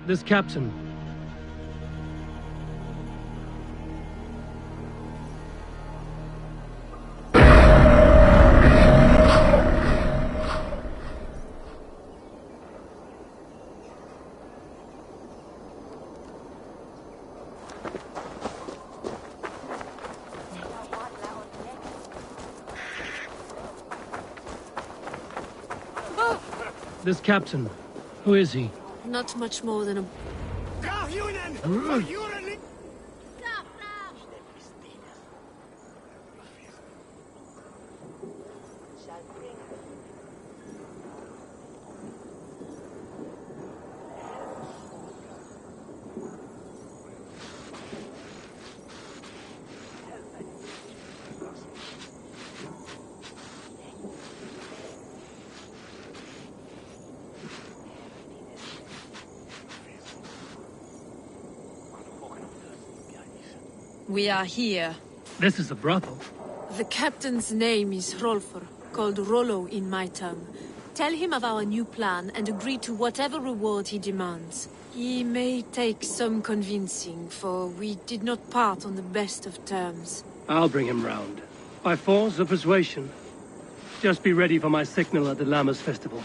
This captain. This captain, who is he? Not much more than a... We are here. This is a brothel. The captain's name is Hrolfr, called Rollo in my tongue. Tell him of our new plan and agree to whatever reward he demands. He may take some convincing, for we did not part on the best of terms. I'll bring him round. By force or persuasion. Just be ready for my signal at the Lammas festival.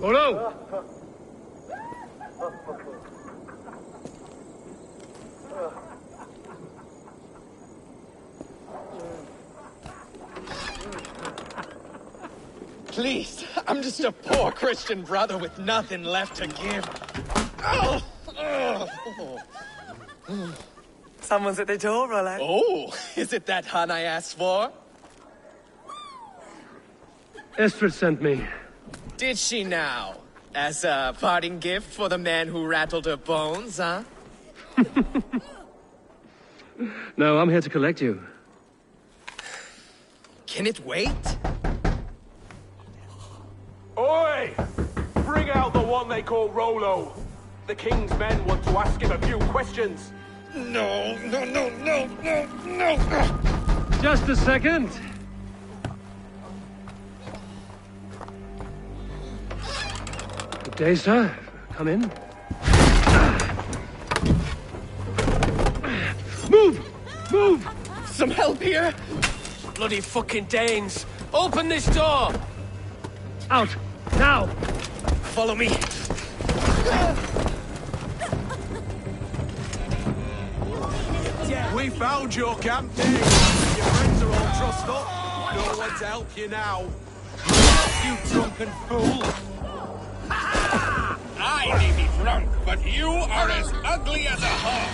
Rollo! Please, I'm just a poor Christian brother with nothing left to give. Oh, Someone's at the door, Rollo. oh, is it that hun I asked for? Estrid sent me. Did she now? As a parting gift for the man who rattled her bones, huh? No, I'm here to collect you. Can it wait? Oi! Bring out the one they call Rollo. The king's men want to ask him a few questions. No. Just a second. Good day, sir. Come in. Move! Some help here? Bloody fucking Danes! Open this door! Out! Now! Follow me. We found your camp, Dave. Your friends are all trussed up. No one to help you now. You drunken fool! I may be drunk, but you are as ugly as a hawk.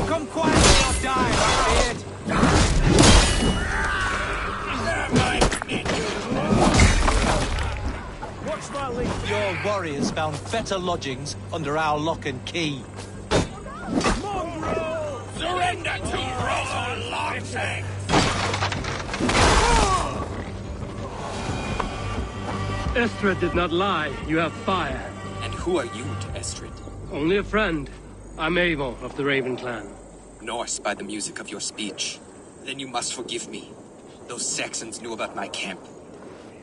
Come quietly or die, Blackbeard! Watch my lead. Your warriors found better lodgings under our lock and key. Mongrel! Surrender to Rollo Longshanks! Estrid did not lie. You have fire. And who are you to Estrid? Only a friend. I'm Avon of the Raven clan. Norse by the music of your speech. Then you must forgive me. Those Saxons knew about my camp.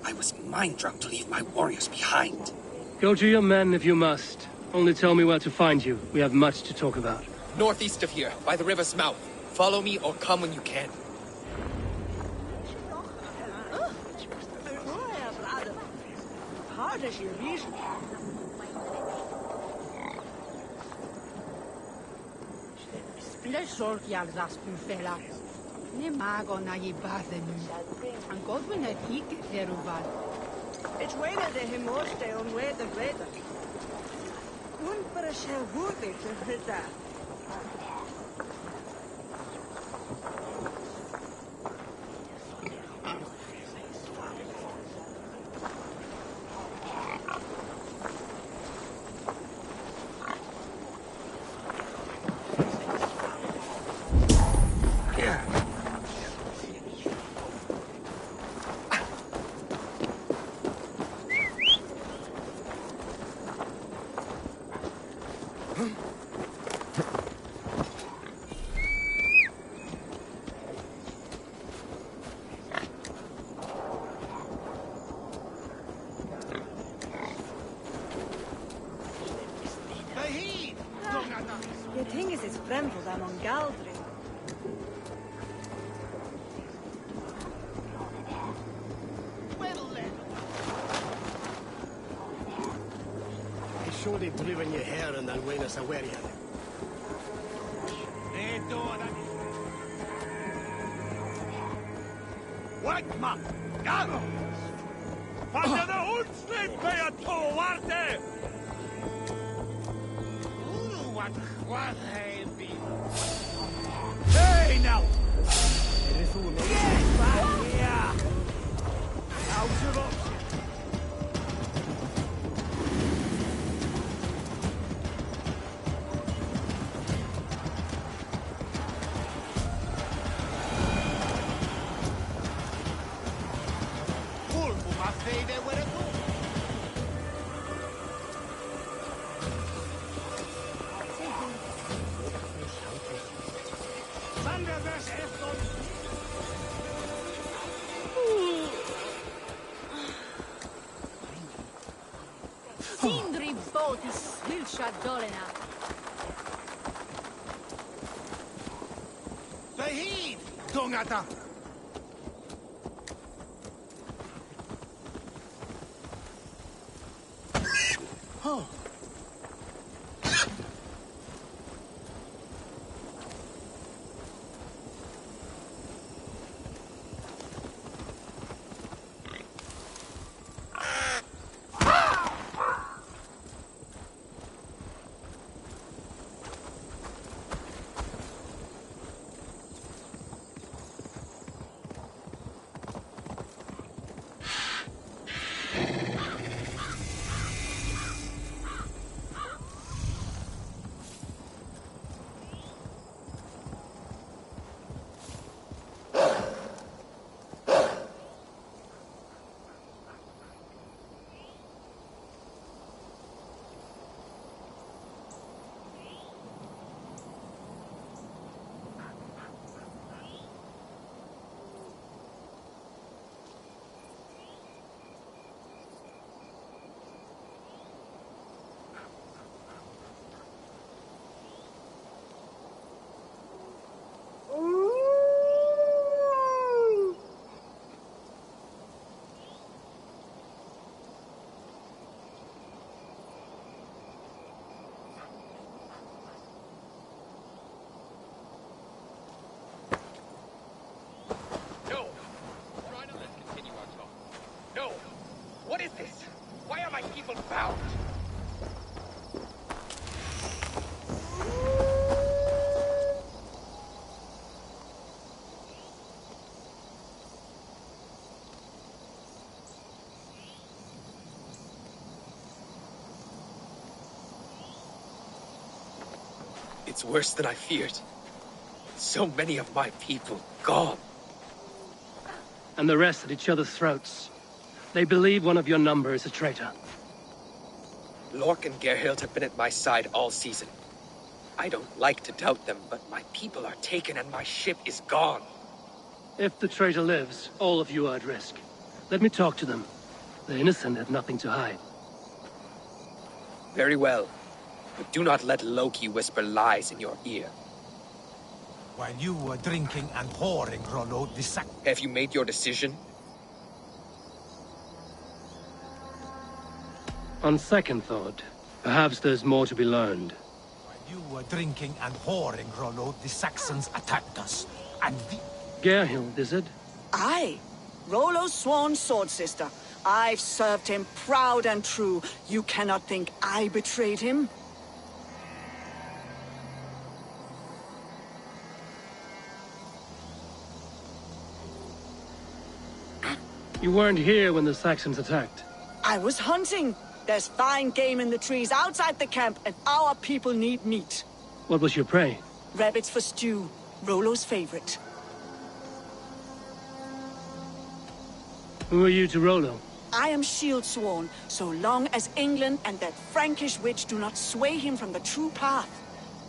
I was mind-drunk to leave my warriors behind. Go to your men if you must. Only tell me where to find you. We have much to talk about. Northeast of here, by the river's mouth. Follow me or come when you can. It's way that the himoste on where the weather. Un para shall wood it to that. The thing is, it's fremdel among Galdri. I sure they blew in your hair and then went us away again. What, man? Gano! Father the Huntsman by a Towarte! What I be? Hey, now! Get back here! Out of option! Sindri botis hilsha dolena. Sahid! Dongata! Oh. What is this? Why are my people bound? It's worse than I feared. So many of my people gone. And the rest at each other's throats. They believe one of your number is a traitor. Lork and Gerhild have been at my side all season. I don't like to doubt them, but my people are taken and my ship is gone. If the traitor lives, all of you are at risk. Let me talk to them. The innocent have nothing to hide. Very well. But do not let Loki whisper lies in your ear. While you were drinking and whoring, Rollo, Have you made your decision? On second thought, perhaps there's more to be learned. While you were drinking and whoring, Rollo, the Saxons attacked us. And Gerhild, is it? Aye. Rollo's sworn sword sister. I've served him proud and true. You cannot think I betrayed him? You weren't here when the Saxons attacked. I was hunting. There's fine game in the trees outside the camp, and our people need meat. What was your prey? Rabbits for stew. Rollo's favorite. Who are you to Rollo? I am shield sworn, so long as England and that Frankish witch do not sway him from the true path.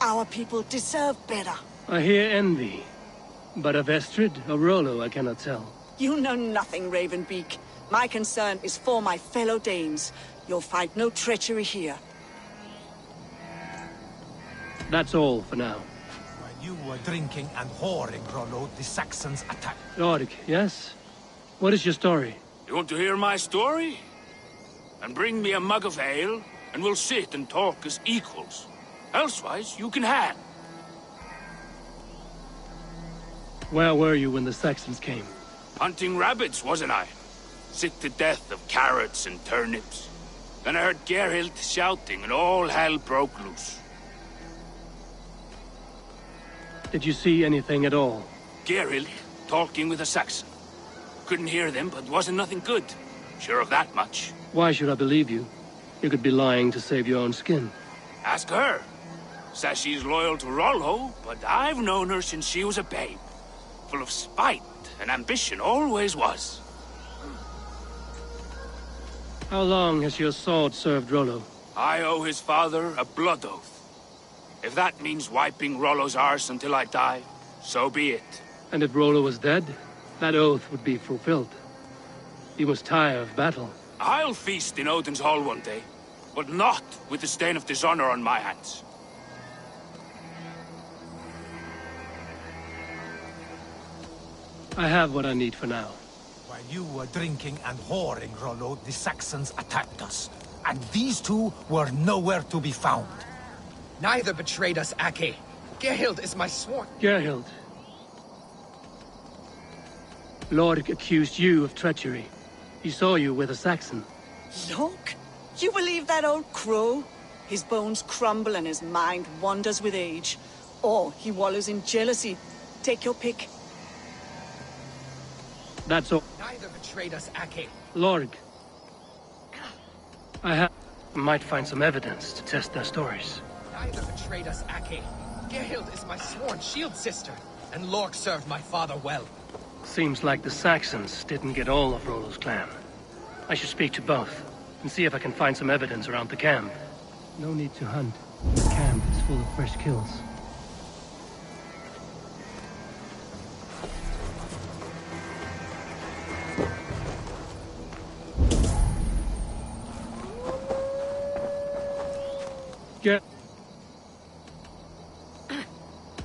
Our people deserve better. I hear envy. But of Estrid or Rollo, I cannot tell. You know nothing, Ravenbeak. My concern is for my fellow Danes. You'll find no treachery here. That's all for now. while you were drinking and whoring, Rollo, the Saxons attacked. Lord, yes? What is your story? You want to hear my story? And bring me a mug of ale, and we'll sit and talk as equals. Elsewise, you can hang. Where were you when the Saxons came? Hunting rabbits, wasn't I? Sick to death of carrots and turnips. Then I heard Gerhild shouting, and all hell broke loose. Did you see anything at all? Gerhild talking with a Saxon. Couldn't hear them, but wasn't nothing good. Sure of that much. Why should I believe you? You could be lying to save your own skin. Ask her. Says she's loyal to Rollo, but I've known her since she was a babe. Full of spite and ambition, always was. How long has your sword served Rollo? I owe his father a blood oath. If that means wiping Rollo's arse until I die, so be it. And if Rollo was dead, that oath would be fulfilled. He was tired of battle. I'll feast in Odin's hall one day, but not with the stain of dishonor on my hands. I have what I need for now. While you were drinking and whoring, Rollo, the Saxons attacked us. And these two were nowhere to be found. Neither betrayed us, Ake. Gerhild is my sworn. Gerhild. Lord accused you of treachery. He saw you with a Saxon. Look, you believe that old crow? His bones crumble and his mind wanders with age. Or he wallows in jealousy. Take your pick. That's all. Neither betrayed us, Ake. Lord. I might find some evidence to test their stories. Neither betrayed us, Ake. Gerhild is my sworn shield sister, and Lork served my father well. Seems like the Saxons didn't get all of Rollo's clan. I should speak to both, and see if I can find some evidence around the camp. No need to hunt. The camp is full of fresh kills.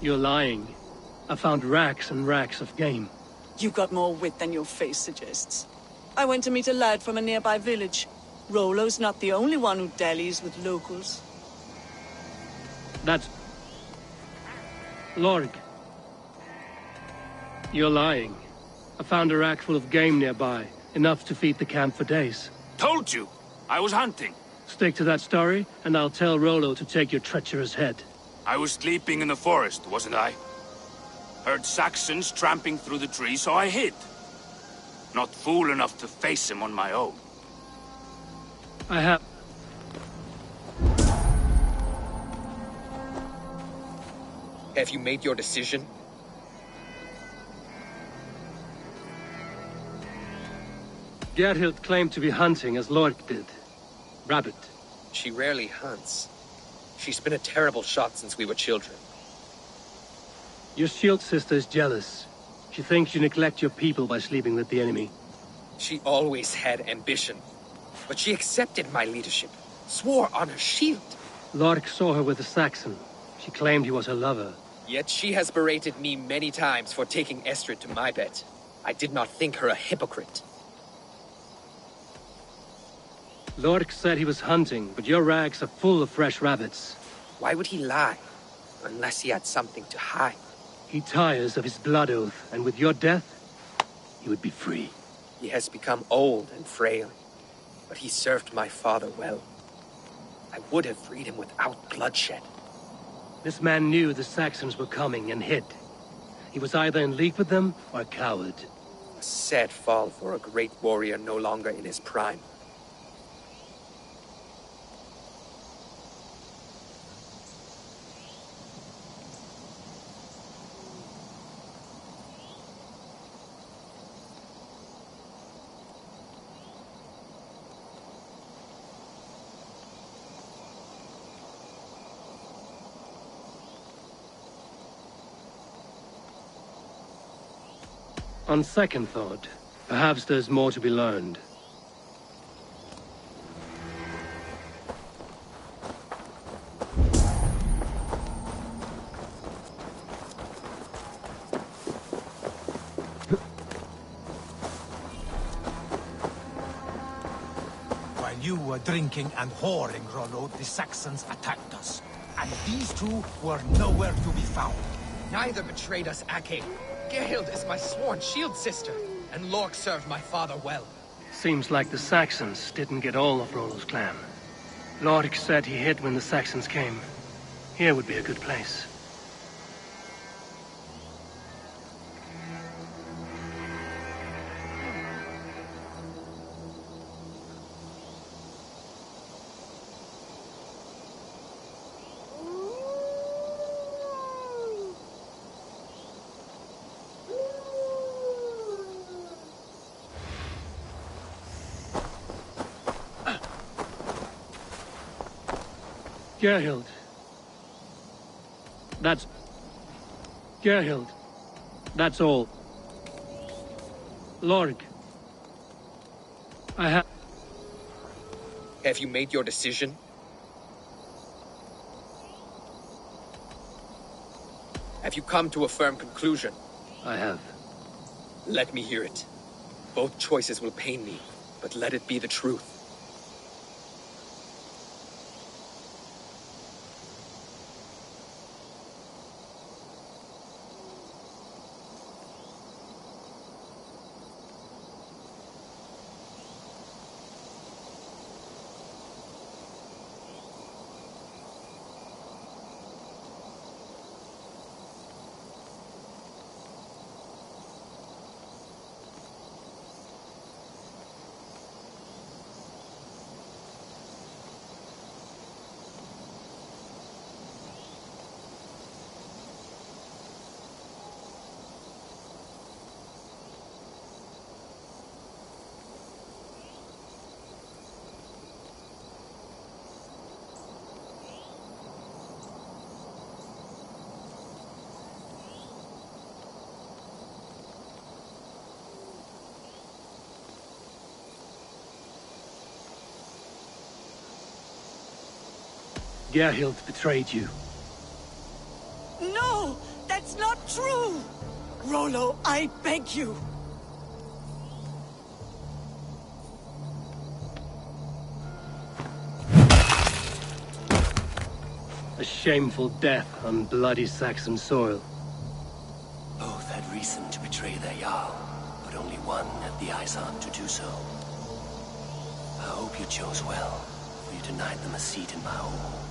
You're lying. I found racks and racks of game. You got more wit than your face suggests. I went to meet a lad from a nearby village. Rollo's not the only one who dallies with locals. That's... Lorg. You're lying. I found a rack full of game nearby, enough to feed the camp for days. Told you! I was hunting. Stick to that story, and I'll tell Rollo to take your treacherous head. I was sleeping in the forest, wasn't I? Heard Saxons tramping through the trees, so I hid. Not fool enough to face him on my own. I have... Have you made your decision? Gerhild claimed to be hunting as Lork did. Rabbit. She rarely hunts. She's been a terrible shot since we were children. Your shield sister is jealous. She thinks you neglect your people by sleeping with the enemy. She always had ambition. But she accepted my leadership. Swore on her shield. Lork saw her with a Saxon. She claimed he was her lover. Yet she has berated me many times for taking Estrid to my bed. I did not think her a hypocrite. Lork said he was hunting, but your rags are full of fresh rabbits. Why would he lie? Unless he had something to hide. He tires of his blood oath, and with your death, he would be free. He has become old and frail, but he served my father well. I would have freed him without bloodshed. This man knew the Saxons were coming and hid. He was either in league with them or a coward. A sad fall for a great warrior no longer in his prime. On second thought, perhaps there's more to be learned. While you were drinking and whoring, Rollo, the Saxons attacked us. And these two were nowhere to be found. Neither betrayed us, Ake. Gerhild is my sworn shield sister, and Lork served my father well. Seems like the Saxons didn't get all of Rollo's clan. Lork said he hid when the Saxons came. Here would be a good place. Gerhild. That's... Gerhild. That's all. Lork. I have... Have you made your decision? Have you come to a firm conclusion? I have. Let me hear it. Both choices will pain me, but let it be the truth. Gerhild betrayed you. No! That's not true! Rollo, I beg you! A shameful death on bloody Saxon soil. Both had reason to betray their Jarl, but only one had the eyes on to do so. I hope you chose well, for you denied them a seat in my home.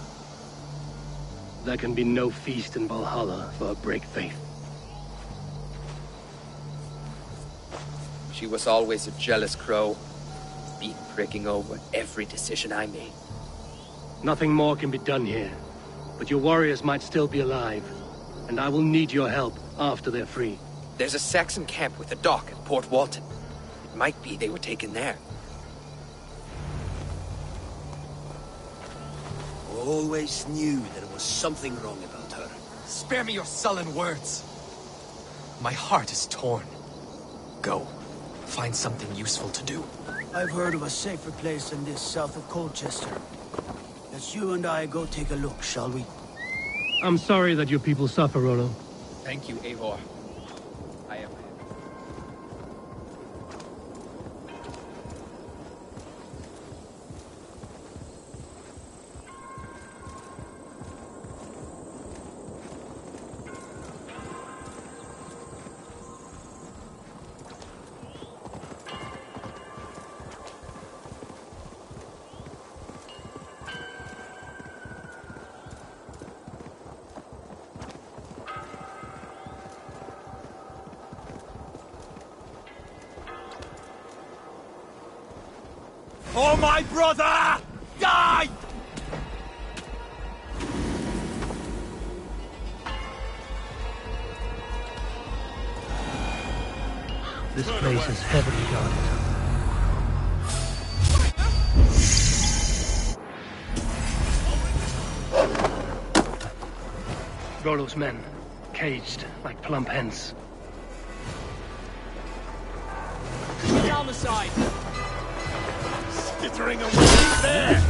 There can be no feast in Valhalla for a break faith. She was always a jealous crow, beat pricking over every decision I made. Nothing more can be done here, but your warriors might still be alive, and I will need your help after they're free. There's a Saxon camp with a dock at Port Walton. It might be they were taken there. Always knew there was something wrong about her. Spare me your sullen words. My heart is torn. Go. Find something useful to do. I've heard of a safer place than this south of Colchester. Let's you and I go take a look, shall we? I'm sorry that your people suffer, Rollo. Thank you, Eivor. I am... Oh, my brother! Die! This place is heavily guarded. Rollo's men, caged like plump hens. Down the side! Skittering away there!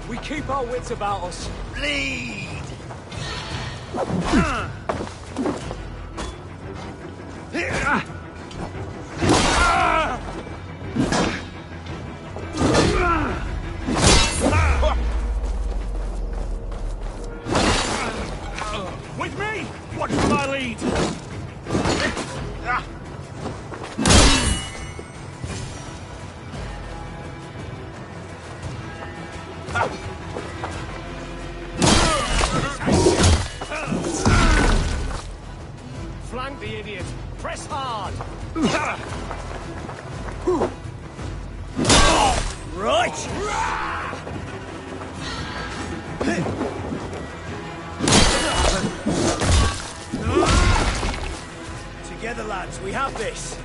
We keep our wits about us. Bleed! With me! Watch for my lead! Flank the idiot. Press hard. Right! Together, lads, we have this.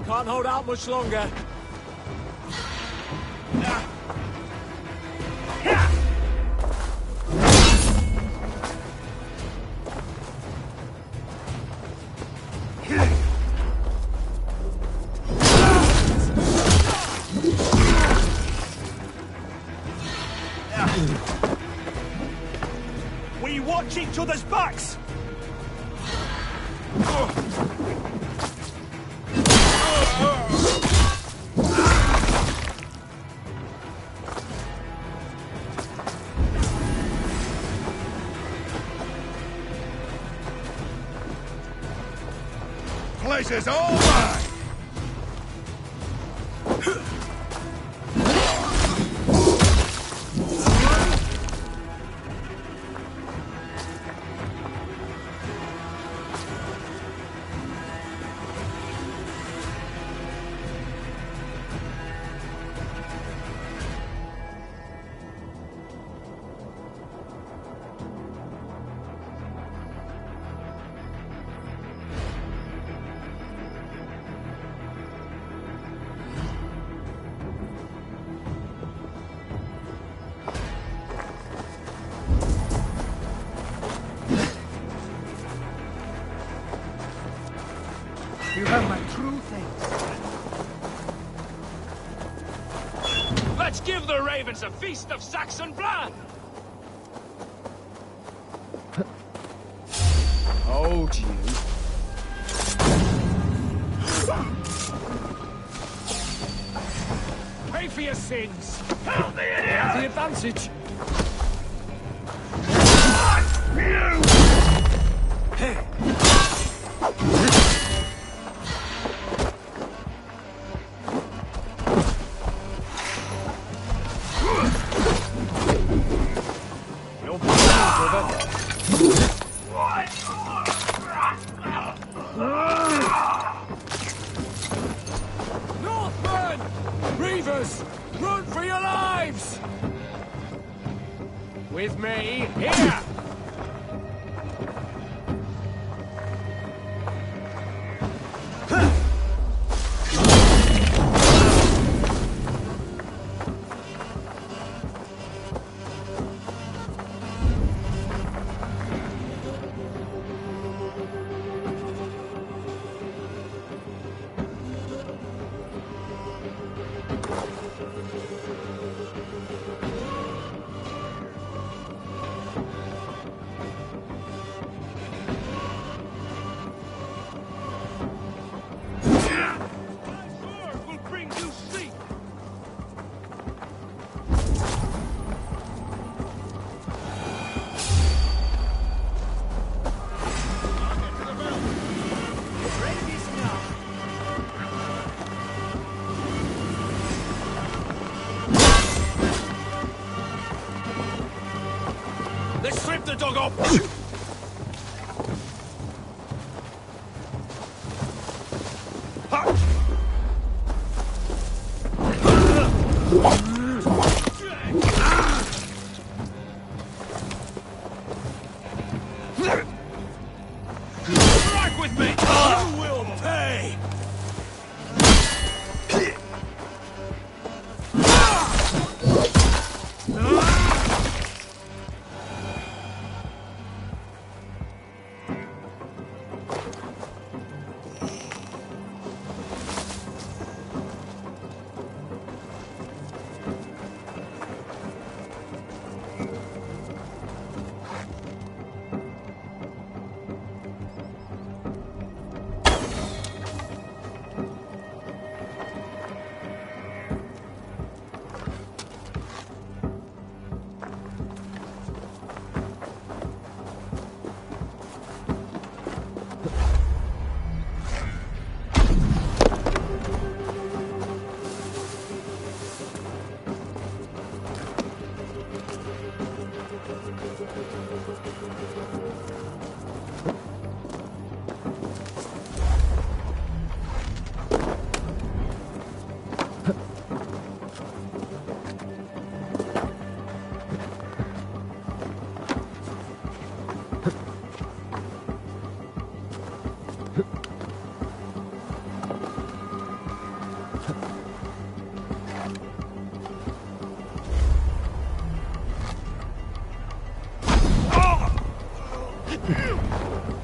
Can't hold out much longer. We watch each other's backs! Place is all mine! You have my true thanks. Let's give the ravens a feast of Saxon blood! Hold you. Pay for your sins. Help the idiot! The advantage. You! Northmen! Reavers! Run for your lives! With me, here! Let's strip the dog off! Strike with me! You will pay!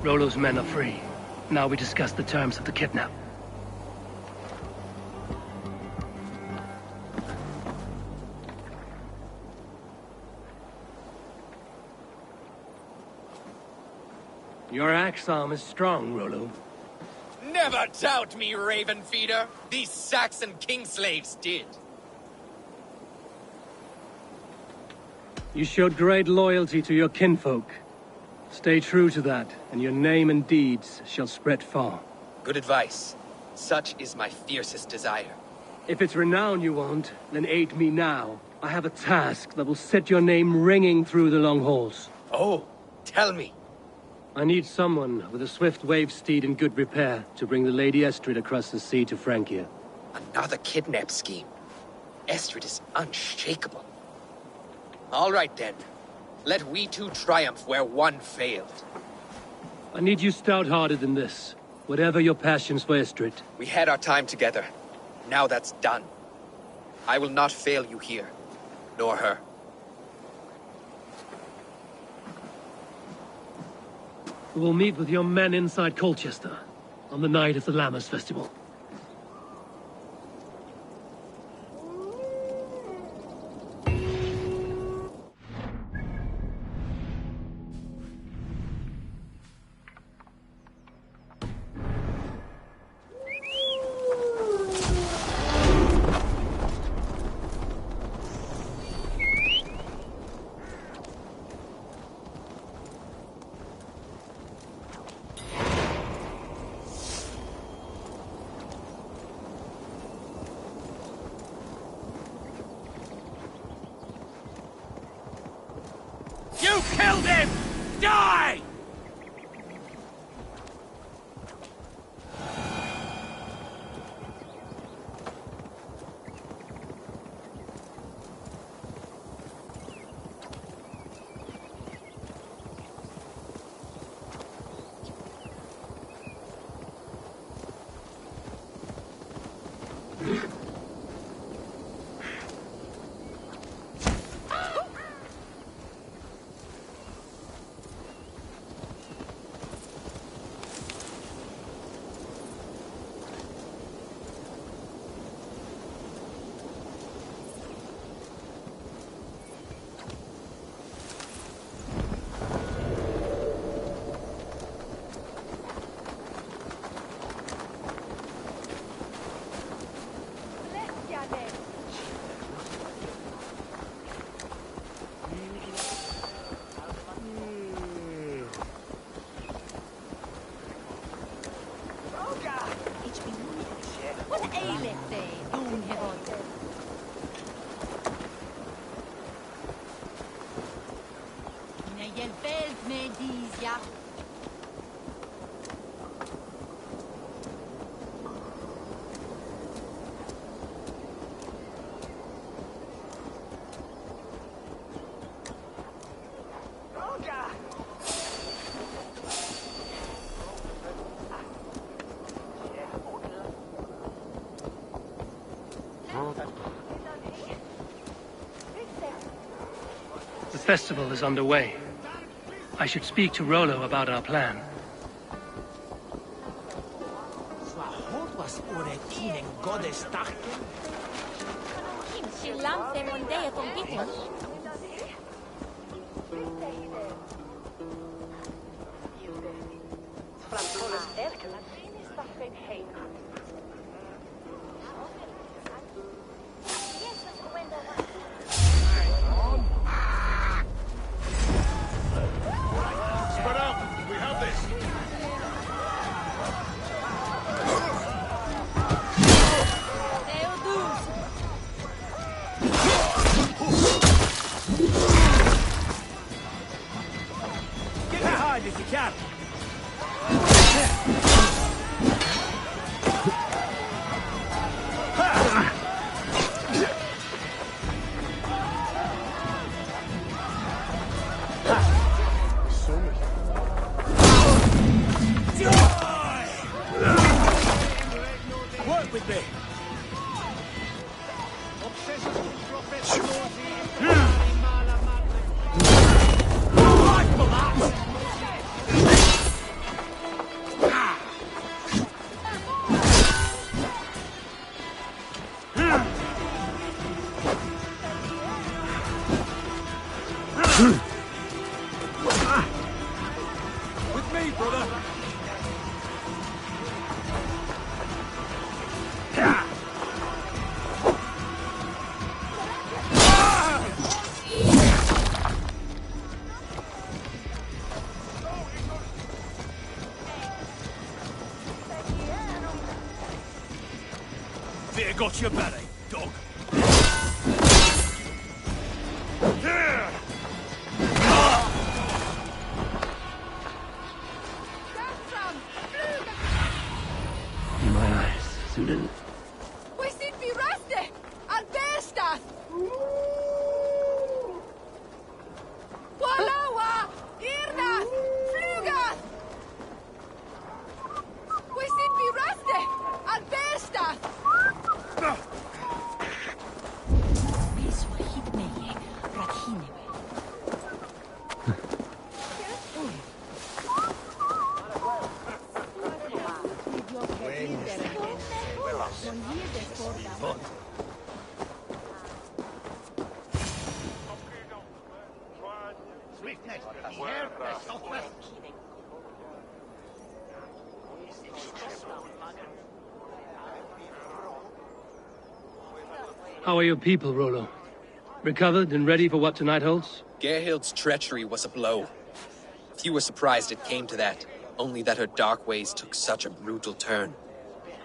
Rollo's men are free. Now we discuss the terms of the kidnap. Your axe arm is strong, Rollo. Never doubt me, Raven Feeder. These Saxon kingslaves did. You showed great loyalty to your kinfolk. Stay true to that, and your name and deeds shall spread far. Good advice. Such is my fiercest desire. If it's renown you want, then aid me now. I have a task that will set your name ringing through the long halls. Oh, tell me. I need someone with a swift wave steed in good repair to bring the Lady Estrid across the sea to Francia. Another kidnap scheme. Estrid is unshakable. All right then. Let we two triumph where one failed. I need you stout-hearted in this, whatever your passions for Estrid. We had our time together. Now that's done. I will not fail you here, nor her. We'll meet with your men inside Colchester on the night of the Lammas Festival. killed him! Die! The festival is underway. I should speak to Rollo about our plan. With me, brother. Fear got your belly, dog. My eyes, Sudan. We sind wie Raste! An Bärstadt! Walawa! Irnath! Flugath! We sind wie Raste! An Bärstadt! How are your people, Rollo? Recovered and ready for what tonight holds? Gerhild's treachery was a blow. Few were surprised it came to that, only that her dark ways took such a brutal turn.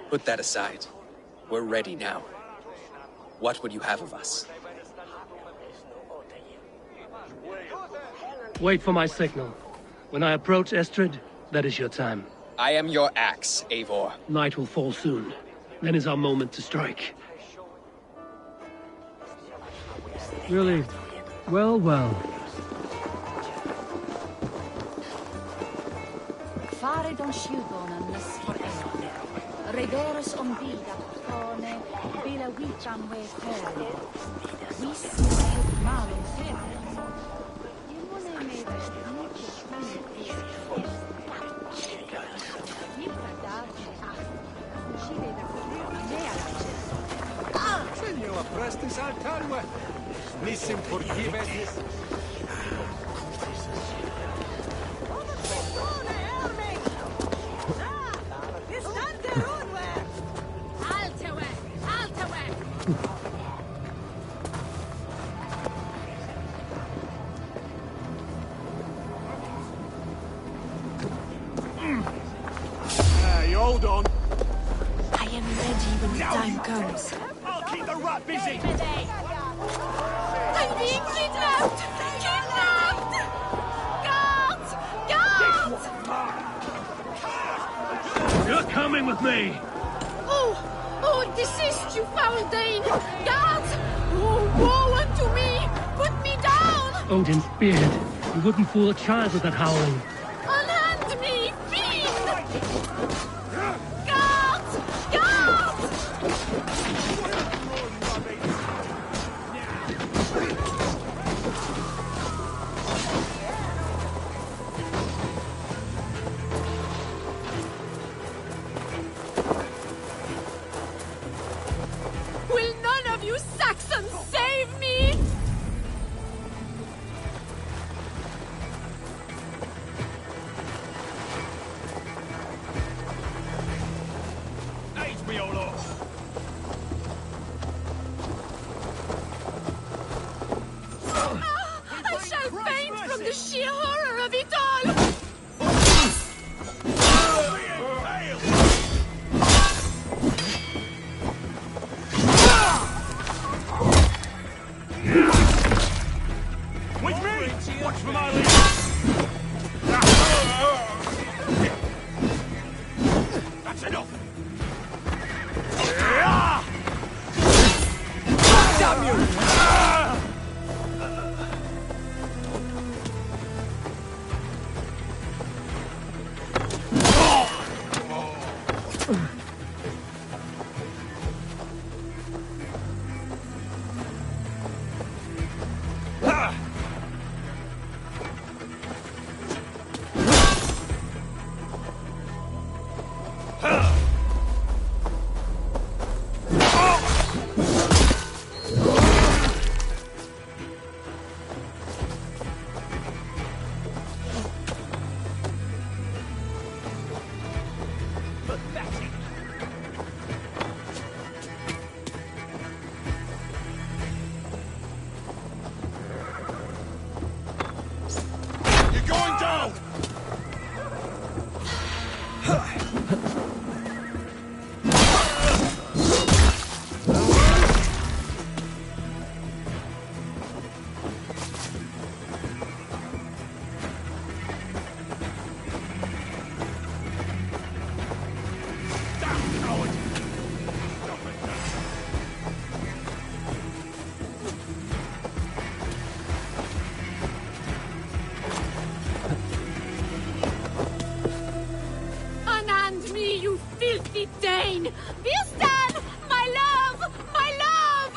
Put that aside. We're ready now. What would you have of us? Wait for my signal. When I approach Estrid, that is your time. I am your axe, Eivor. Night will fall soon. Then is our moment to strike. Really? Well, well. Fare don sjugonen les for eon. Reverus om vida pone, bila wicham we fere. Vis et malum fere. Imone me Signor Prestis Altarwe. Nissim forgives. You hold on. I am ready when the time comes. I'll keep the rat busy. I'm being kidnapped! Kidnapped! Guards! Guards! You're coming with me! Oh, desist, you foul Dane! Guards! Oh, woe unto me! Put me down! Odin's beard. You wouldn't fool a child with that howling. Unhand me, fiend! Guards! Guards! Will none of you Saxons save me? Aid me, O Lord. I shall faint from the sheer horror of it all! With me! Watch for my lead! That's enough! Damn you! You're going down! Unhand me, you filthy Dane! Vistan! My love! My love!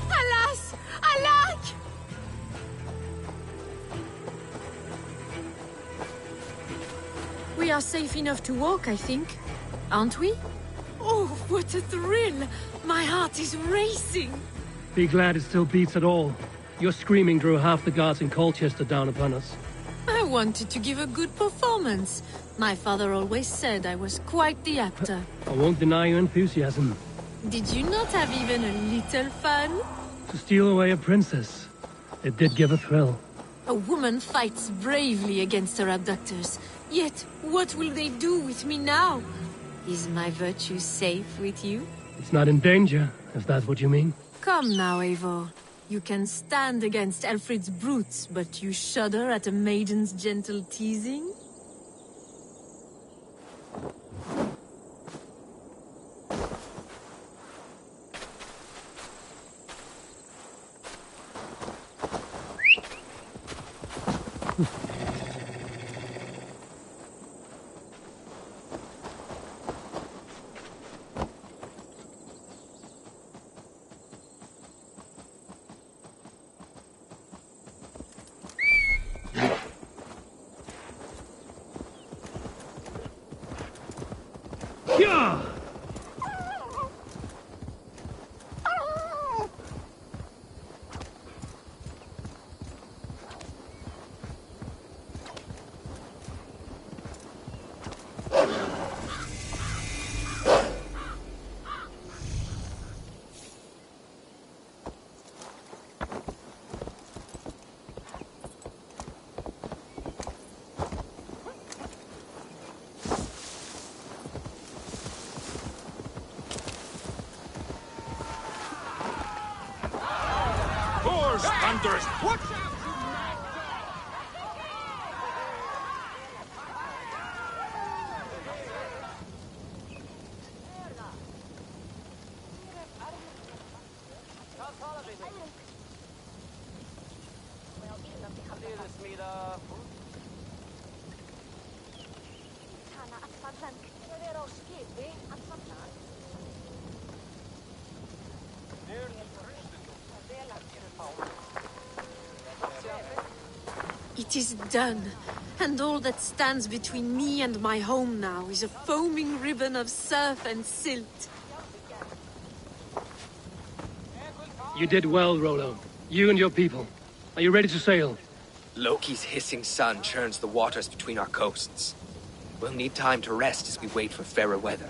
Alas! Alack! We are safe enough to walk, I think. Aren't we? Oh, what a thrill! My heart is racing! Be glad it still beats at all. Your screaming drew half the guards in Colchester down upon us. I wanted to give a good performance. My father always said I was quite the actor. I won't deny your enthusiasm. Did you not have even a little fun? To steal away a princess. It did give a thrill. A woman fights bravely against her abductors. Yet, what will they do with me now? Is my virtue safe with you? It's not in danger, if that's what you mean. Come now, Eivor. You can stand against Alfred's brutes, but you shudder at a maiden's gentle teasing? Yeah! Thunders! Watch out! It is done, and all that stands between me and my home now is a foaming ribbon of surf and silt. You did well, Rollo. You and your people. Are you ready to sail? Loki's hissing sun churns the waters between our coasts. We'll need time to rest as we wait for fairer weather.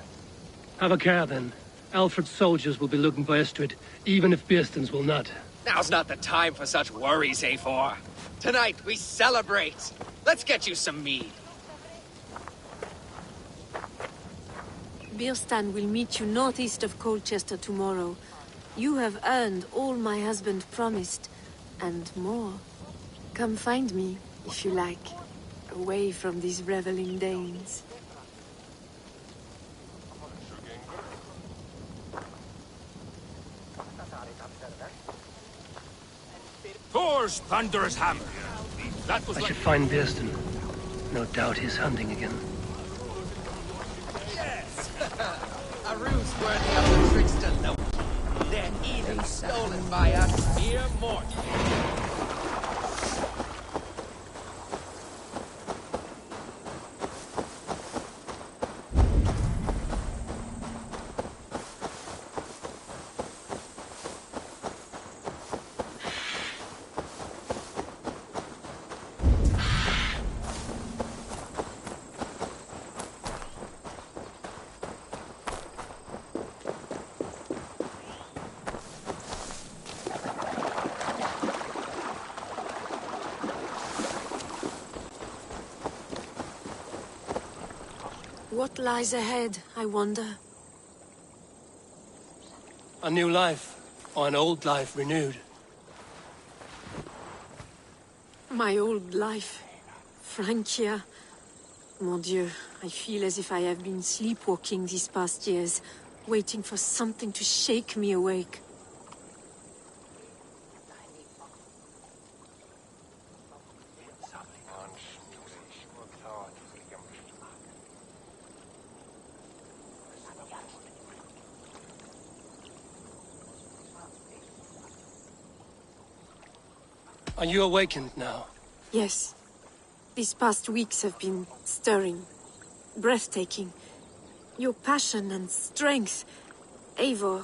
Have a care, then. Alfred's soldiers will be looking for Estrid, even if Bearstons will not. Now's not the time for such worries, A4. Tonight, we celebrate. Let's get you some mead. Birstan will meet you northeast of Colchester tomorrow. You have earned all my husband promised, and more. Come find me, if you like, away from these reveling Danes. Thor's thunderous hammer. That was I like... should find Bearston. No doubt he's hunting again. Yes! A ruse worthy of the trickster Loki. They're even stolen by us mere mortals. What lies ahead, I wonder? A new life, or an old life renewed. My old life. Francia. Mon Dieu, I feel as if I have been sleepwalking these past years, waiting for something to shake me awake. Are you awakened now? Yes. These past weeks have been stirring, breathtaking. Your passion and strength. Eivor,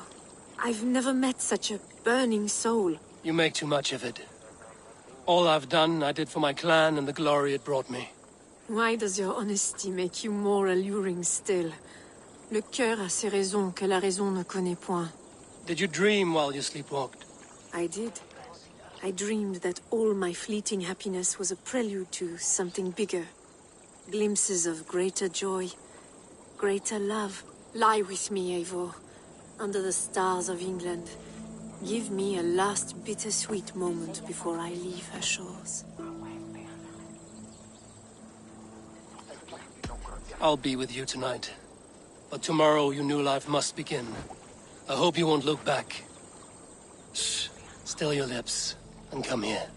I've never met such a burning soul. You make too much of it. All I've done, I did for my clan and the glory it brought me. Why does your honesty make you more alluring still? Le cœur a ses raisons que la raison ne connaît point. Did you dream while you sleepwalked? I did. I dreamed that all my fleeting happiness was a prelude to something bigger. Glimpses of greater joy, greater love. Lie with me, Eivor, under the stars of England. Give me a last bittersweet moment before I leave her shores. I'll be with you tonight. But tomorrow your new life must begin. I hope you won't look back. Shh. Still your lips, and come here.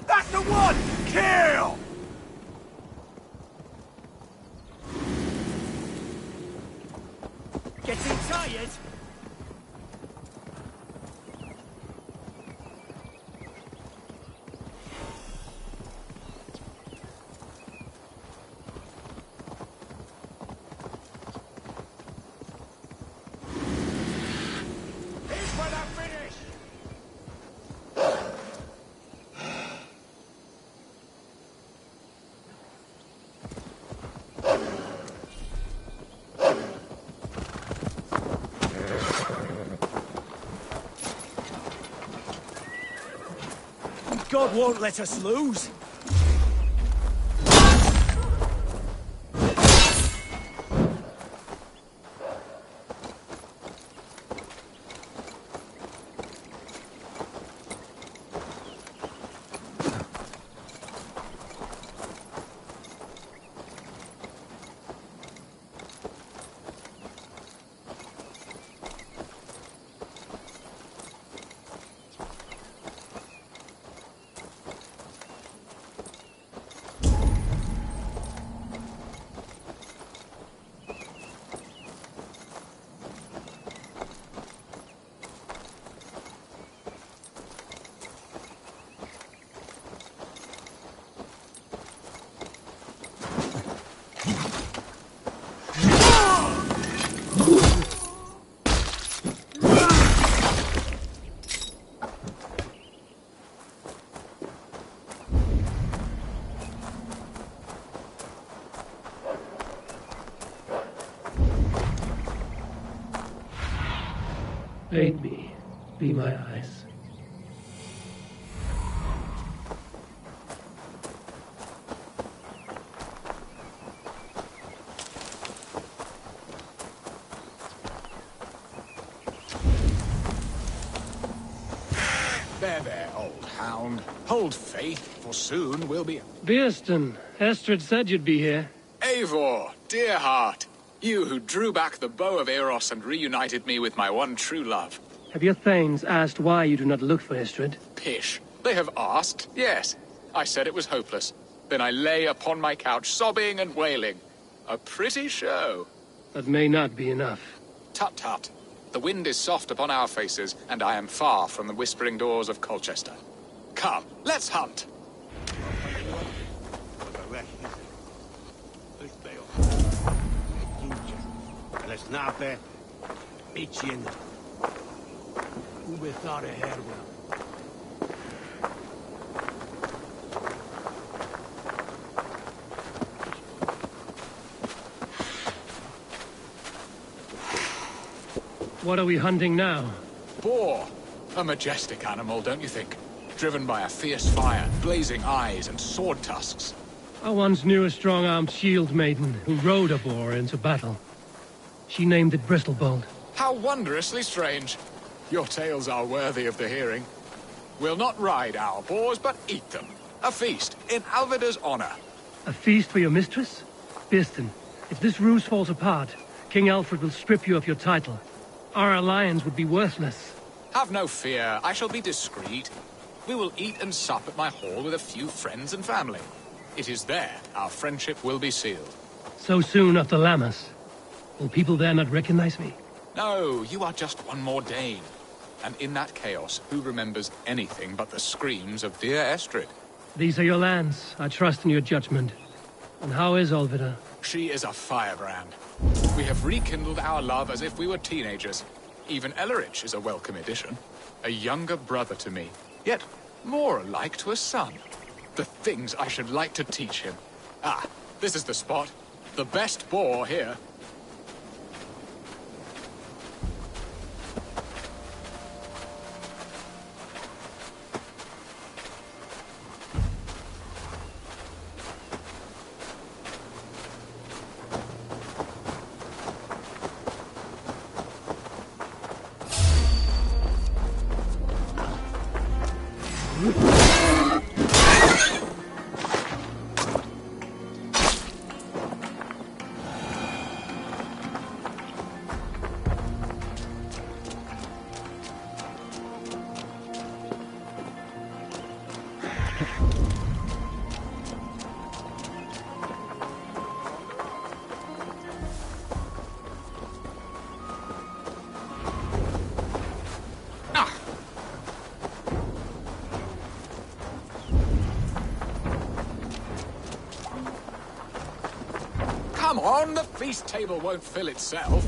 That's the one! Kill! Getting tired? Here's where I finish! God won't let us lose. Aid me. Be my eyes. There, old hound. Hold faith, for soon we'll be... Beerston, Estrid said you'd be here. Eivor, dear heart. You who drew back the bow of Eros and reunited me with my one true love. Have your thanes asked why you do not look for Estrid? Pish. They have asked, yes. I said it was hopeless. Then I lay upon my couch, sobbing and wailing. A pretty show. That may not be enough. Tut-tut. The wind is soft upon our faces, and I am far from the whispering doors of Colchester. Come, let's hunt! What are we hunting now? Boar. A majestic animal, don't you think? Driven by a fierce fire, blazing eyes, and sword tusks. I once knew a strong-armed shield maiden who rode a boar into battle. She named it Bristlebolt. How wondrously strange. Your tales are worthy of the hearing. We'll not ride our boars, but eat them. A feast, in Alvida's honor. A feast for your mistress? Beerston, if this ruse falls apart, King Alfred will strip you of your title. Our alliance would be worthless. Have no fear, I shall be discreet. We will eat and sup at my hall with a few friends and family. It is there our friendship will be sealed. So soon after Lammas? Will people there not recognize me? No, you are just one more Dane. And in that chaos, who remembers anything but the screams of dear Estrid? These are your lands. I trust in your judgment. And how is Olvida? She is a firebrand. We have rekindled our love as if we were teenagers. Even Ellerich is a welcome addition. A younger brother to me, yet more alike to a son. The things I should like to teach him. Ah, this is the spot. The best boar here. Come on, the feast table won't fill itself.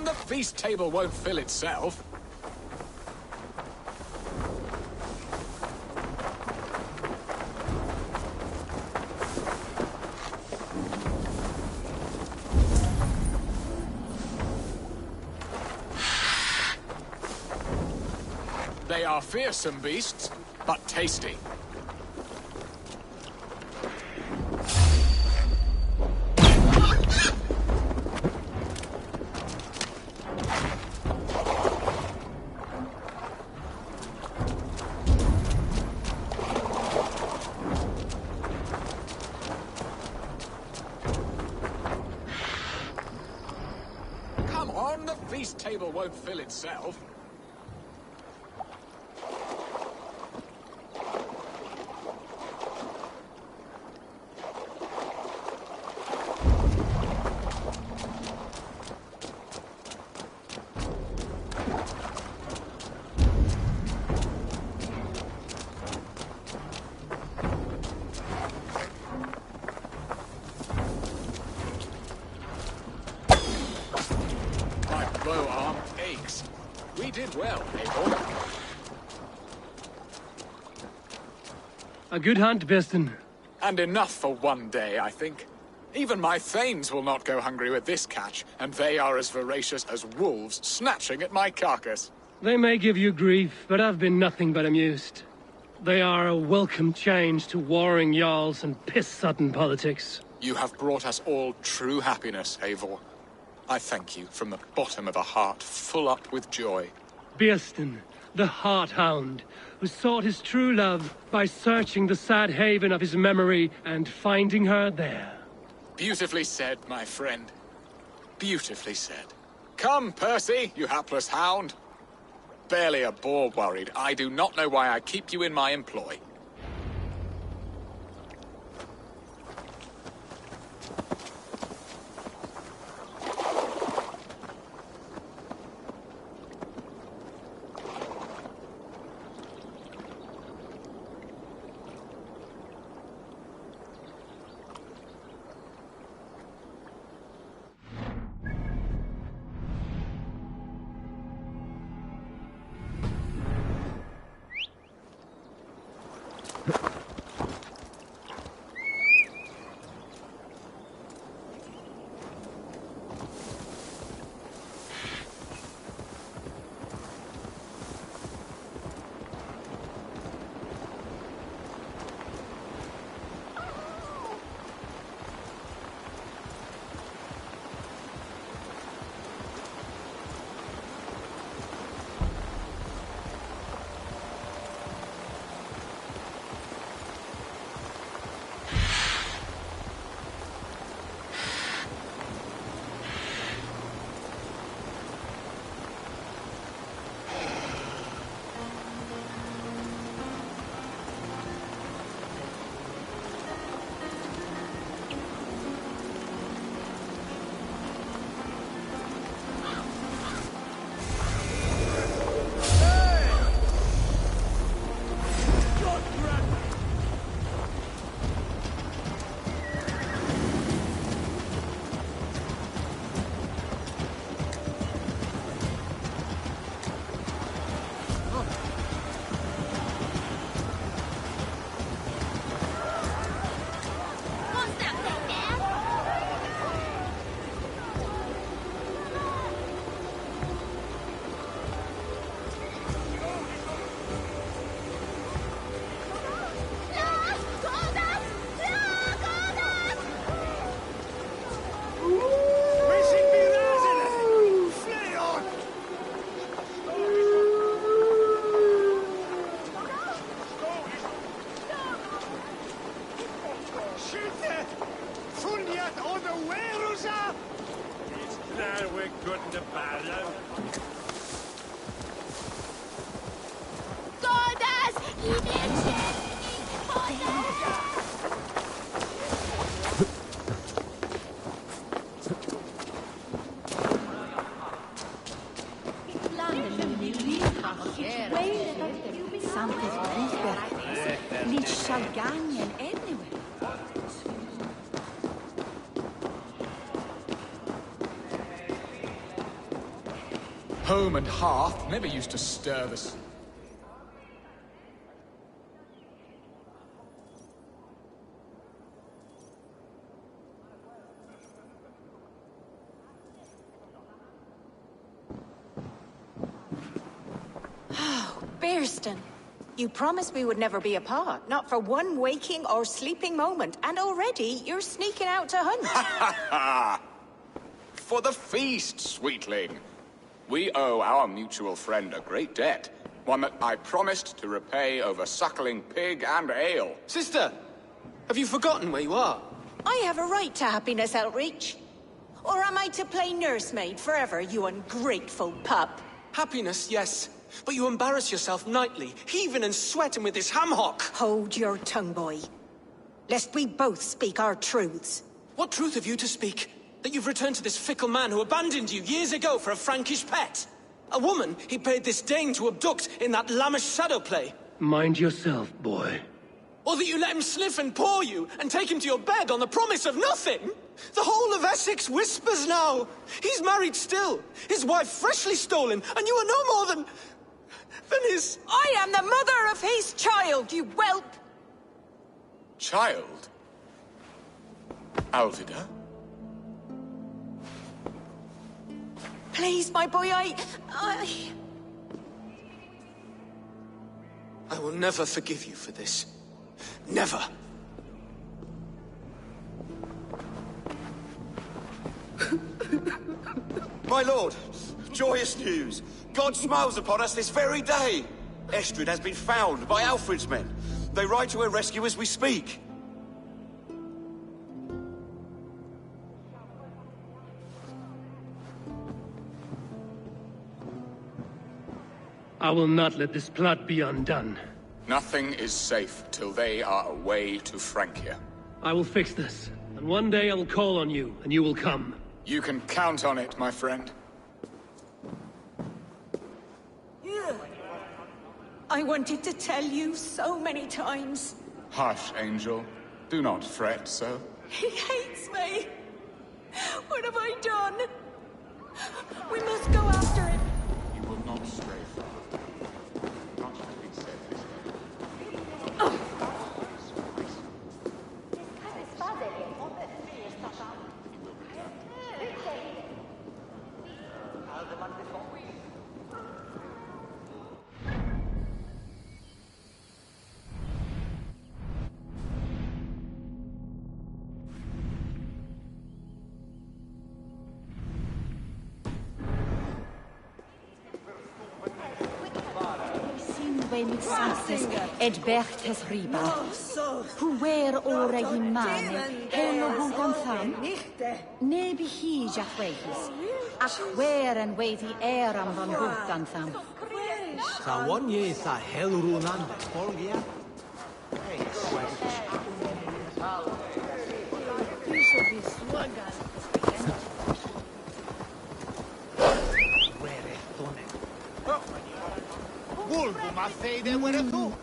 The feast table won't fill itself. They are fearsome beasts, but tasty. Come on, the feast table won't fill itself. Bow arm aches. We did well, Abel. A good hunt, Biston. And enough for one day, I think. Even my thanes will not go hungry with this catch, and they are as voracious as wolves snatching at my carcass. They may give you grief, but I've been nothing but amused. They are a welcome change to warring jarls and piss-sudden politics. You have brought us all true happiness, Eivor. I thank you from the bottom of a heart full up with joy. Birsten, the Heart-Hound, who sought his true love by searching the sad haven of his memory and finding her there. Beautifully said, my friend. Beautifully said. Come, Percy, you hapless hound. Barely a boar worried. I do not know why I keep you in my employ. Home and hearth never used to stir the... Birsten, you promised we would never be apart, not for one waking or sleeping moment, and already you're sneaking out to hunt. For the feast, sweetling. We owe our mutual friend a great debt, one that I promised to repay over suckling pig and ale. Sister, have you forgotten where you are? I have a right to happiness, Outreach. Or am I to play nursemaid forever, you ungrateful pup? Happiness, yes. But you embarrass yourself nightly, heaving and sweating with this ham-hock. Hold your tongue, boy. Lest we both speak our truths. What truth have you to speak? That you've returned to this fickle man who abandoned you years ago for a Frankish pet? A woman he paid this Dane to abduct in that lammish shadow play? Mind yourself, boy. Or that you let him sniff and paw you, and take him to your bed on the promise of nothing? The whole of Essex whispers now. He's married still, his wife freshly stolen, and you are no more than his... I am the mother of his child, you whelp! Child? Alvida? Please, my boy, I will never forgive you for this. Never. My lord, joyous news. God smiles upon us this very day. Estrid has been found by Alfred's men. They ride to her rescue as we speak. I will not let this plot be undone. Nothing is safe till they are away to Francia. I will fix this, and one day I will call on you, and you will come. You can count on it, my friend. I wanted to tell you so many times. Hush, Angel. Do not fret so. He hates me. What have I done? We must go after him. You will not stray far. Much has been said this day. With Sanses ed Bertes riba. Hwer ora imane, helo bugan tham. Nebi hi jachweis. Ach hwer en wedi am van bugan tham. Sa one ye sa helrunan Borgia. Vulgo ma fede where tu.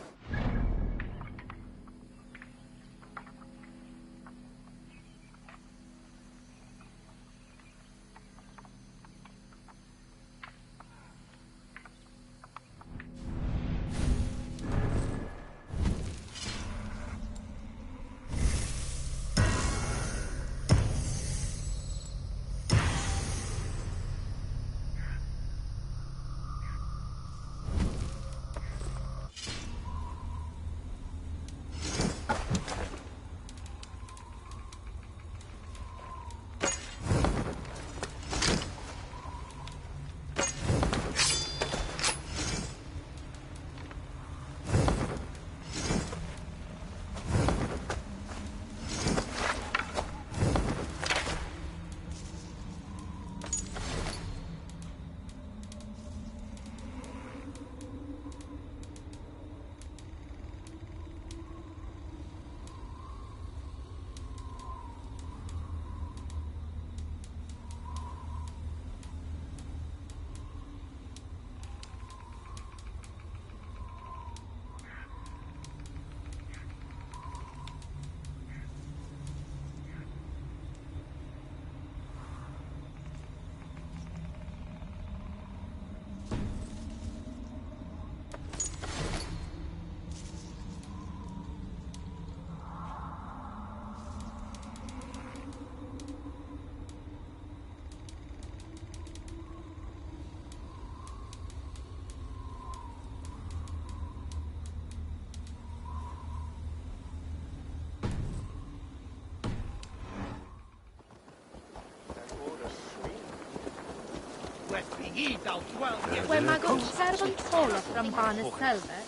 Wel, mae gonsarf yn tolo from Barnes Selva.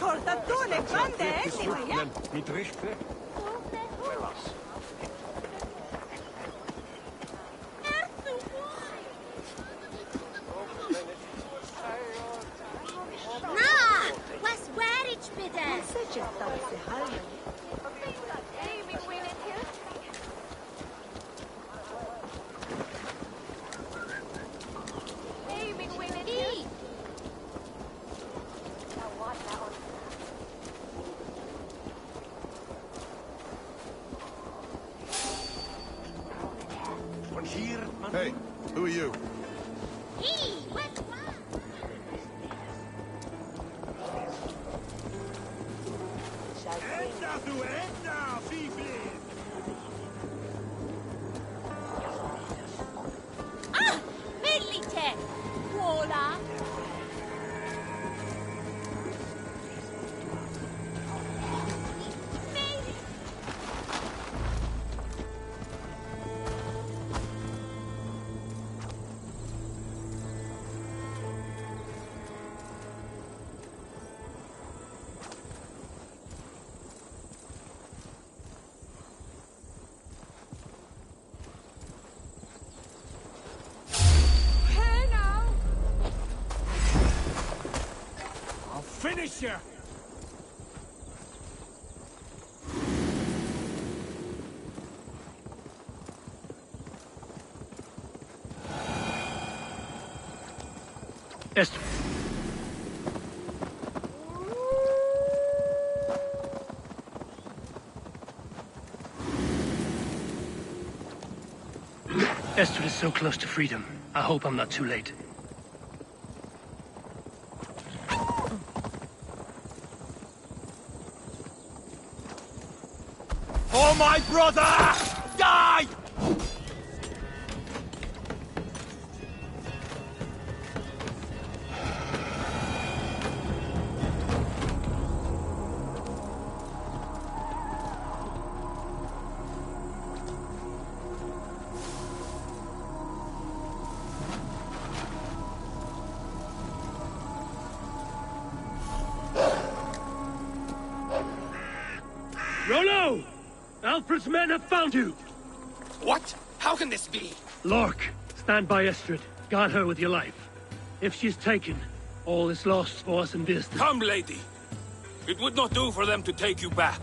Cortatone grande anyway, yeah? Na, was war ich bitte? Hey, who are you? Ah, Millite! Voila! Finish you! Esther. Esther is so close to freedom. I hope I'm not too late. Oh, my brother! Die! Rollo! Alfred's men have found you! What? How can this be? Lork, stand by Estrid. Guard her with your life. If she's taken, all is lost for us in Viston. Come, lady. It would not do for them to take you back.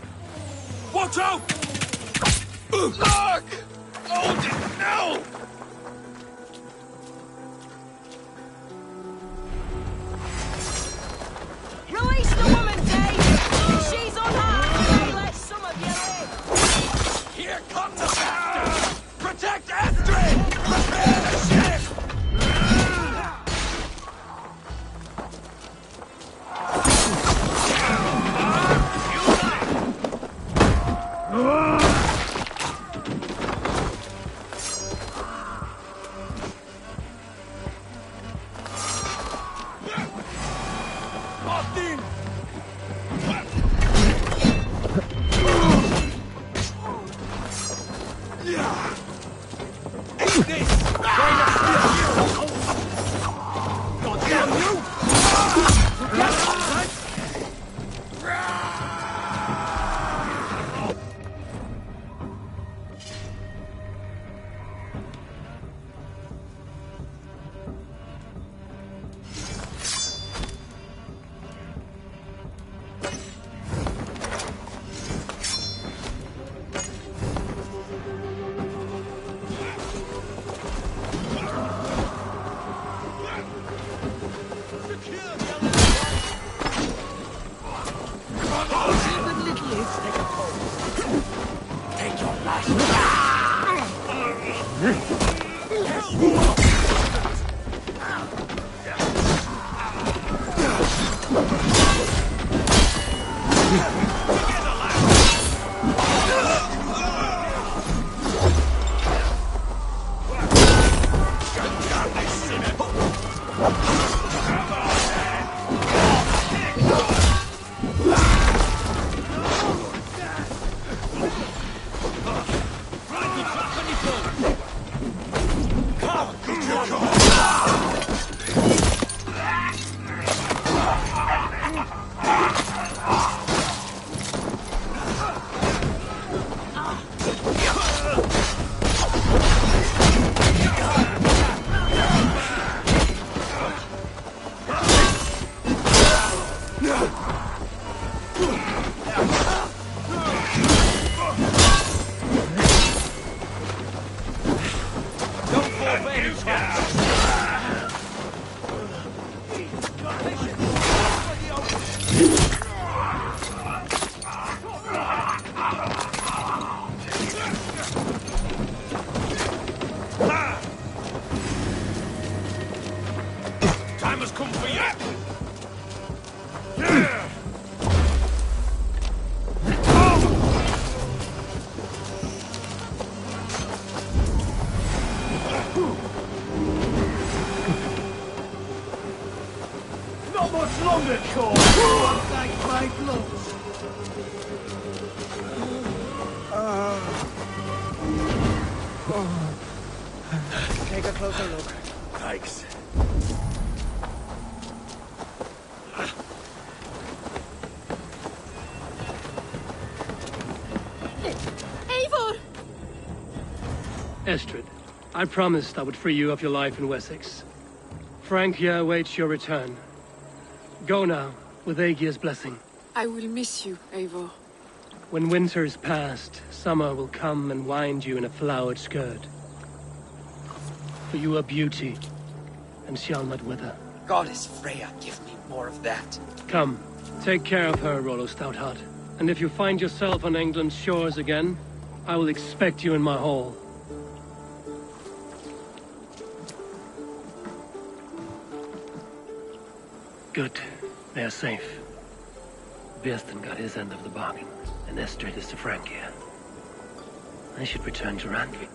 Watch out! Look! Oh, no! Release the woman, Dave! She's unharmed! Let some of you live! Here come the bastards! Protect Astrid! Prepare the ship! Martin! Eat this! Trying to steal you! God damn you! unicorn! Oh, like my gloves! Take a closer look. Thanks. Eivor! Estrid, I promised I would free you of your life in Wessex. Francia awaits your return. Go now, with Aegir's blessing. I will miss you, Eivor. When winter is past, summer will come and wind you in a flowered skirt. For you are beauty, and shall not wither. Goddess Freya, give me more of that. Come, take care of her, Rollo Stoutheart. And if you find yourself on England's shores again, I will expect you in my hall. Good. They are safe. Birsten got his end of the bargain, and Estrid is to Francia. I should return to Randvi.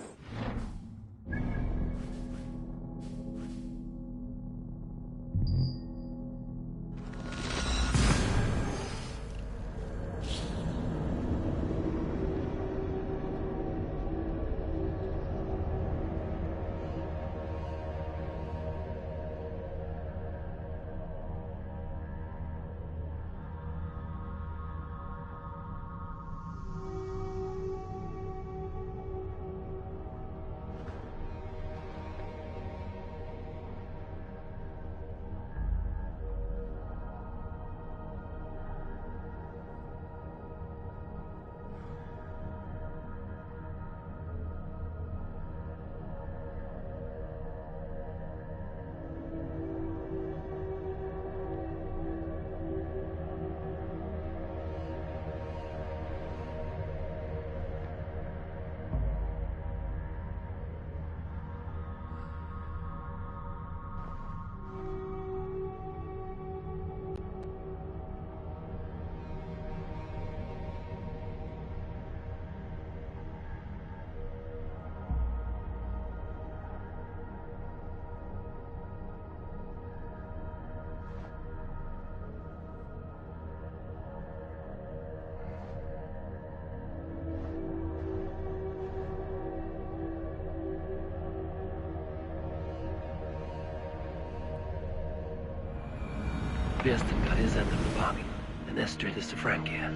Birsten got his end of the bargain, and Estrid is to Francia.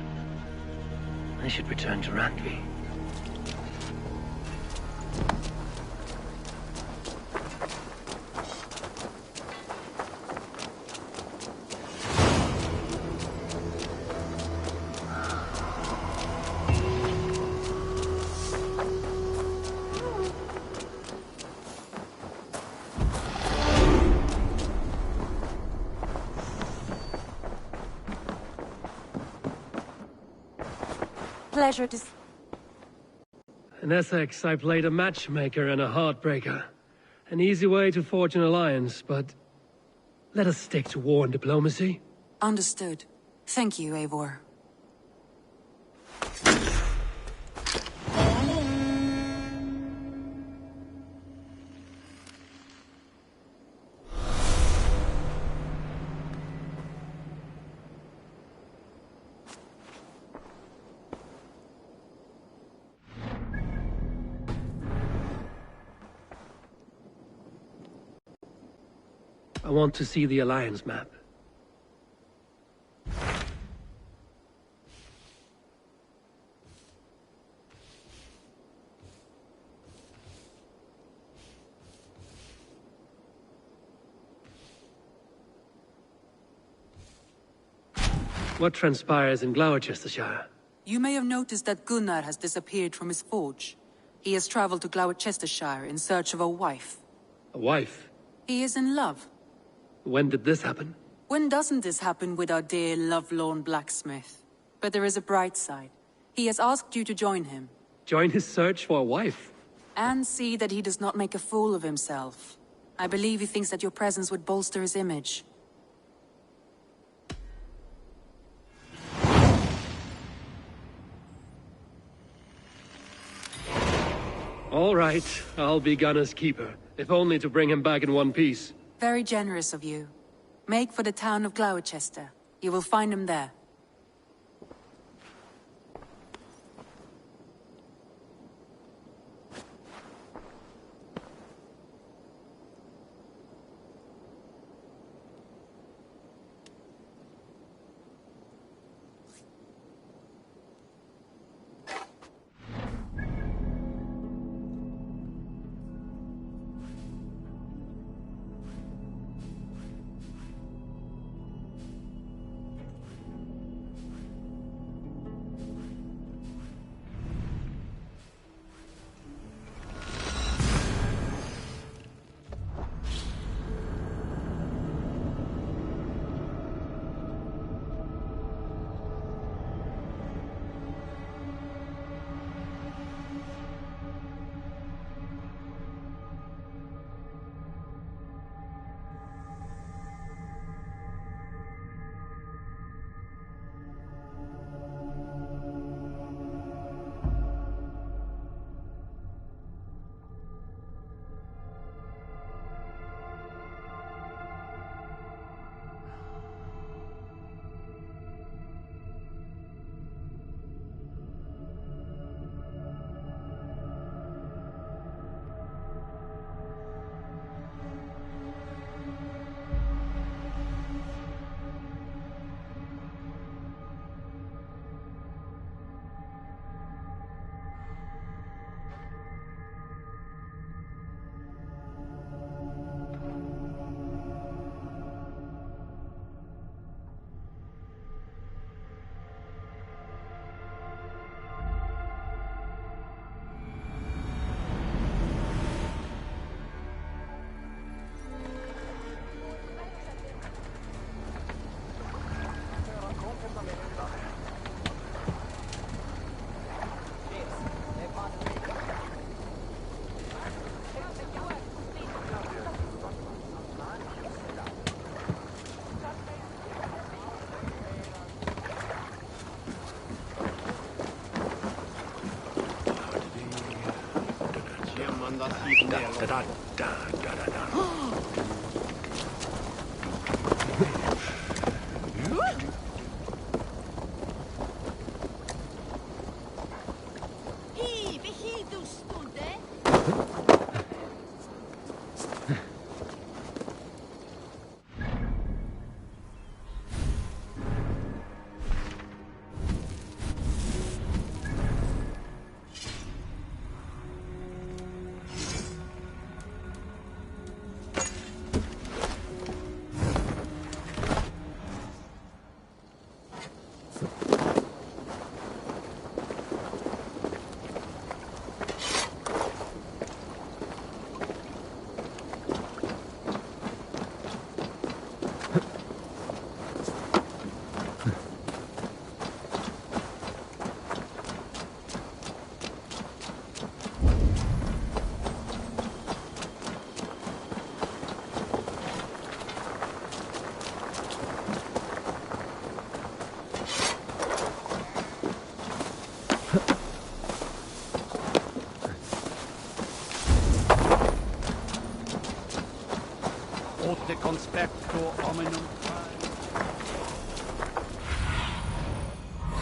I should return to Randvi. Pleasure to... In Essex, I played a matchmaker and a heartbreaker. An easy way to forge an alliance, but... let us stick to war and diplomacy. Understood. Thank you, Eivor. I want to see the Alliance map. What transpires in Gloucestershire? You may have noticed that Gunnar has disappeared from his forge. He has traveled to Gloucestershire in search of a wife. A wife? He is in love. When did this happen? When doesn't this happen with our dear lovelorn blacksmith? But there is a bright side. He has asked you to join him. Join his search for a wife? And see that he does not make a fool of himself. I believe he thinks that your presence would bolster his image. All right, I'll be Gunner's keeper, if only to bring him back in one piece. Very generous of you. Make for the town of Gloucester. You will find him there.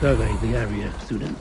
Survey the area, student.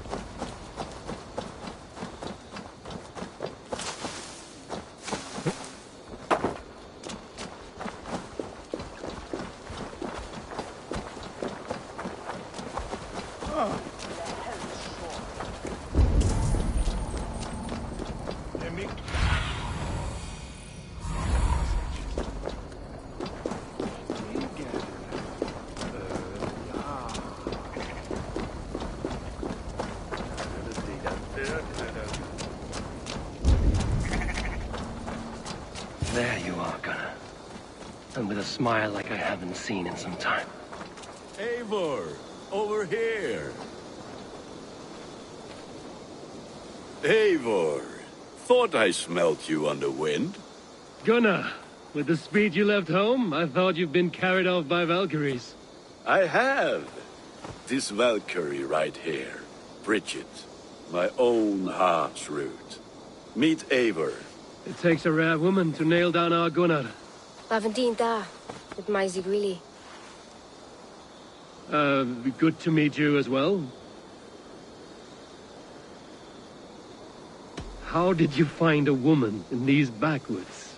There you are, Gunnar. And with a smile like I haven't seen in some time. Eivor, over here. Eivor, thought I smelt you on the wind. Gunnar, with the speed you left home, I thought you've been carried off by Valkyries. I have. This Valkyrie right here, Bridget, my own heart's root. Meet Eivor. It takes a rare woman to nail down our Gunnar. Lavendine da. with my Zigrili. Good to meet you as well. How did you find a woman in these backwoods?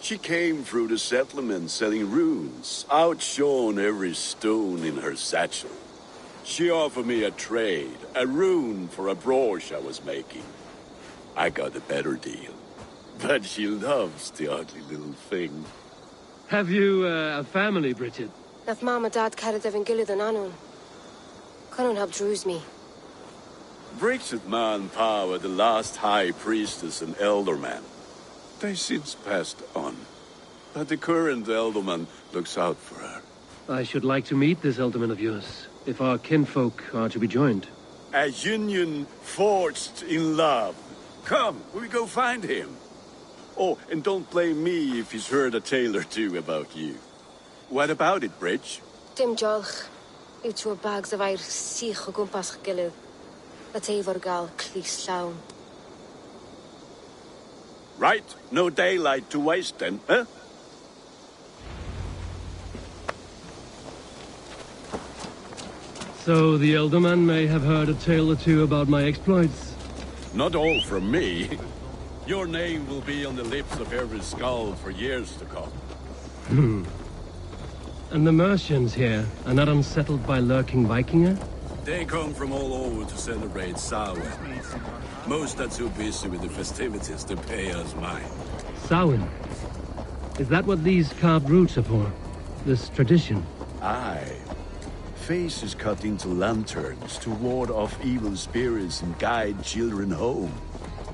She came through the settlement selling runes, outshone every stone in her satchel. She offered me a trade, a rune for a brooch I was making. I got a better deal. But she loves the ugly little thing. Have you a family, Bridget? Nath Mom and Dad carried Devin Gillid and Anun. Cannon helped druise me. Bridget Ma and Pa were the last high priestess and elderman. They since passed on. But the current elderman looks out for her. I should like to meet this elderman of yours, if our kinfolk are to be joined. A union forged in love. Come, we go find him. Oh, and don't blame me if he's heard a tale or two about you. What about it, Bridge? Dim jolch. Yw two bags of air sich o gwmpas gilydd. A teifr gal clis llawn. Right, no daylight to waste then, huh? So the elderman may have heard a tale or two about my exploits. Not all from me. Your name will be on the lips of every skull for years to come. And the Mercians here are not unsettled by lurking Vikinger? They come from all over to celebrate Samhain. Most are too busy with the festivities to pay us mind. Samhain? Is that what these carved roots are for? This tradition? Aye. Faces cut into lanterns to ward off evil spirits and guide children home.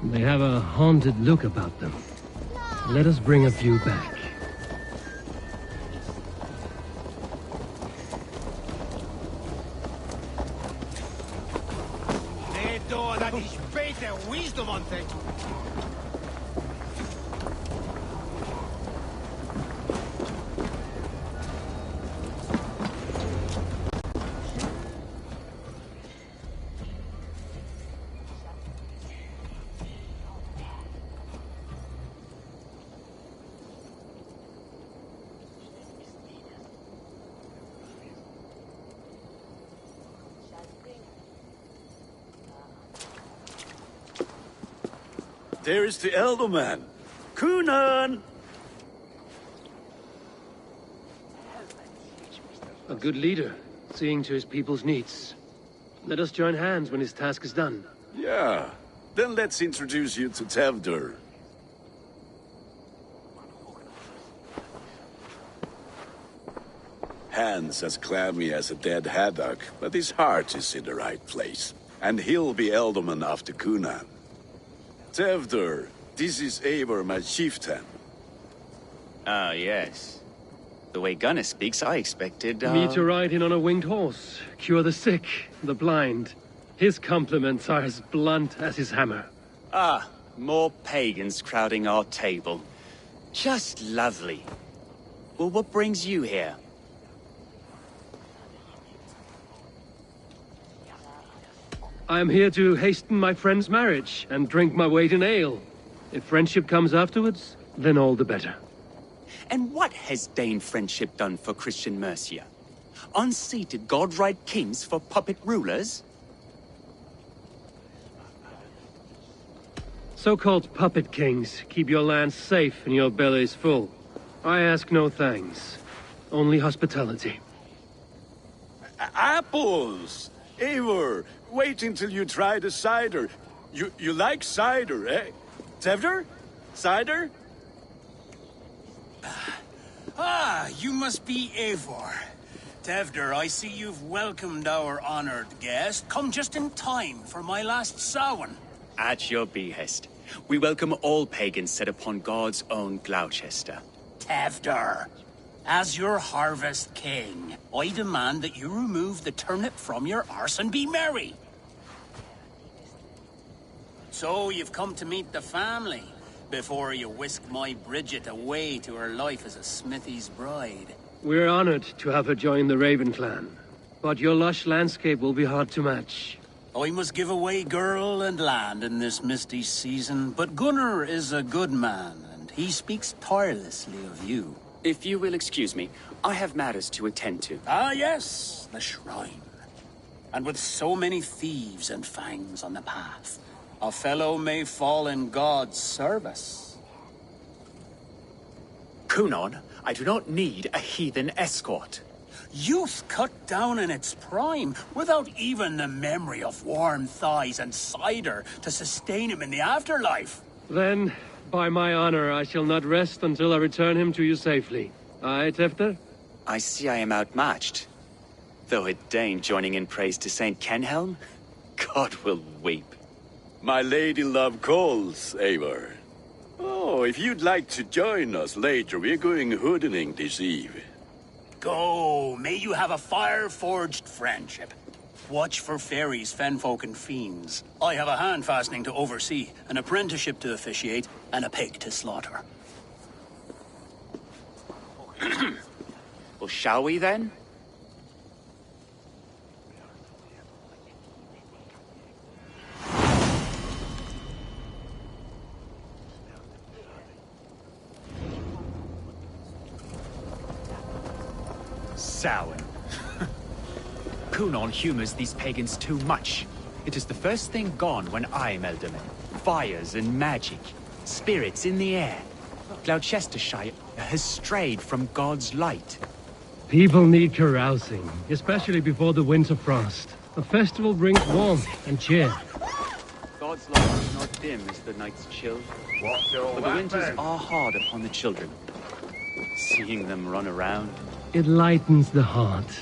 They have a haunted look about them. Let us bring a few back. Wisdom on things. There is the elderman. Kunan! A good leader, seeing to his people's needs. Let us join hands when his task is done. Yeah. Then let's introduce you to Tevdur. Hands as clammy as a dead haddock, but his heart is in the right place. And he'll be elderman after Kunan. Tevdur, this is Eivor, my chieftain. Ah, yes. The way Gunnar speaks, I expected, Me to ride in on a winged horse, cure the sick, the blind. His compliments are as blunt as his hammer. Ah, more pagans crowding our table. Just lovely. Well, what brings you here? I am here to hasten my friend's marriage and drink my weight in ale. If friendship comes afterwards, then all the better. And what has Dane friendship done for Christian Mercia? Unseated godright kings for puppet rulers? So-called puppet kings keep your lands safe and your bellies full. I ask no thanks, only hospitality. Apples! Eivor, wait until you try the cider. You like cider, eh? Tevdur? Cider? Ah, you must be Eivor. Tevdur, I see you've welcomed our honored guest. Come just in time for my last Samhain. At your behest. We welcome all pagans set upon God's own Gloucester. Tevdur, as your harvest king, I demand that you remove the turnip from your arse and be merry. So you've come to meet the family, before you whisk my Bridget away to her life as a smithy's bride. We're honored to have her join the Raven clan, but your lush landscape will be hard to match. I must give away girl and land in this misty season, but Gunnar is a good man, and he speaks tirelessly of you. If you will excuse me, I have matters to attend to. Ah, yes, the shrine. And with so many thieves and fangs on the path, a fellow may fall in God's service. Kunon, I do not need a heathen escort. Youth cut down in its prime, without even the memory of warm thighs and cider to sustain him in the afterlife. Then, by my honor, I shall not rest until I return him to you safely. Aye, Tefter? I see I am outmatched. Though a Dane joining in praise to Saint Kenhelm, God will weep. My lady love calls, Eivor. Oh, if you'd like to join us later, we're going hoodening this eve. Go, may you have a fire-forged friendship. Watch for fairies, fenfolk, and fiends. I have a hand fastening to oversee, an apprenticeship to officiate, and a pig to slaughter. Well, shall we then? Sour. Kunon humors these pagans too much. It is the first thing gone when I am Elderman. Fires and magic. Spirits in the air. Gloucestershire has strayed from God's light. People need carousing, especially before the winter frost. A festival brings warmth and cheer. God's light is not dim as the night's chill. But the winters are hard upon the children. Seeing them run around. It lightens the heart.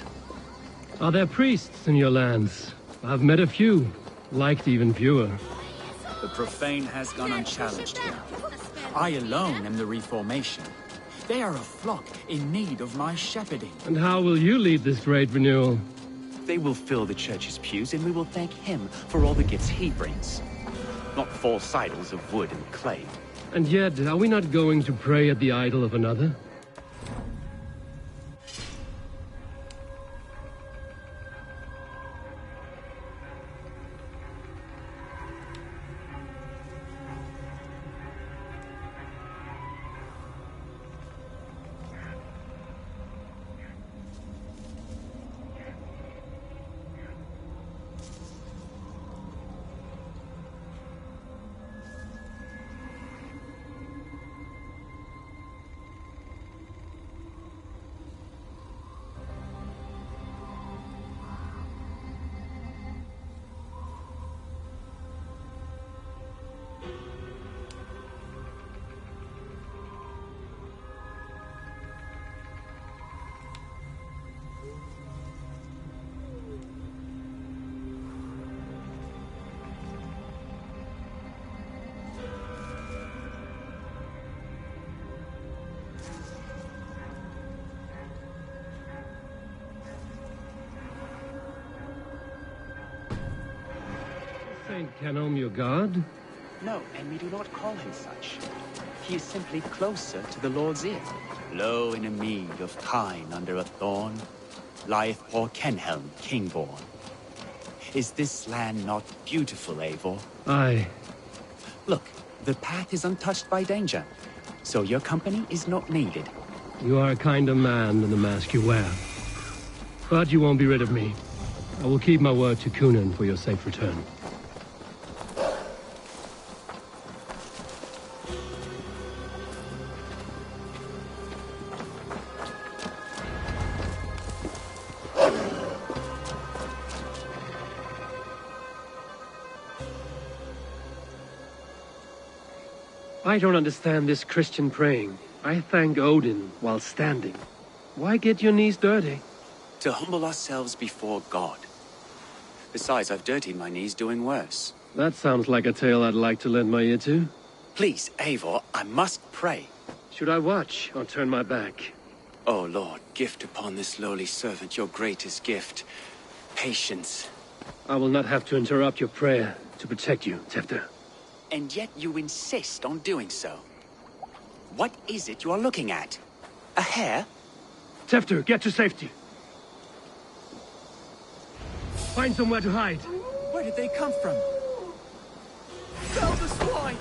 Are there priests in your lands? I've met a few, liked even fewer. The profane has gone unchallenged here. I alone am the Reformation. They are a flock in need of my shepherding. And how will you lead this great renewal? They will fill the church's pews, and we will thank him for all the gifts he brings. Not false idols of wood and clay. And yet, are we not going to pray at the idol of another? Saint Kenhelm your god? No, and we do not call him such. He is simply closer to the Lord's ear. Low in a mead of pine under a thorn, lieth poor Kenhelm, king-born. Is this land not beautiful, Eivor? Aye. Look, the path is untouched by danger, so your company is not needed. You are a kinder man than the mask you wear. But you won't be rid of me. I will keep my word to Kunon for your safe return. I don't understand this Christian praying. I thank Odin while standing. Why get your knees dirty? To humble ourselves before God. Besides, I've dirtied my knees doing worse. That sounds like a tale I'd like to lend my ear to. Please, Eivor, I must pray. Should I watch or turn my back? Oh, Lord, gift upon this lowly servant your greatest gift. Patience. I will not have to interrupt your prayer to protect you, Tefter. And yet you insist on doing so. What is it you are looking at? A hare? Tefter, get to safety. Find somewhere to hide. Where did they come from? Tell the swine!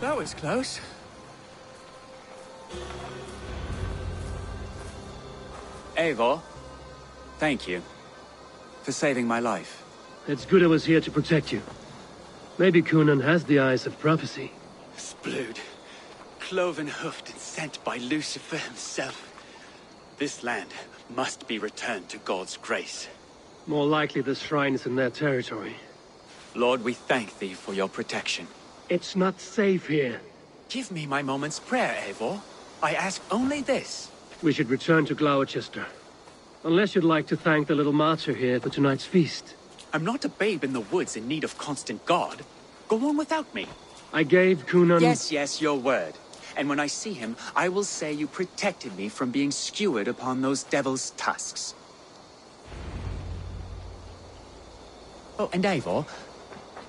That was close. Eivor, thank you for saving my life. It's good I was here to protect you. Maybe Cunan has the eyes of prophecy. Blood, cloven-hoofed and sent by Lucifer himself. This land must be returned to God's grace. More likely the shrine is in their territory. Lord, we thank thee for your protection. It's not safe here. Give me my moment's prayer, Eivor. I ask only this. We should return to Gloucester. Unless you'd like to thank the little martyr here for tonight's feast. I'm not a babe in the woods in need of constant guard. Go on without me. I gave Cunan... Yes, your word. And when I see him, I will say you protected me from being skewered upon those devil's tusks. Oh, and Eivor,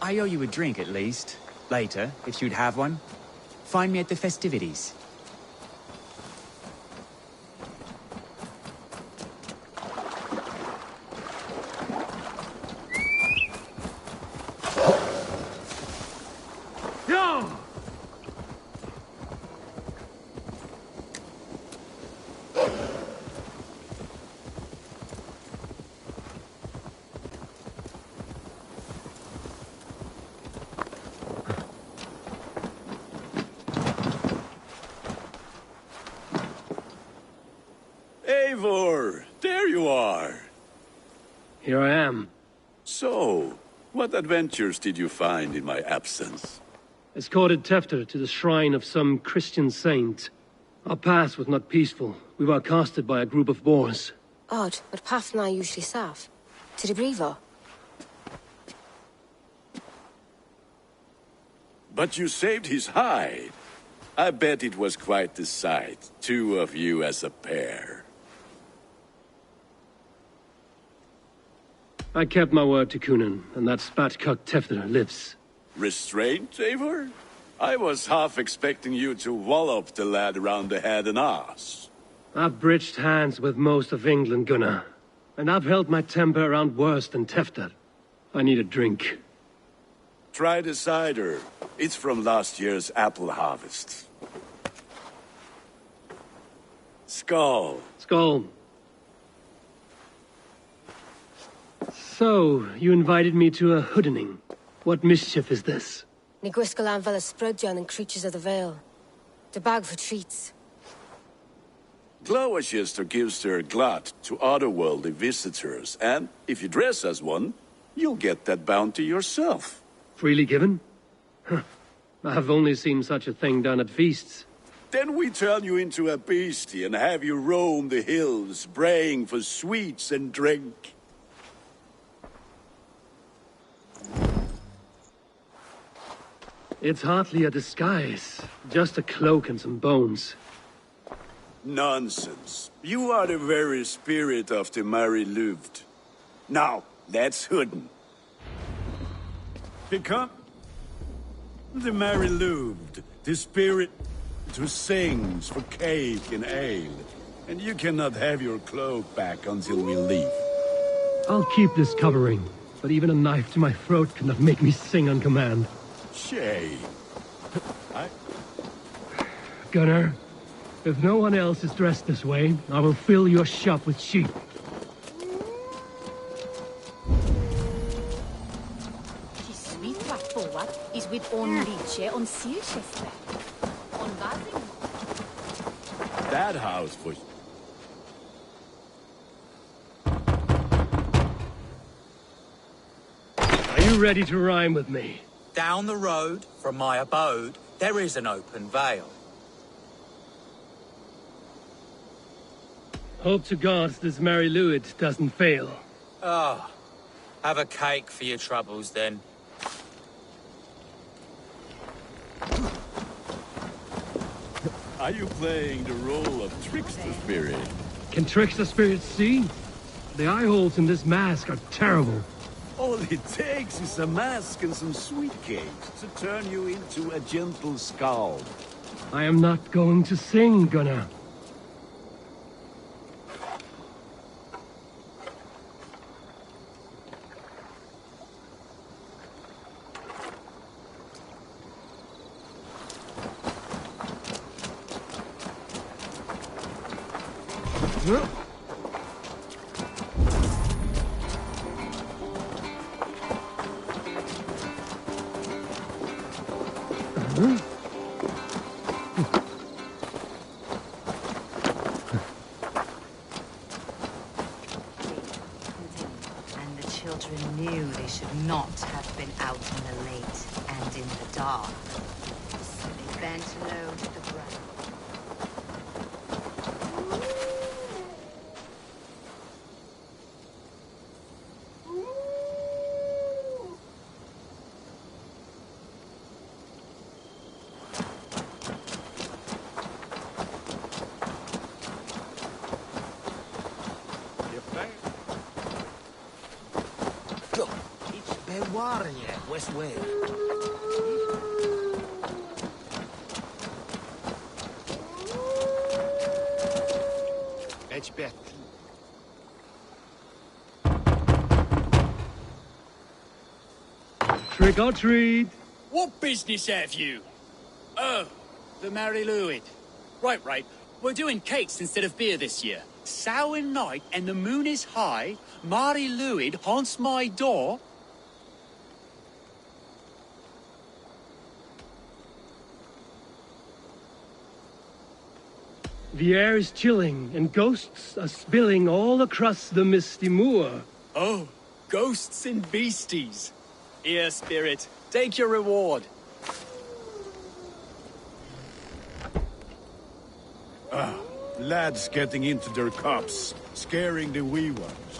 I owe you a drink at least. Later, if you'd have one. Find me at the festivities. Yo! Eivor, there you are. Here I am. So, what adventures did you find in my absence? Escorted Tefter to the shrine of some Christian saint. Our path was not peaceful. We were accosted by a group of boars. Odd, but path na usually safe. To the Brevo. But you saved his hide. I bet it was quite the sight, two of you as a pair. I kept my word to Cunan, and that spatcock Tefter lives. Restraint, Eivor? I was half expecting you to wallop the lad around the head and ass. I've bridged hands with most of England, Gunnar. And I've held my temper around worse than Tefter. I need a drink. Try the cider. It's from last year's apple harvest. Skull. Skull. So, you invited me to a hoodening. What mischief is this? Ni gwisgal an fel ysbrydion and creatures of the Vale. The bag for treats. Gloucester gives their glut to otherworldly visitors, and if you dress as one, you'll get that bounty yourself. Freely given? Huh. I've only seen such a thing done at feasts. Then we turn you into a beastie and have you roam the hills, braying for sweets and drink. It's hardly a disguise. Just a cloak and some bones. Nonsense. You are the very spirit of the Mary Louved. Now, let's hooden. Become the Mary Louved, the spirit who sings for cake and ale. And you cannot have your cloak back until we leave. I'll keep this covering, but even a knife to my throat cannot make me sing on command. Shame. Gunnar, if no one else is dressed this way, I will fill your shop with sheep. Is with on Liche on Silchester. On Basing. That house was... Are you ready to rhyme with me? Down the road from my abode, there is an open vale. Hope to God this Mary Lewid doesn't fail. Ah, have a cake for your troubles then. Are you playing the role of trickster spirit? Can trickster spirits see? The eye holes in this mask are terrible. All it takes is a mask and some sweet cakes to turn you into a gentle skull. I am not going to sing, Gunnar. And the children knew they should not have been out in the late and in the dark. So they bent low to the ground. West Way. Edge bet. Trick or treat. What business have you? Oh, the Mary Louid. Right. We're doing cakes instead of beer this year. Samhain night and the moon is high. Mary Louid haunts my door. The air is chilling, and ghosts are spilling all across the misty moor. Oh, ghosts and beasties. Here, spirit, take your reward. Lads getting into their cups, scaring the wee ones.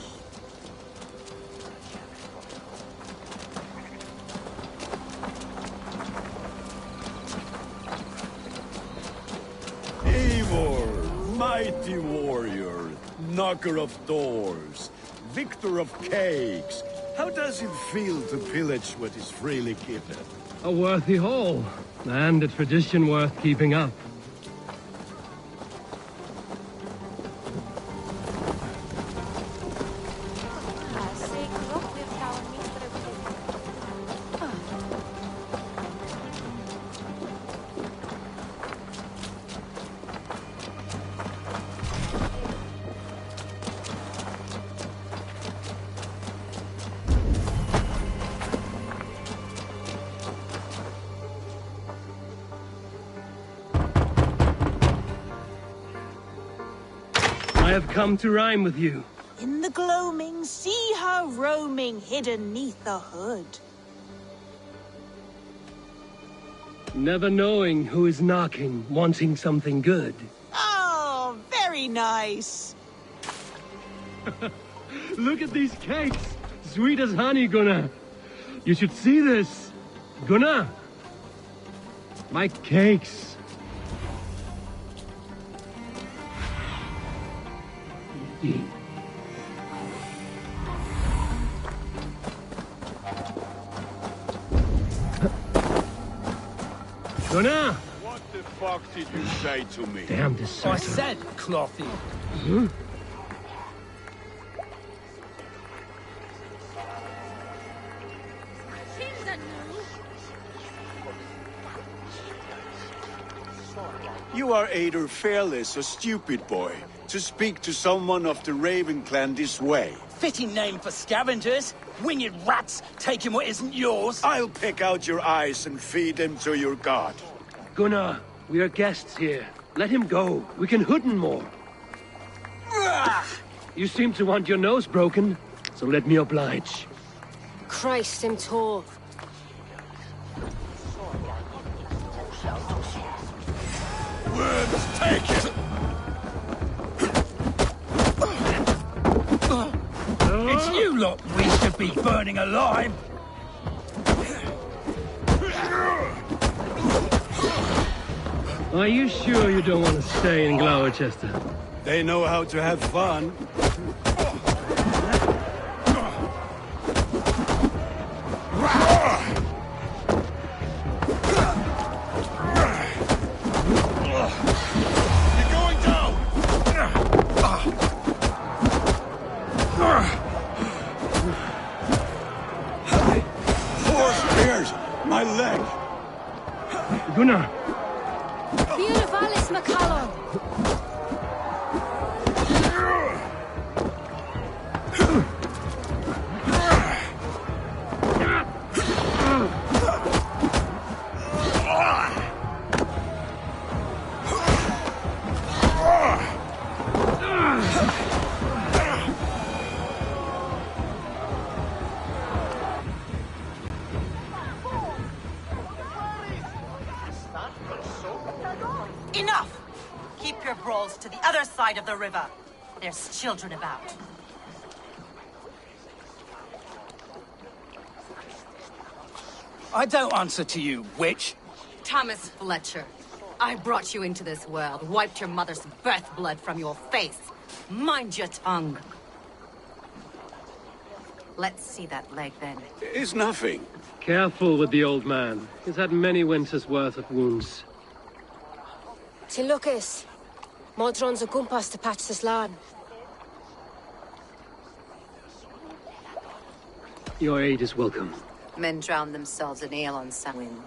Eivor, mighty warrior, knocker of doors, victor of cakes. How does it feel to pillage what is freely given? A worthy haul, and a tradition worth keeping up. I have come to rhyme with you. In the gloaming, see her roaming hidden neath the hood. Never knowing who is knocking, wanting something good. Oh, very nice. Look at these cakes! Sweet as honey, Gunnar. You should see this. Gunnar! My cakes. Gunnar! What the fuck did you say to me? Damn this I sucker. said clothy. Huh? You are either fearless or stupid, boy, to speak to someone of the Raven clan this way. Fitting name for scavengers. Winged rats taking what isn't yours. I'll pick out your eyes and feed them to your god. Gunnar, we are guests here. Let him go. We can hood him more. You seem to want your nose broken, so let me oblige. Christ, him tall. Worms, take it! It's you lot we should be burning alive. Are you sure you don't want to stay in Gloucester? They know how to have fun. You're going down! Four spears! My leg! Gunnar! Beautivalis McCallum! Enough! Keep your brawls to the other side of the river. There's children about. I don't answer to you, witch. Thomas Fletcher, I brought you into this world, wiped your mother's birth blood from your face. Mind your tongue. Let's see that leg, then. It's nothing. Careful with the old man. He's had many winters' worth of wounds. Till Lucas. Modron's a gumpas to patch this land. Your aid is welcome. Men drown themselves in ale on Samhain.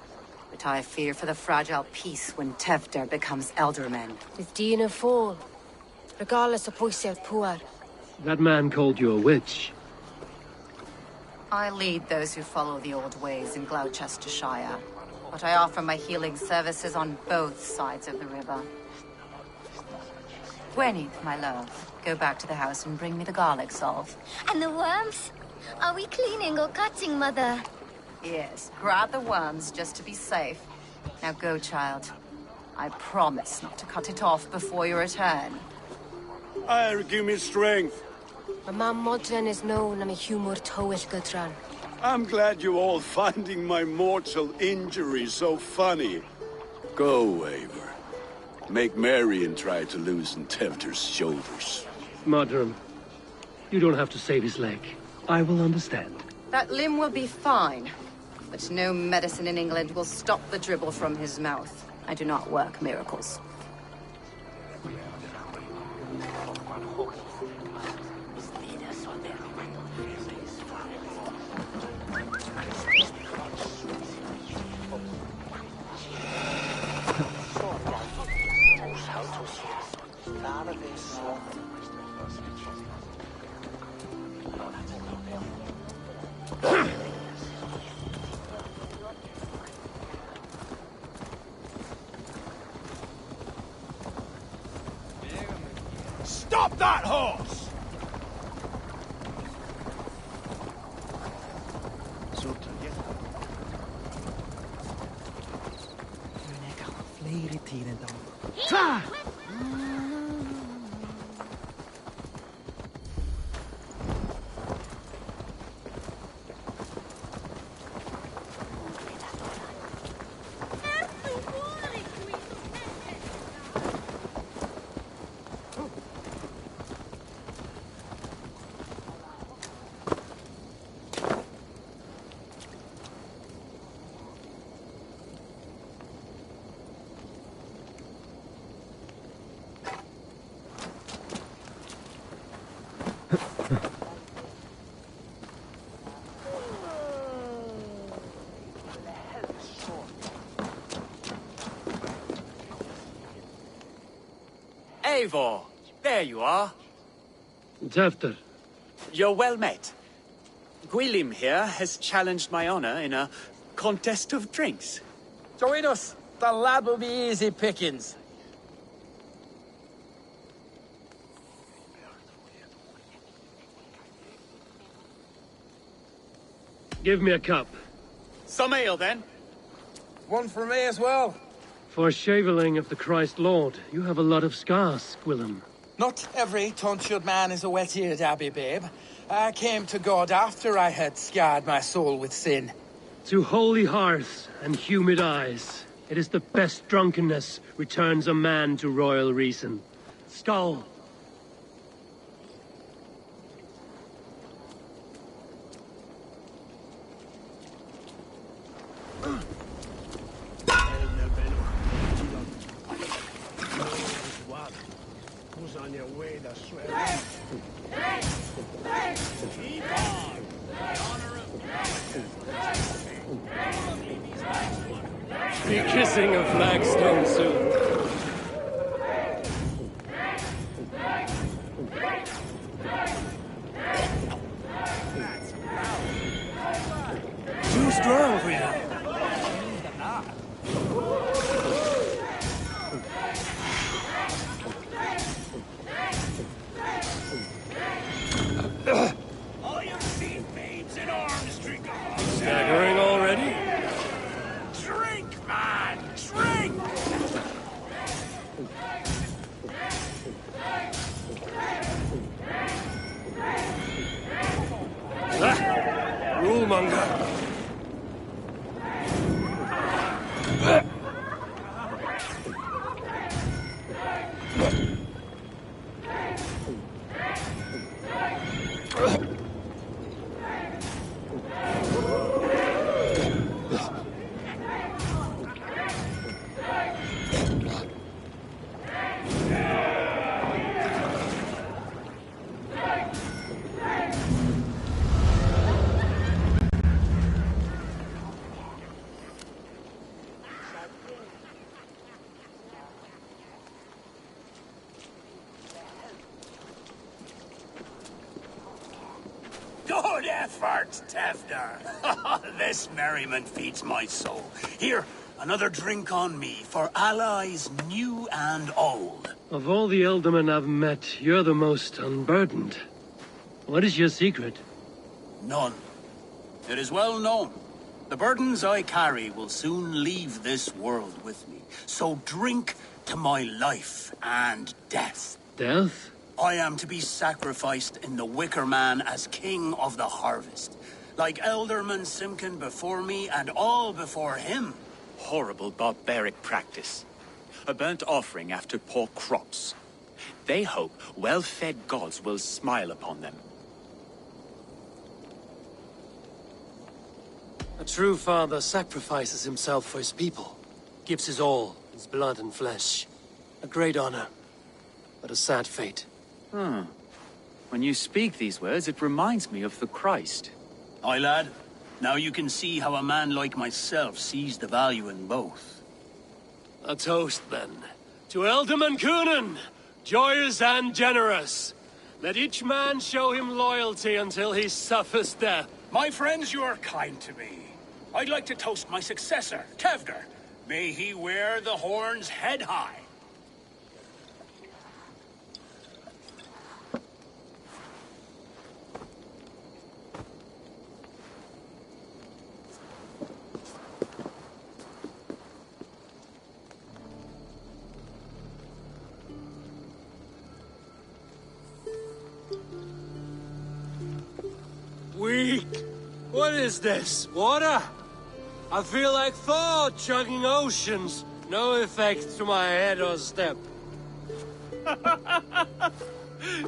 But I fear for the fragile peace when Tevder becomes eldermen. With Dina fall. Regardless of Poisier Puar. That man called you a witch. I lead those who follow the old ways in Gloucestershire. But I offer my healing services on both sides of the river. Gwyneth, my love, go back to the house and bring me the garlic salve. And the worms? Are we cleaning or cutting, Mother? Yes, grab the worms just to be safe. Now go, child. I promise not to cut it off before you return. Give me strength. My mam Modron is known am a humor towill gudran. I'm glad you're all finding my mortal injury so funny. Go, Eivor. Make merry and try to loosen Tevder's shoulders. Modron, you don't have to save his leg. I will understand. That limb will be fine. But no medicine in England will stop the dribble from his mouth. I do not work miracles. Stop that horse! Eivor, there you are. Tevder. You're well met. Gwilym here has challenged my honor in a contest of drinks. Join us. The lad will be easy pickings. Give me a cup. Some ale, then. One for me as well. For shaveling of the Christ Lord, you have a lot of scars, Gwilym. Not every tonsured man is a wet-eared abbey, babe. I came to God after I had scarred my soul with sin. To holy hearths and humid eyes, it is the best drunkenness returns a man to royal reason. Skull! Who's on your way, the sweat? Be kissing a flagstone soon. Too strong for you. All you see babes in arms drink a Staggering already? Drink, man! Drink! foolmonger! Good effort, Tevder. This merriment feeds my soul. Here, another drink on me for allies new and old. Of all the Eldermen I've met, you're the most unburdened. What is your secret? None. It is well known. The burdens I carry will soon leave this world with me. So drink to my life and death. Death? I am to be sacrificed in the Wicker Man as king of the harvest. Like Elderman Simkin before me and all before him. Horrible barbaric practice. A burnt offering after poor crops. They hope well-fed gods will smile upon them. A true father sacrifices himself for his people. Gives his all, his blood and flesh. A great honor, but a sad fate. When you speak these words, it reminds me of the Christ. Aye, lad. Now you can see how a man like myself sees the value in both. A toast, then. To Elderman Coonan, joyous and generous. Let each man show him loyalty until he suffers death. My friends, you are kind to me. I'd like to toast my successor, Tevder. May he wear the horns head high. Weak. What is this? Water? I feel like Thor chugging oceans. No effect to my head or step.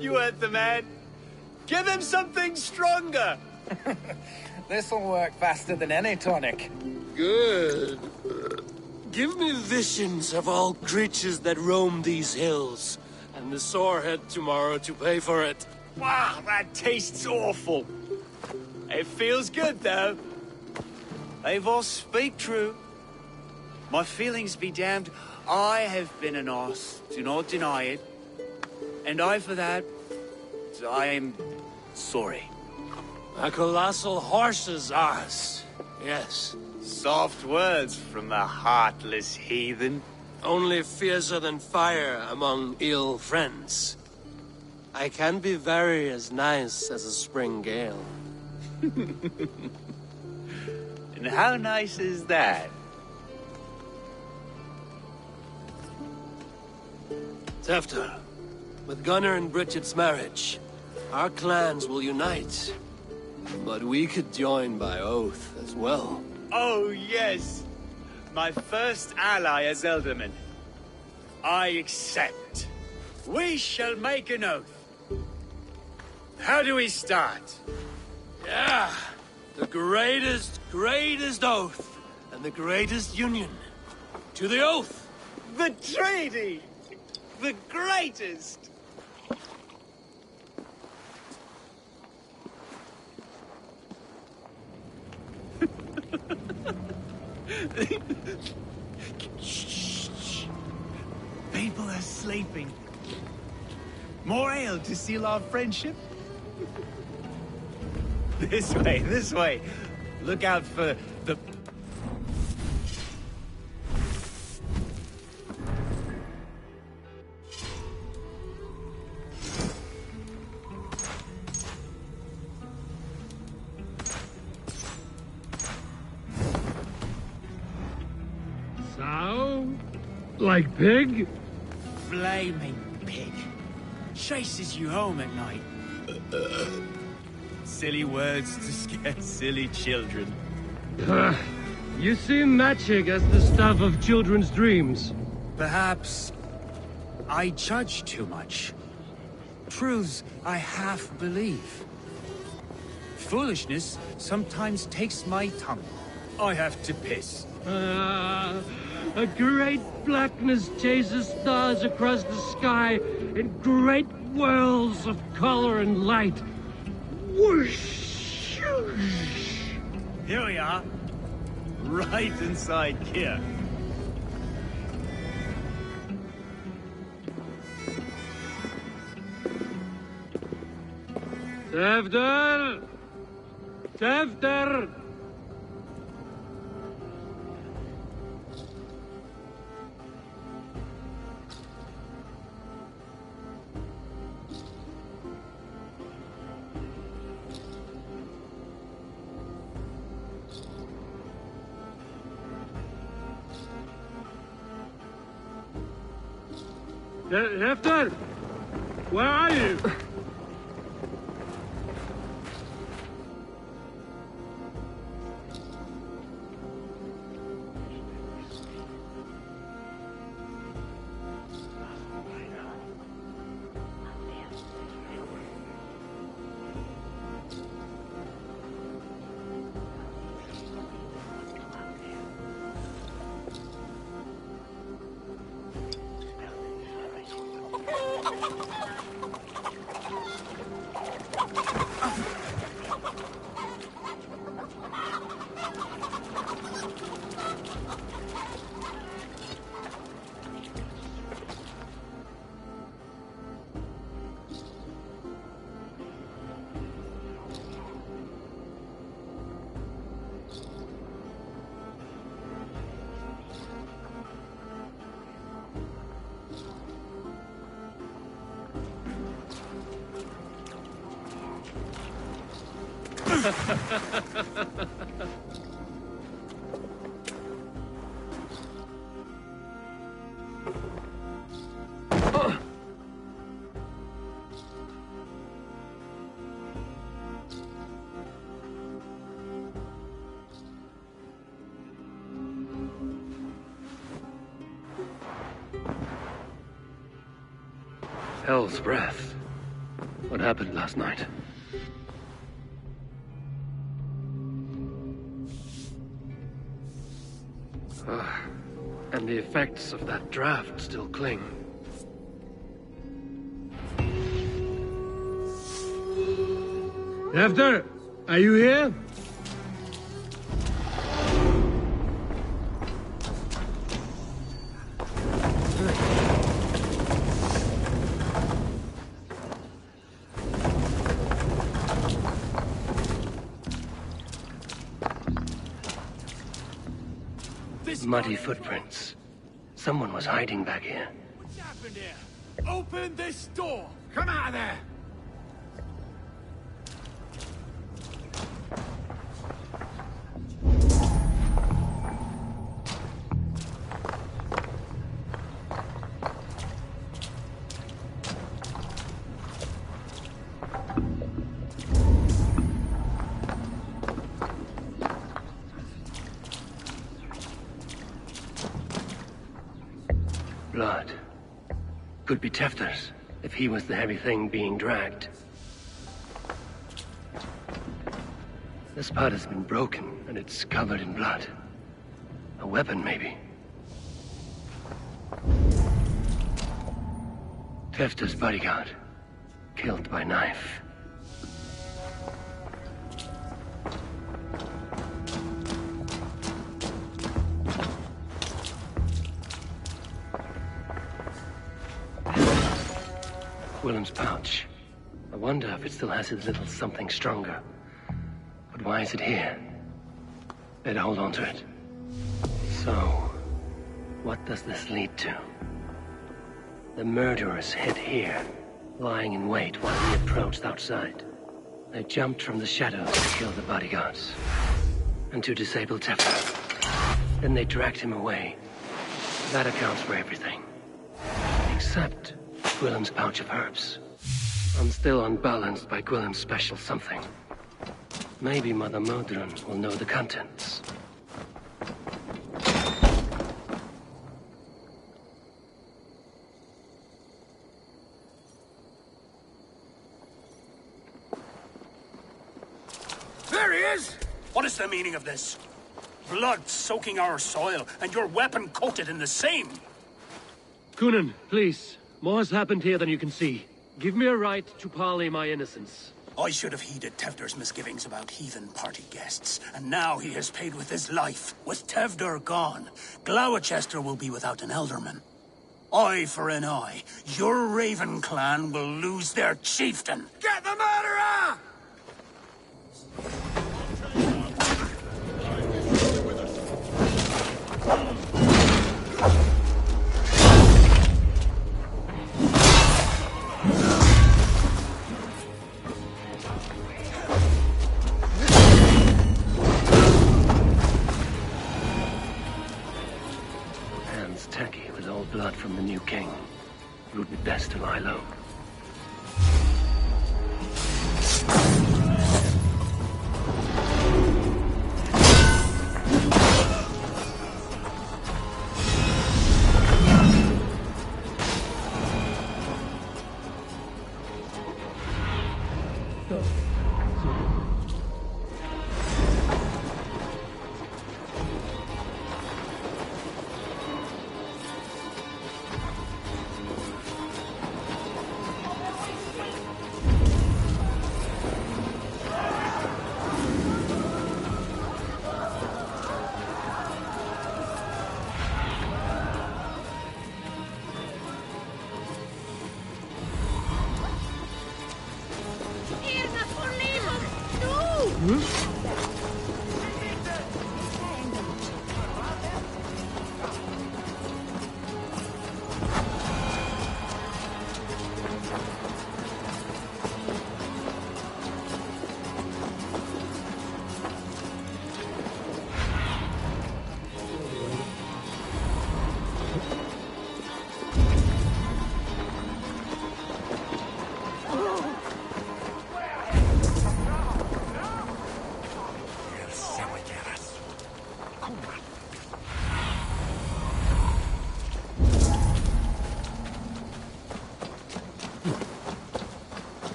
You heard the man. Give him something stronger. This'll work faster than any tonic. Good. Give me visions of all creatures that roam these hills, and the sorehead tomorrow to pay for it. Wow, that tastes awful. It feels good, though. Eivor, speak true. My feelings be damned. I have been an arse, do not deny it. And I, for that, I am sorry. A colossal horse's arse, yes. Soft words from the heartless heathen. Only fiercer than fire among ill friends. I can be very as nice as a spring gale. And how nice is that? Tefter, with Gunnar and Bridget's marriage, our clans will unite. But we could join by oath as well. Oh, yes. My first ally as Elderman. I accept. We shall make an oath. How do we start? Yeah. The greatest oath, and the greatest union. To the oath! The treaty! The greatest! Shh. People are sleeping. More ale to seal our friendship? This way. Look out for the... Sow? Like pig? Flaming pig. Chases you home at night. Silly words to scare silly children. You see magic as the stuff of children's dreams. Perhaps I judge too much. Truths I half believe. Foolishness sometimes takes my tongue. I have to piss. A great blackness chases stars across the sky in great whirls of color and light. Whoosh! Here we are. Right inside here. Tevder! Tevder! Hefter! Where are you? Hell's breath. What happened last night? And the effects of that draft still cling. Hefter, are you here? Muddy footprints. Someone was hiding back here. What's happened here? Open this door! Come out of there! Blood. Could be Tefter's, if he was the heavy thing being dragged. This part has been broken, and it's covered in blood. A weapon, maybe. Tefter's bodyguard. Killed by knife. Willem's pouch. I wonder if it still has his little something stronger. But why is it here? Better hold on to it. So, what does this lead to? The murderers hid here, lying in wait while we approached outside. They jumped from the shadows to kill the bodyguards. And to disable Tefter. Then they dragged him away. That accounts for everything. Except Gwillem's pouch of herbs. I'm still unbalanced by Gwillem's special something. Maybe Mother Modron will know the contents. There he is! What is the meaning of this? Blood soaking our soil, and your weapon coated in the same! Kunan, please. More has happened here than you can see. Give me a right to parley my innocence. I should have heeded Tevder's misgivings about heathen party guests, and now he has paid with his life. With Tevder gone, Gloucester will be without an elderman. Eye for an eye. Your Raven clan will lose their chieftain. Get the murderer! Hands tacky with old blood from the new king. It would be best to lie low.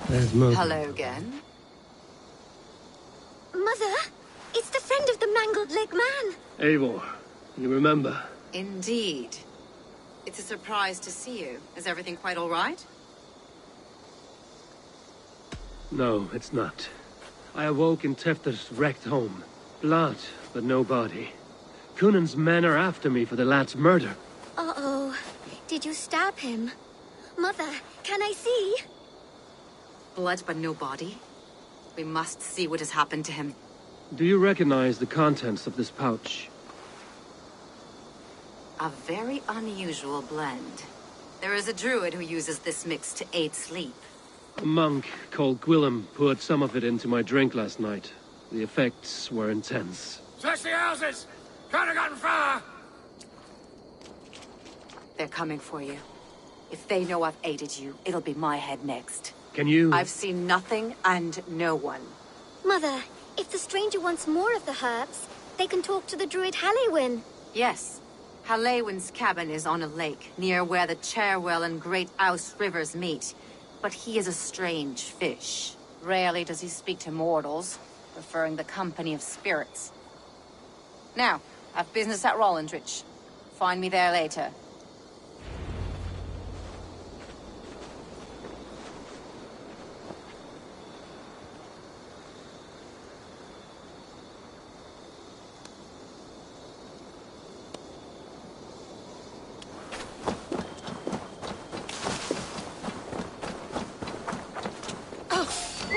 There's Mo. Hello again. Mother, it's the friend of the mangled leg man. Eivor, you remember? Indeed. It's a surprise to see you. Is everything quite all right? No, it's not. I awoke in Tefter's wrecked home. Blood, but no body. Kunan's men are after me for the lad's murder. Uh-oh. Did you stab him? Mother, can I see? Blood but no body? We must see what has happened to him. Do you recognize the contents of this pouch? A very unusual blend. There is a druid who uses this mix to aid sleep. A monk called Gwillem poured some of it into my drink last night. The effects were intense. Search the houses! Can't have gotten far! They're coming for you. If they know I've aided you, it'll be my head next. Can you... I've seen nothing and no one. Mother, if the stranger wants more of the herbs, they can talk to the druid Halewyn. Yes. Halewyn's cabin is on a lake, near where the Cherwell and Great Ouse rivers meet. But he is a strange fish. Rarely does he speak to mortals, preferring the company of spirits. Now, I've business at Rollindrich. Find me there later.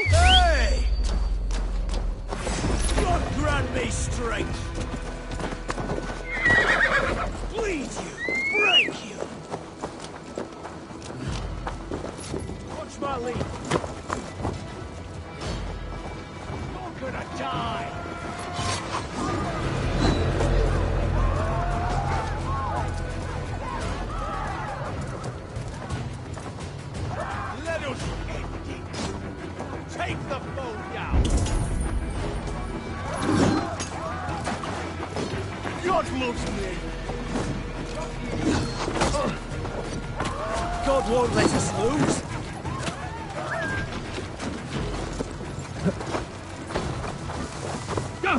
Hey! God grant me strength! Bleed you! Break you! Watch my lead! You're gonna die! Let us end it! Take God loves me! God won't let us lose! Go!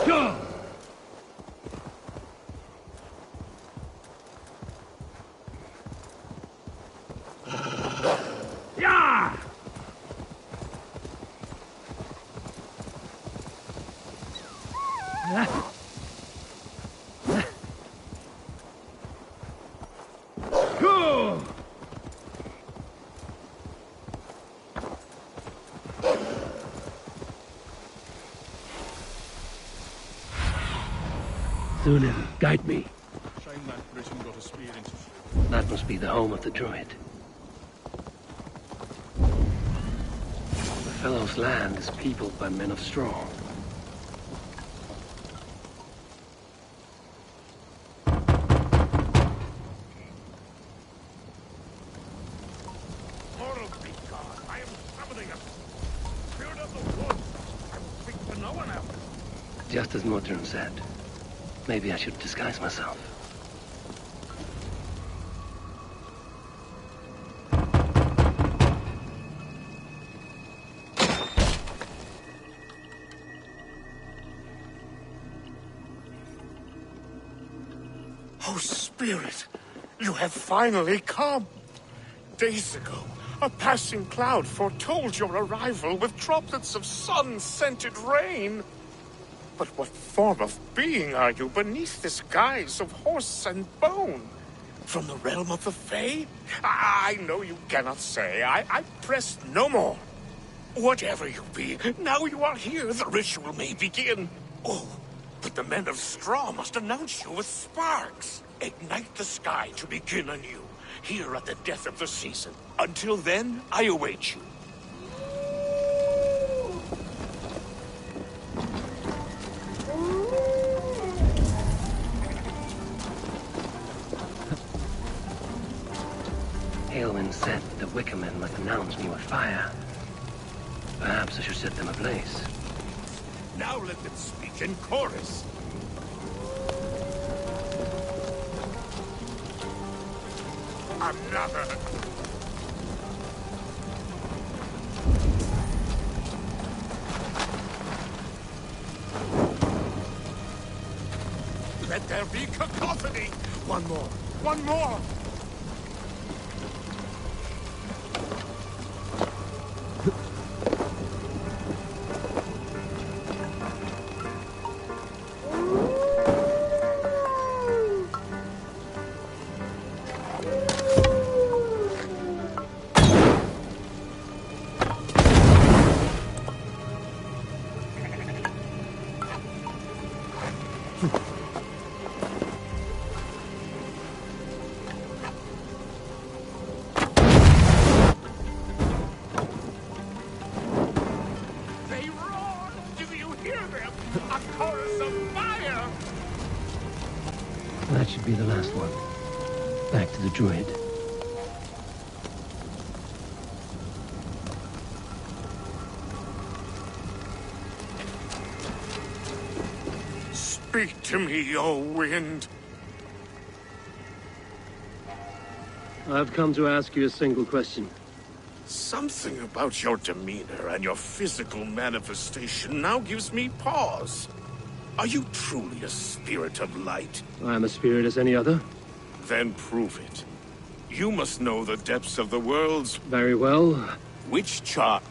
Go! Yeah! Go! Thunin, guide me. Shame that Britain got a spear into. That must be the home of the druid. The fellow's land is peopled by men of straw. Moral be God, I am summoning a spirit of the woods. I will speak to no one else. Just as Mudrun said. Maybe I should disguise myself. Oh, Spirit, you have finally come. Days ago, a passing cloud foretold your arrival with droplets of sun-scented rain. But what form of being are you beneath this guise of horse and bone? From the realm of the Fae? I know you cannot say. I press no more. Whatever you be, now you are here, the ritual may begin. Oh, but the men of straw must announce you with sparks. Ignite the sky to begin anew, here at the death of the season. Until then, I await you. Aelwyn said the Wicker Men must announce me with fire. Perhaps I should set them ablaze. Now let them speak in chorus. Another. Let there be cacophony. One more. One more. That should be the last one. Back to the druid. Speak to me, O wind. I've come to ask you a single question. Something about your demeanor and your physical manifestation now gives me pause. Are you truly a spirit of light? I am a spirit as any other. Then prove it. You must know the depths of the world's... Very well. Which charm...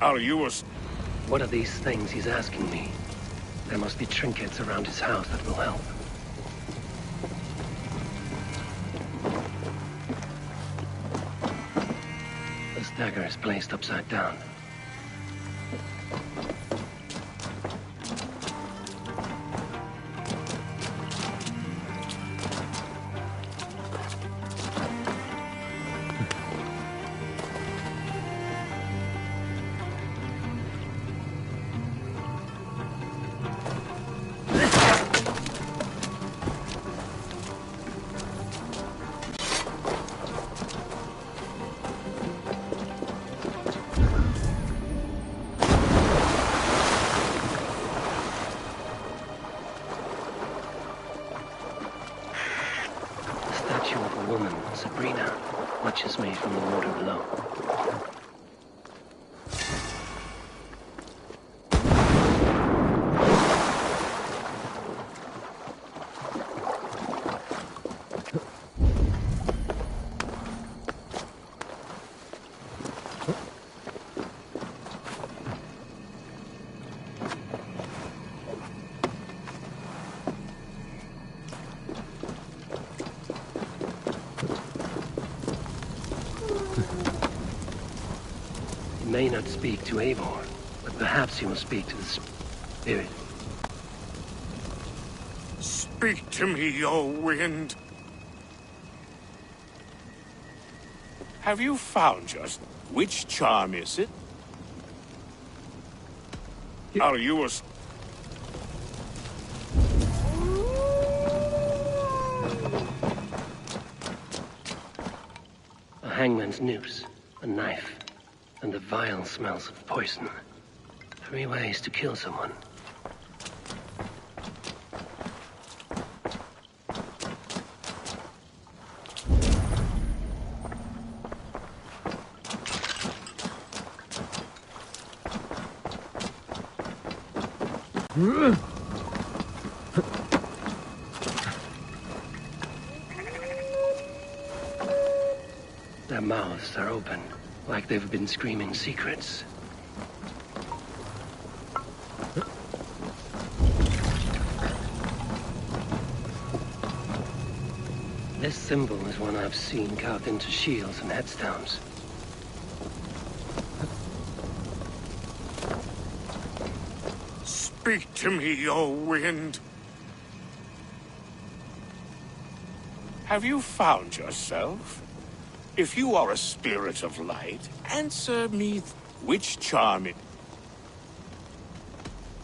Are you a... What are these things he's asking me? There must be trinkets around his house that will help. This dagger is placed upside down. Is made from the water below. May not speak to Eivor, but perhaps he will speak to the spirit. Speak to me, O wind. Have you found just which charm is it? Are you a... A hangman's noose, a knife. And the vile smells of poison. 3 ways to kill someone. Their mouths are open. Like they've been screaming secrets. This symbol is one I've seen carved into shields and headstones. Speak to me, O wind. Have you found yourself? If you are a spirit of light, answer me which charm it...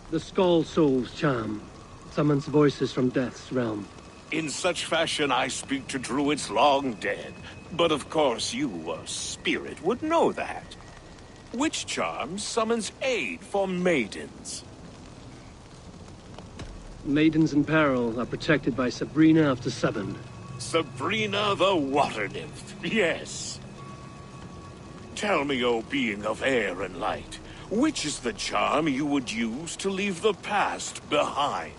The Skull Soul's charm summons voices from Death's realm. In such fashion I speak to druids long dead. But of course you, a spirit, would know that. Which charm summons aid for maidens? Maidens in peril are protected by Sabrina after 7. Sabrina the Water Nymph, yes. Tell me, O being of air and light, which is the charm you would use to leave the past behind?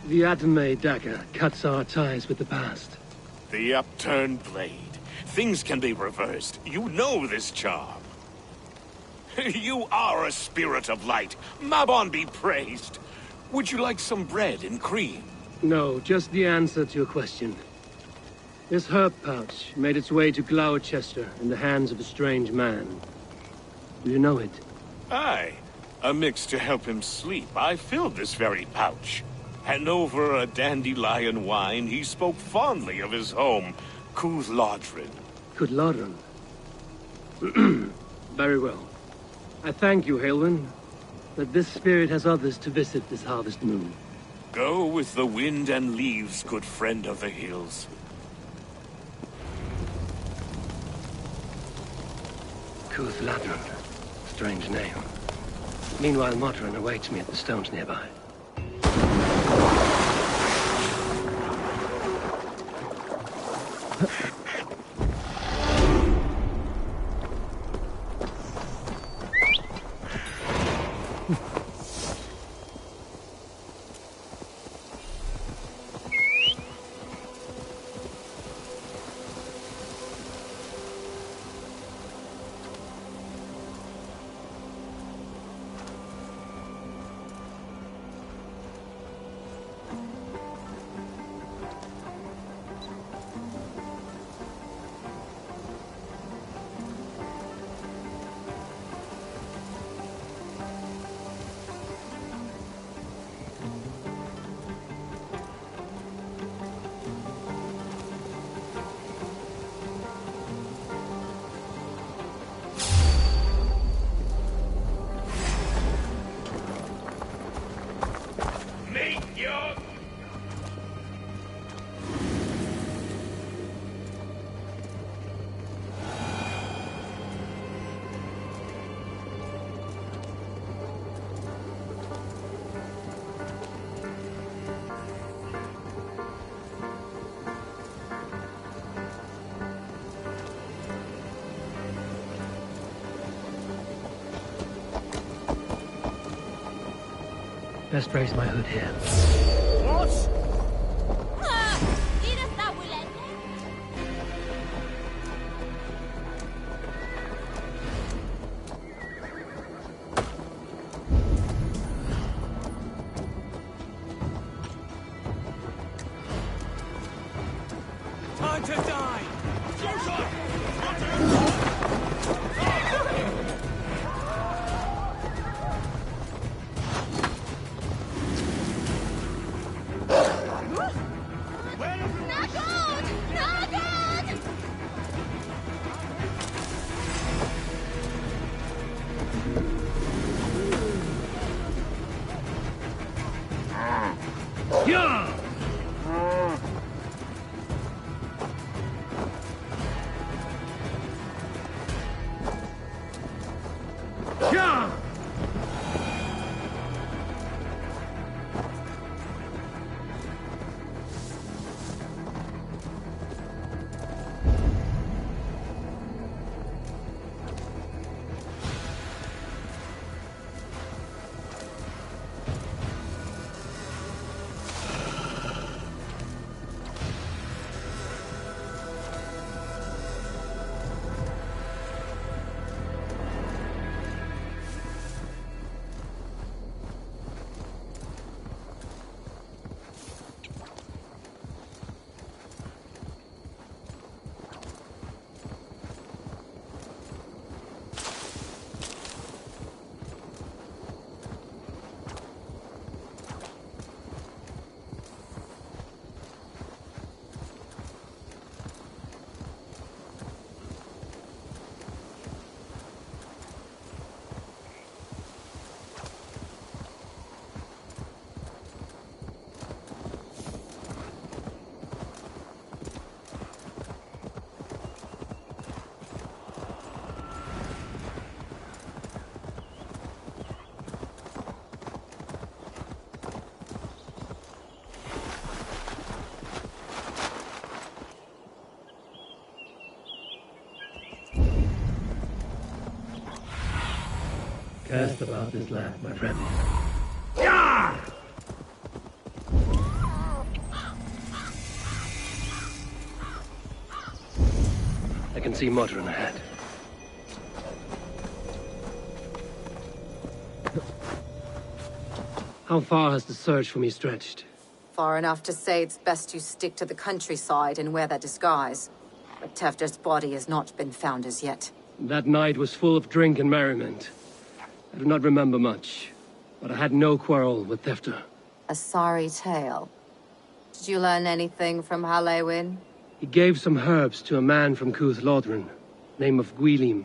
The Adame dagger cuts our ties with the past. The upturned blade. Things can be reversed. You know this charm. You are a spirit of light. Mabon be praised. Would you like some bread and cream? No, just the answer to your question. This herb pouch made its way to Gloucester in the hands of a strange man. Do you know it? Aye. A mix to help him sleep. I filled this very pouch. And over a dandelion wine, he spoke fondly of his home, Cúthládrin. Cúthládrin? Very well. I thank you, Haelwyn, that this spirit has others to visit this harvest moon. Go with the wind and leaves, good friend of the hills. Cúthládrin. Strange name. Meanwhile, Modron awaits me at the stones nearby. Best raise my hood here. What? Time to die! Yeah! Yeah! Cast about this land, my friend. Yeah! I can see Modron ahead. How far has the search for me stretched? Far enough to say it's best you stick to the countryside and wear that disguise. But Tefder's body has not been found as yet. That night was full of drink and merriment. I do not remember much, but I had no quarrel with Tefter. A sorry tale. Did you learn anything from Halewin? He gave some herbs to a man from Cuth Lodren, name of Gwylim,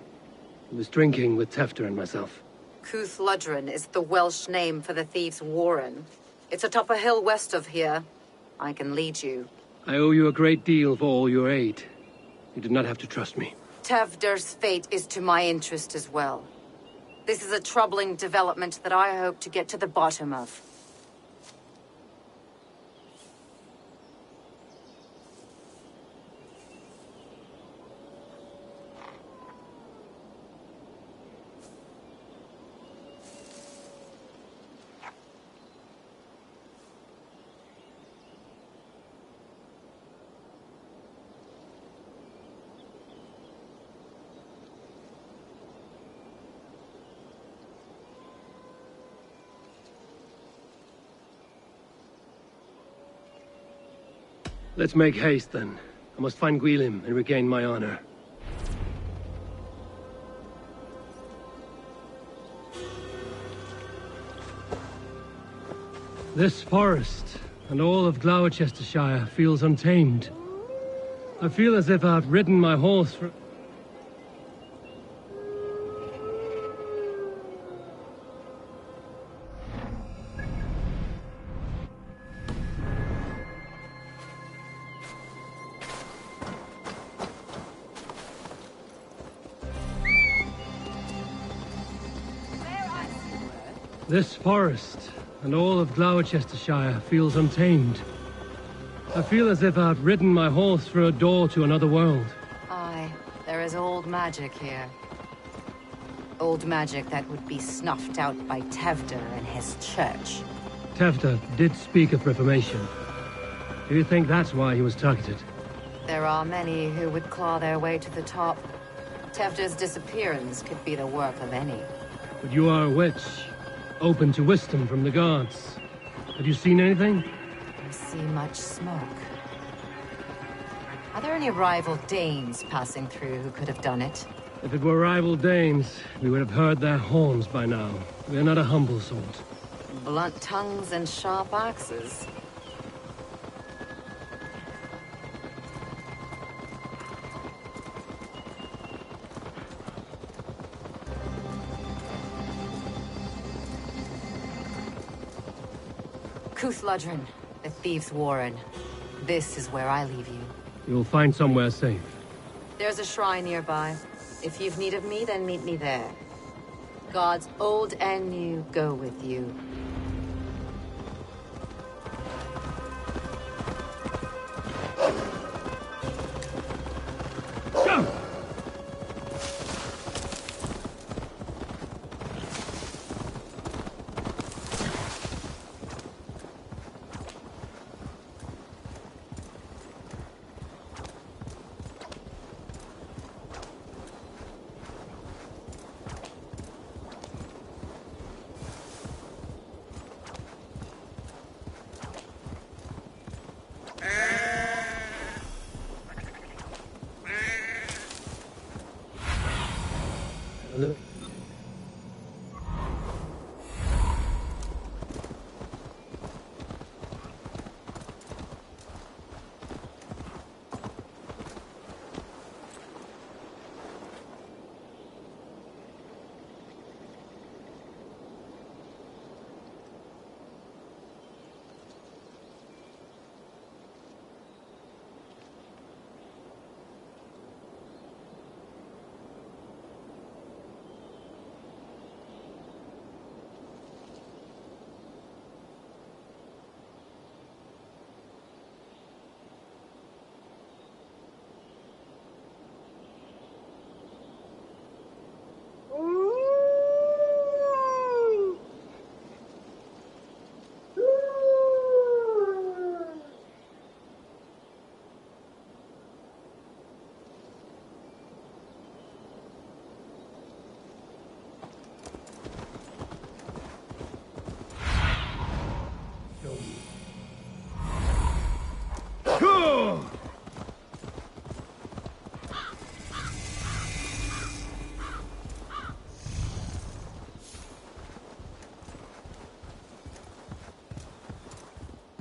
who was drinking with Tefter and myself. Cuth Lodren is the Welsh name for the thieves' warren. It's atop a hill west of here. I can lead you. I owe you a great deal for all your aid. You did not have to trust me. Tefder's fate is to my interest as well. This is a troubling development that I hope to get to the bottom of. Let's make haste, then. I must find Gwilym and regain my honor. This forest, and all of Gloucestershire, feels untamed. I feel as if I've ridden my horse for... This forest, and all of Gloucestershire, feels untamed. I feel as if I've ridden my horse through a door to another world. Aye, there is old magic here. Old magic that would be snuffed out by Tevder and his church. Tevder did speak of reformation. Do you think that's why he was targeted? There are many who would claw their way to the top. Tevder's disappearance could be the work of any. But you are a witch, open to wisdom from the gods. Have you seen anything? I see much smoke. Are there any rival Danes passing through who could have done it? If it were rival Danes, we would have heard their horns by now. We are not a humble sort. Blunt tongues and sharp axes. Cúthludrun, the Thieves' Warren. This is where I leave you. You'll find somewhere safe. There's a shrine nearby. If you've need of me, then meet me there. Gods old and new go with you.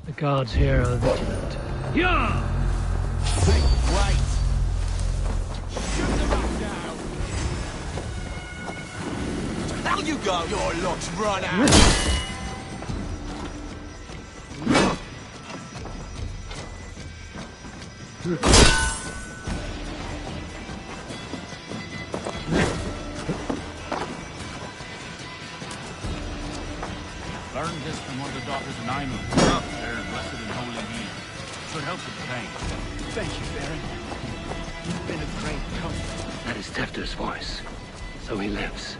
The guards here are vigilant. Yeah! Hey, wait! Shoot them up now! Now you go! Your luck's run out! Learned this from one of the daughters of Nainu. They're blessed and holy deed. Should help with the pain. Thank you, Baron. You've been a great comfort. That is Tefter's voice. So he lives.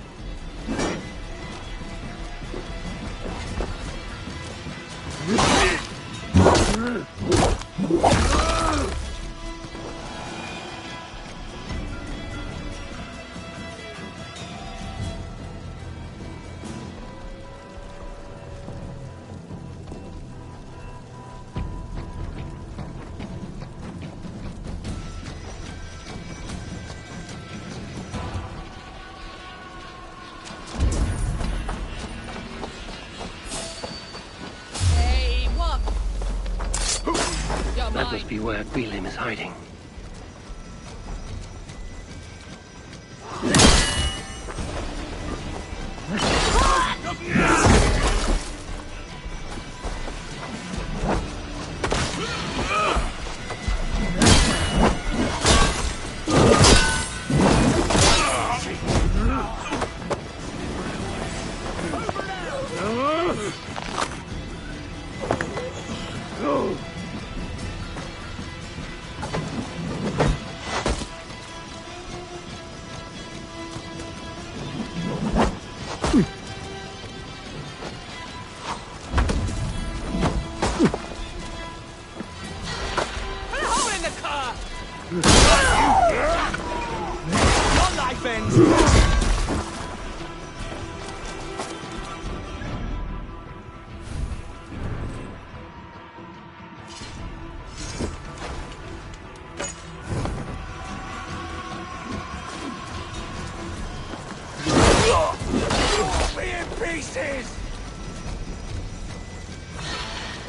That must be where Gwilim is hiding.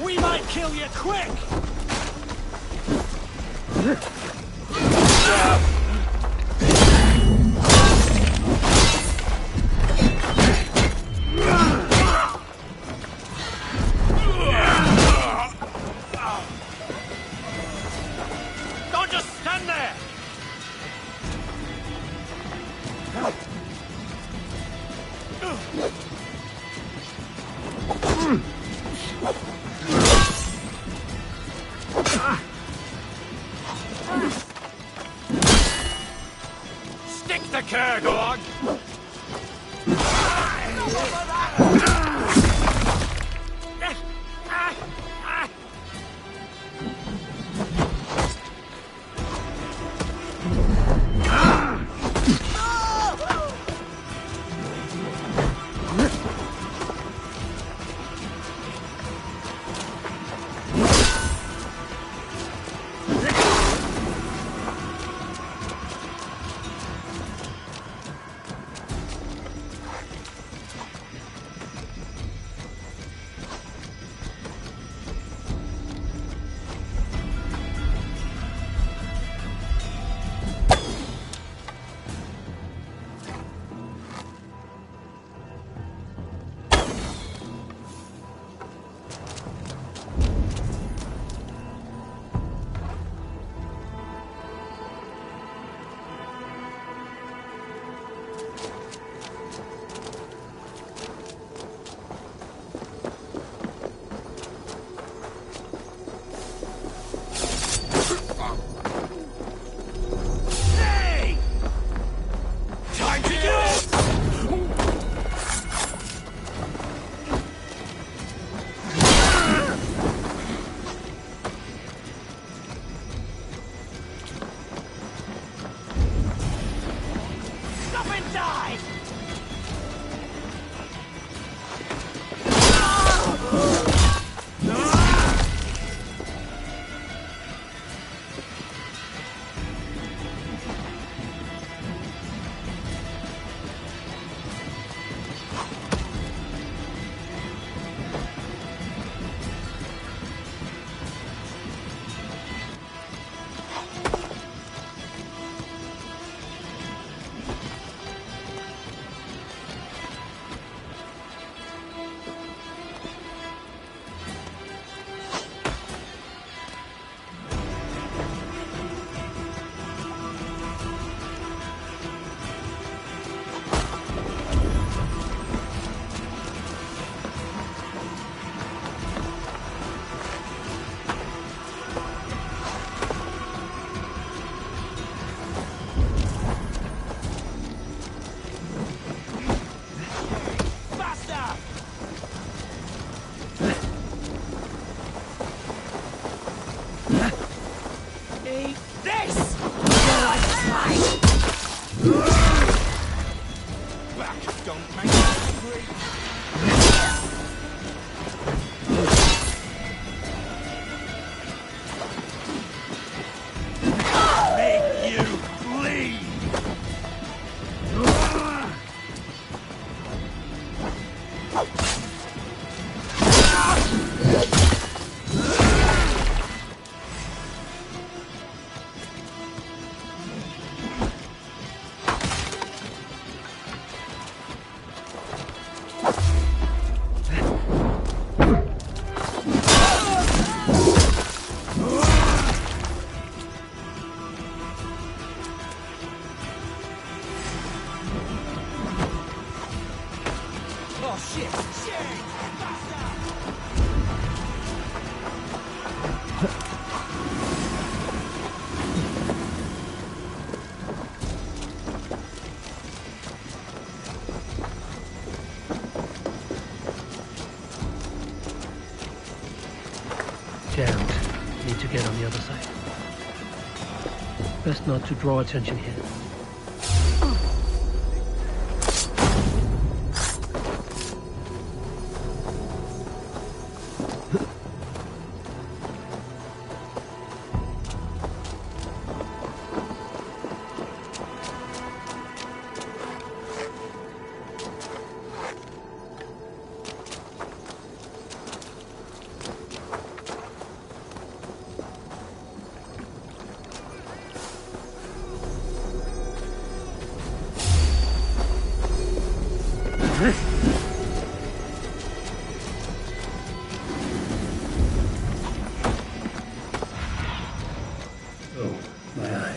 We might kill you quick! Don't just stand there! Stick the cur, dog! Jammed. Need to get on the other side. Best not to draw attention here. Oh, my eyes.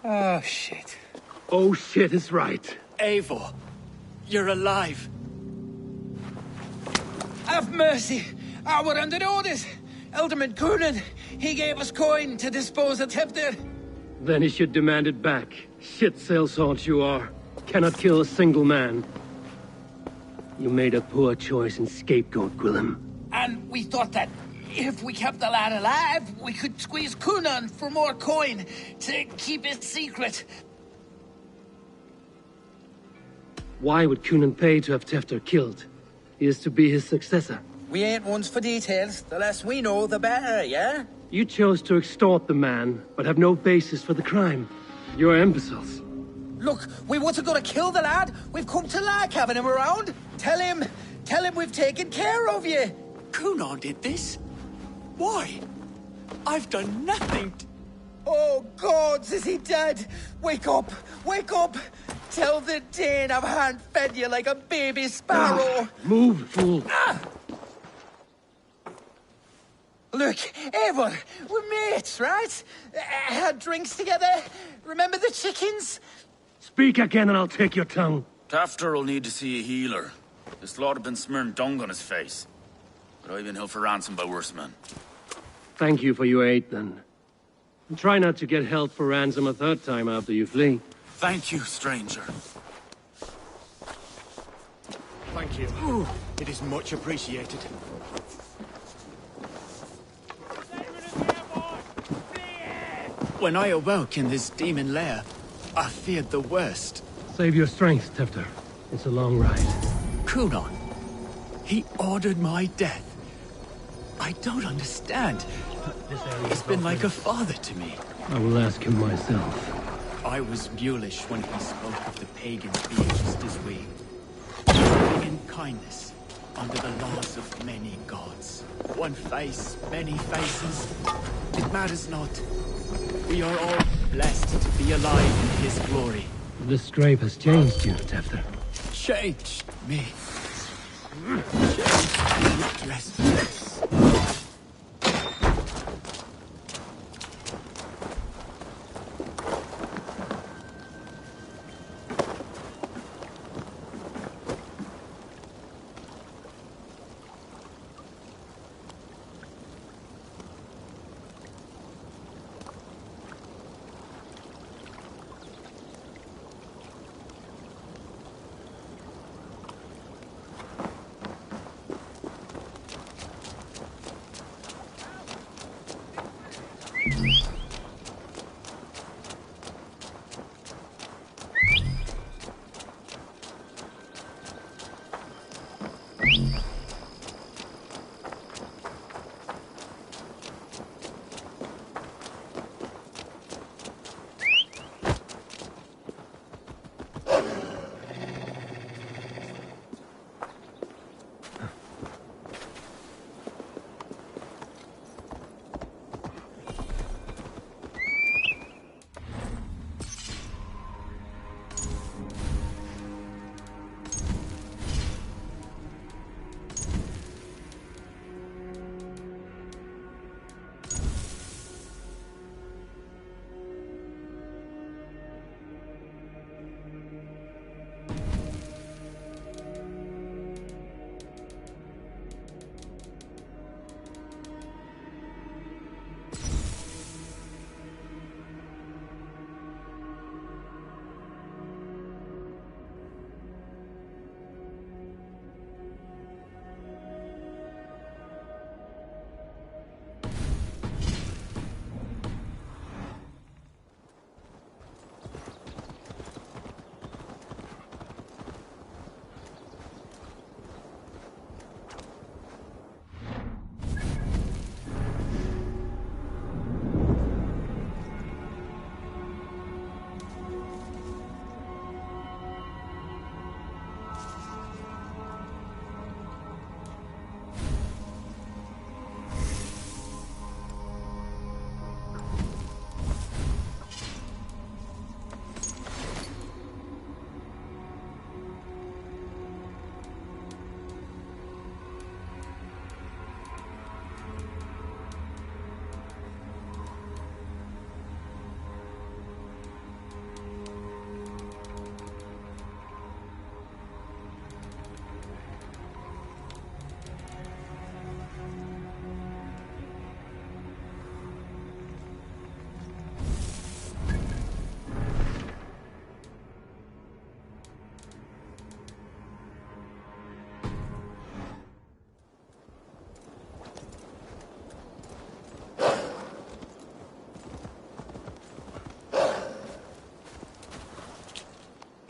Oh, shit. Oh shit is right. Eivor, you're alive. Have mercy. We're under orders. Alderman Coonan, he gave us coin to dispose of Tefter. Then he should demand it back. Shit sellsalt you are. Cannot kill a single man. You made a poor choice in scapegoat, Gwillem. And we thought that if we kept the lad alive, we could squeeze Coonan for more coin to keep it secret. Why would Coonan pay to have Tefter killed? He is to be his successor. We ain't ones for details. The less we know, the better, yeah? You chose to extort the man, but have no basis for the crime. You're imbeciles. Look, we wasn't gonna kill the lad. We've come to like having him around. Tell him we've taken care of you. Coonan did this? Why? I've done nothing. Oh, gods, is he dead? Wake up! Wake up! Tell the Dane I've hand-fed you like a baby sparrow. Move, fool. Look, Eivor, we're mates, right? Had drinks together. Remember the chickens? Speak again and I'll take your tongue. Tafter will need to see a healer. This lord have been smearing dung on his face. But I've been held for ransom by worse men. Thank you for your aid, then. And try not to get held for ransom a third time after you flee. Thank you, stranger. Thank you. It is much appreciated. When I awoke in this demon lair, I feared the worst. Save your strength, Tefter. It's a long ride. Coonan. He ordered my death. I don't understand. He's been like a father to me. I will ask him myself. I was mulish when he spoke of the pagans being just as we. Living in kindness, under the laws of many gods. One face, many faces. It matters not. We are all blessed to be alive in his glory. The scrape has changed you, Tefter. Changed me. Changed me, trespass.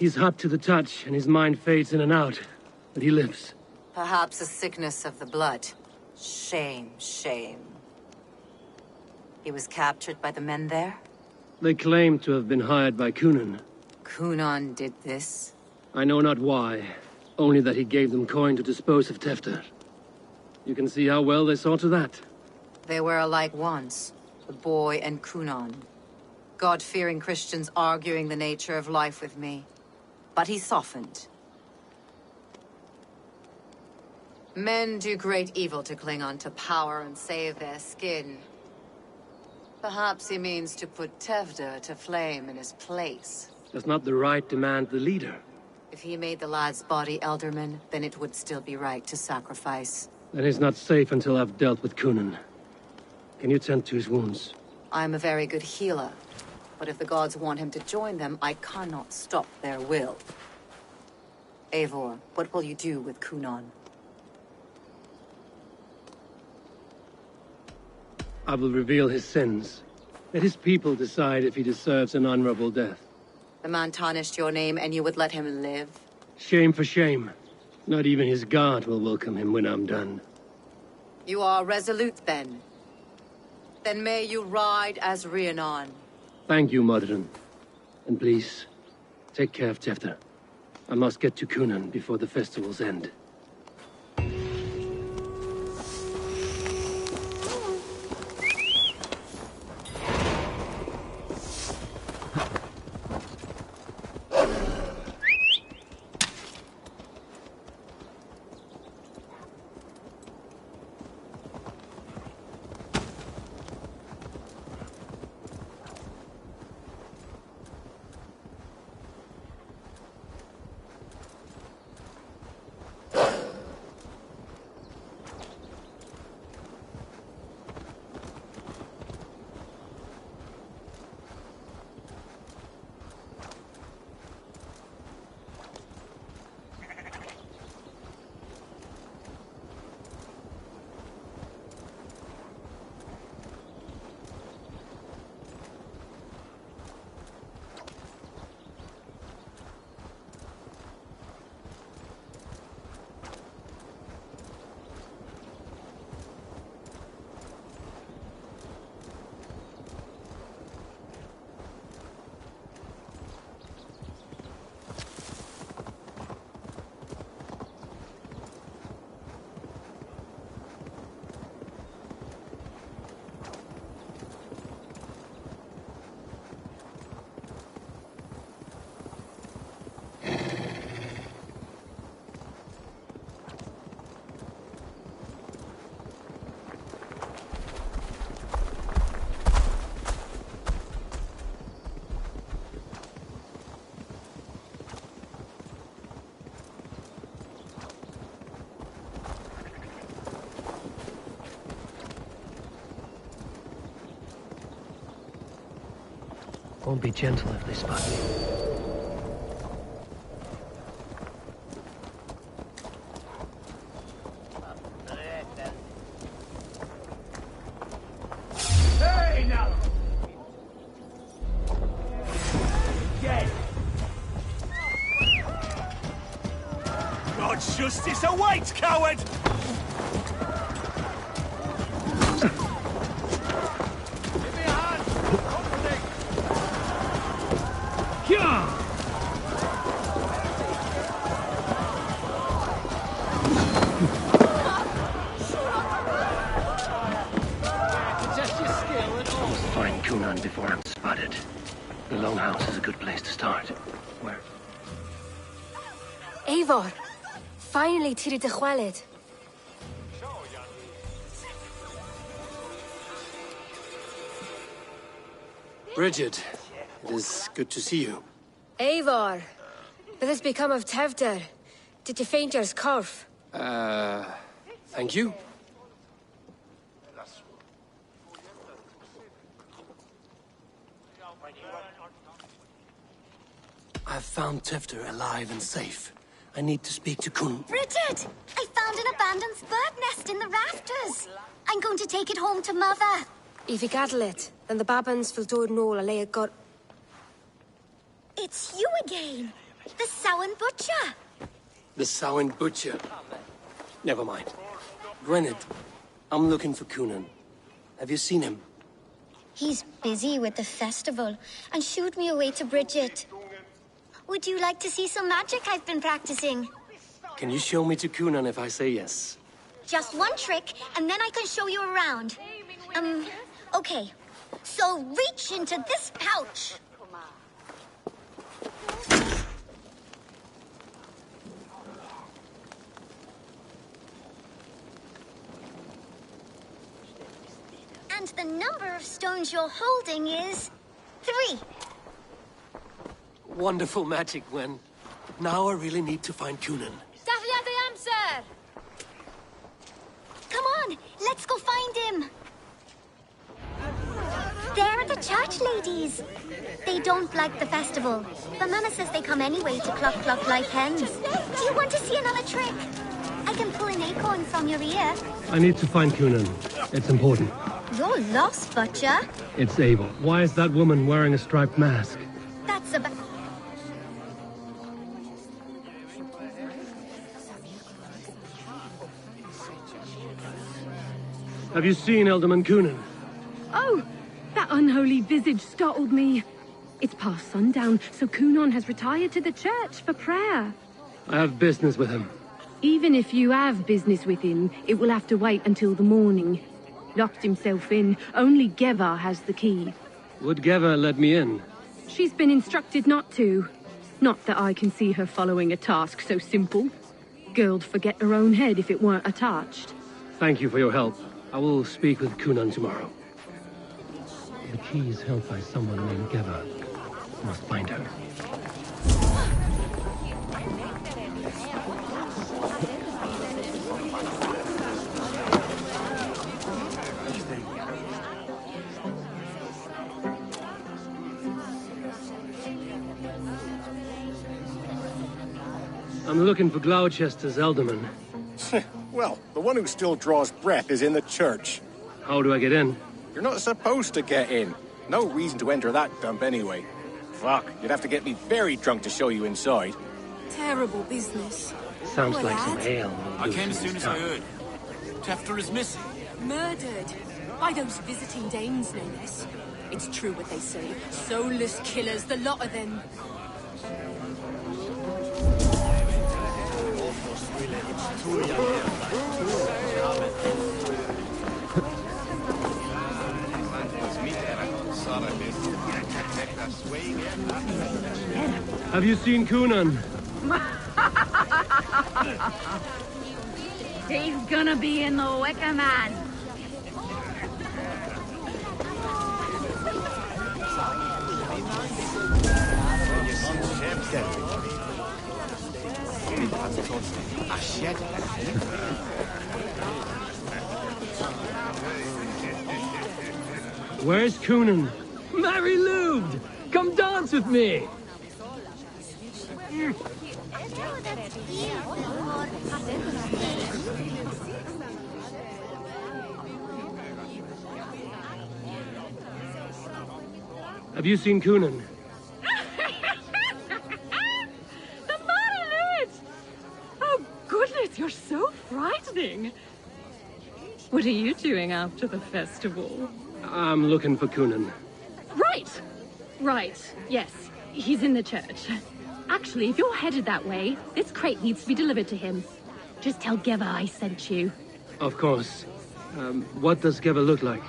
He's hot to the touch, and his mind fades in and out. But he lives. Perhaps a sickness of the blood. Shame, shame. He was captured by the men there? They claim to have been hired by Cunan. Cunan did this? I know not why. Only that he gave them coin to dispose of Tefter. You can see how well they saw to that. They were alike once, the boy and Cunan. God-fearing Christians arguing the nature of life with me. But he softened. Men do great evil to cling on to power and save their skin. Perhaps he means to put Tevder to flame in his place. Does not the right demand the leader? If he made the lad's body Elderman, then it would still be right to sacrifice. Then he's not safe until I've dealt with Cunan. Can you tend to his wounds? I am a very good healer. But if the gods want him to join them, I cannot stop their will. Eivor, what will you do with Cunan? I will reveal his sins. Let his people decide if he deserves an honorable death. The man tarnished your name and you would let him live? Shame for shame. Not even his guard will welcome him when I'm done. You are resolute, then. Then may you ride as Rhiannon. Thank you, Modern. And please, take care of Tefter. I must get to Cunan before the festivals end. Won't be gentle if they spot me. Hey, now! Dead! God's justice awaits, coward! Find Cunan before I'm spotted. The Longhouse is a good place to start. Where? Eivor, finally tiri de chwaled. Bridget, it is good to see you. Eivor, what has become of Tevder? Did you faint your scarf? Thank you. I've found Tefter alive and safe. I need to speak to Kun. Bridget! I found an abandoned bird nest in the rafters. I'm going to take it home to Mother. If you gaddle it, then the babans will do no a lay got. It's you again. The Samhain Butcher. The Samhain Butcher. Never mind. Gwynedd, I'm looking for Coonan. Have you seen him? He's busy with the festival and shooed me away to Bridget. Would you like to see some magic I've been practicing? Can you show me to Coonan if I say yes? Just one trick, and then I can show you around. Okay. So reach into this pouch. And the number of stones you're holding is 3. Wonderful magic, Gwen. Now I really need to find Coonan. Dathliad the answer! Come on, let's go find him. They're the church ladies. They don't like the festival, but Mama says they come anyway to cluck cluck like hens. Do you want to see another trick? I can pull an acorn from your ear. I need to find Coonan. It's important. You're lost, Butcher. It's Abel. Why is that woman wearing a striped mask? That's about... Have you seen Alderman Coonan? Oh, that unholy visage startled me. It's past sundown, so Coonan has retired to the church for prayer. I have business with him. Even if you have business with him, it will have to wait until the morning. Locked himself in. Only Geva has the key. Would Geva let me in? She's been instructed not to. Not that I can see her following a task so simple. Girl'd forget her own head if it weren't attached. Thank you for your help. I will speak with Coonan tomorrow. The key is held by someone named Geva. I must find her. I'm looking for Gloucester's Alderman. Well, the one who still draws breath is in the church. How do I get in? You're not supposed to get in. No reason to enter that dump anyway. Fuck, you'd have to get me very drunk to show you inside. Terrible business. Sounds like some ale. I came as soon as I heard. Tefter is missing. Murdered. By those visiting dames, no less. It's true what they say. Soulless killers, the lot of them. Have you seen Coonan? He's gonna be in the Wicker Man. Where's Coonan? Mary Lubed! Come dance with me! Have you seen Coonan? The marionette! Oh, goodness, you're so frightening. What are you doing after the festival? I'm looking for Coonan. Right. Right. Yes. He's in the church. Actually, if you're headed that way, this crate needs to be delivered to him. Just tell Geva I sent you. Of course. What does Geva look like?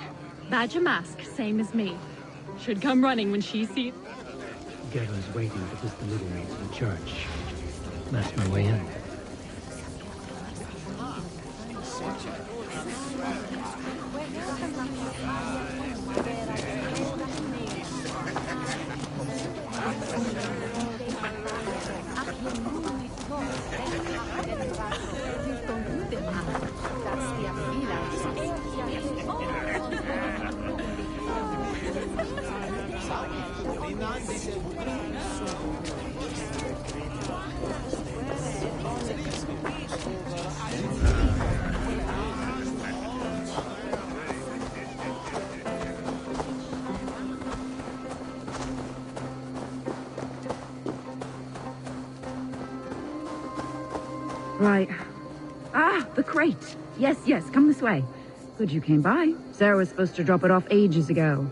Badger mask, same as me. Should come running when she sees... Geva's waiting to just deliver me to the church. That's my way in. Right. Ah, the crate. Yes, yes, come this way. Good you came by. Sarah was supposed to drop it off ages ago.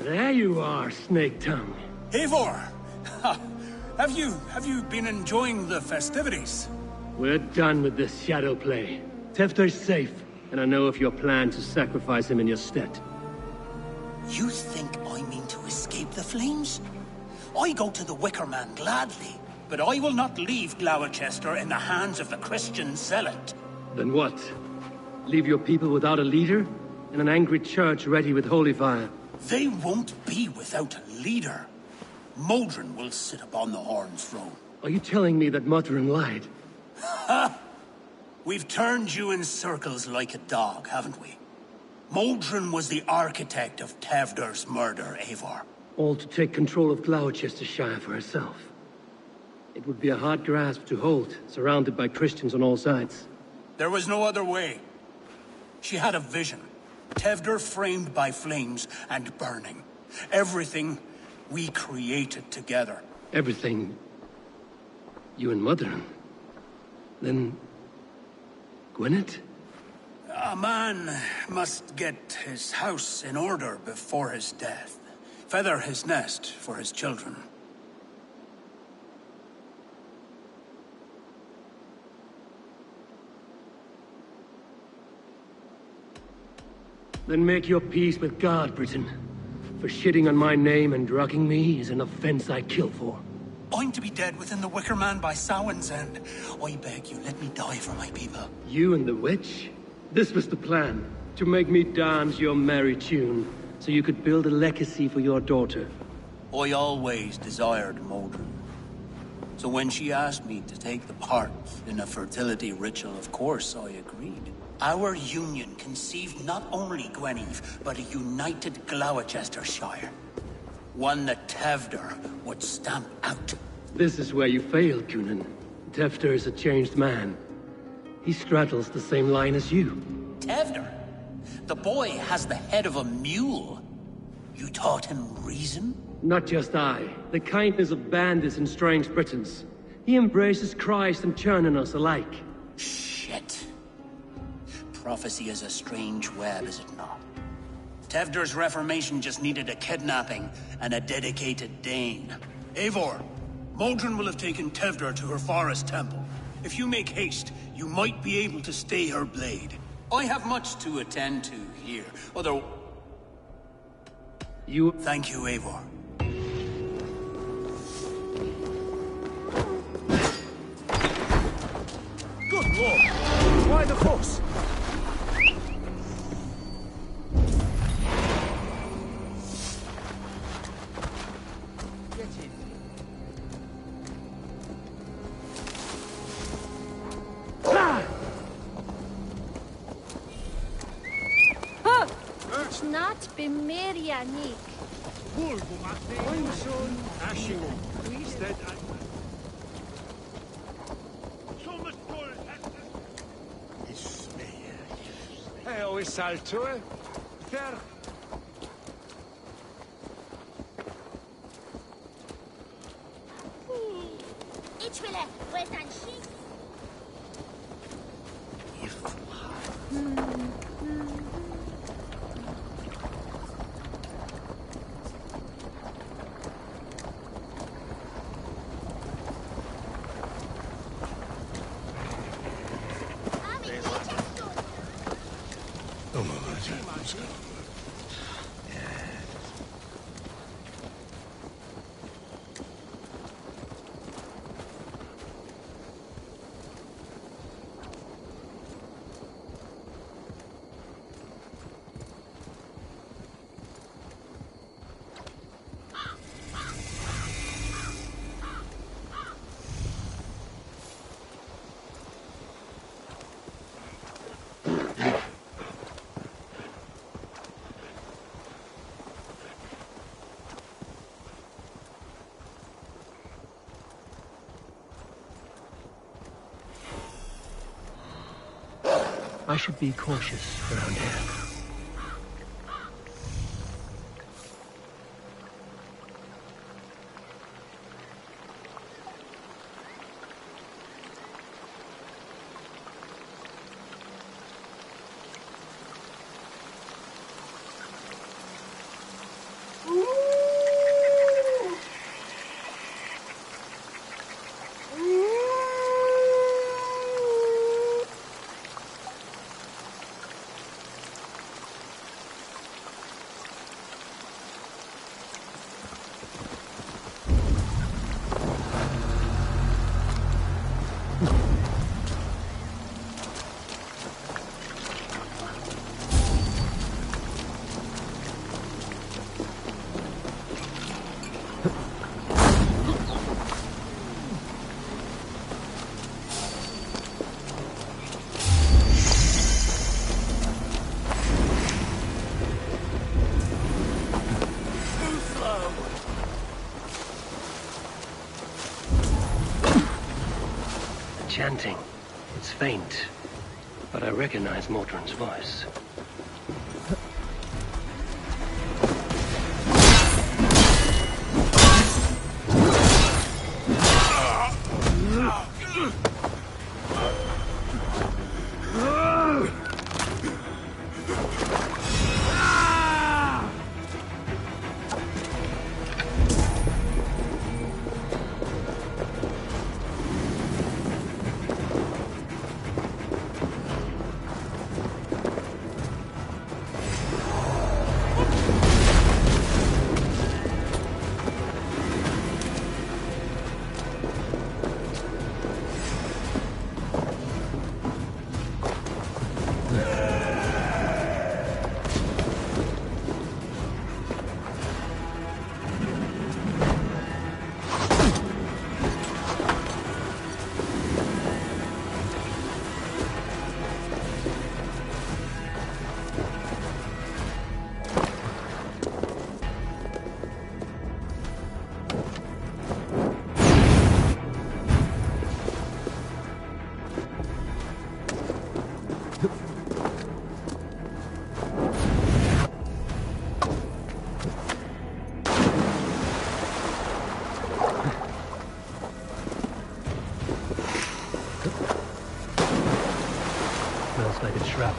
There you are, Snake Tongue. Eivor! Have you been enjoying the festivities? We're done with this shadow play. Tefter's safe, and I know of your plan to sacrifice him in your stead. You think I mean to escape the flames? I go to the Wicker Man gladly, but I will not leave Gloucester in the hands of the Christian zealot. Then what? Leave your people without a leader? And an angry church ready with holy fire? They won't be without a leader. Modron will sit upon the Horn's throne. Are you telling me that Modron lied? Ha! We've turned you in circles like a dog, haven't we? Modron was the architect of Tevder's murder, Eivor. All to take control of Gloucestershire for herself. It would be a hard grasp to hold, surrounded by Christians on all sides. There was no other way. She had a vision. Tevder framed by flames and burning. Everything we created together. Everything? You and Modron? Then... Gwyneth? A man must get his house in order before his death. Feather his nest for his children. Then make your peace with God, Britain. For shitting on my name and drugging me is an offense I kill for. I'm to be dead within the Wicker Man by Samhain's end. I beg you, let me die for my people. You and the witch? This was the plan. To make me dance your merry tune, so you could build a legacy for your daughter. I always desired Modron. So when she asked me to take the part in a fertility ritual, of course I agreed. Our union conceived not only Gweneve, but a united Gloucestershire. One that Tevder would stamp out. This is where you failed, Cunan. Tefter is a changed man. He straddles the same line as you. Tevder? The boy has the head of a mule. You taught him reason? Not just I. The kindness of bandits and strange Britons. He embraces Christ and churning us alike. Shit. Prophecy is a strange web, is it not? Tevder's reformation just needed a kidnapping and a dedicated Dane. Eivor, Modron will have taken Tevder to her forest temple. If you make haste, you might be able to stay her blade. I have much to attend to here, although... You... Thank you, Eivor. Good lord! Why the fuss? Not Bimiria, Nick. I'm son Ashing. Instead, Ho is salto, Ter. Ich will where's that sheep? I should be cautious around here. Chanting. It's faint, but I recognize Mordrin's voice. Smells like a trap.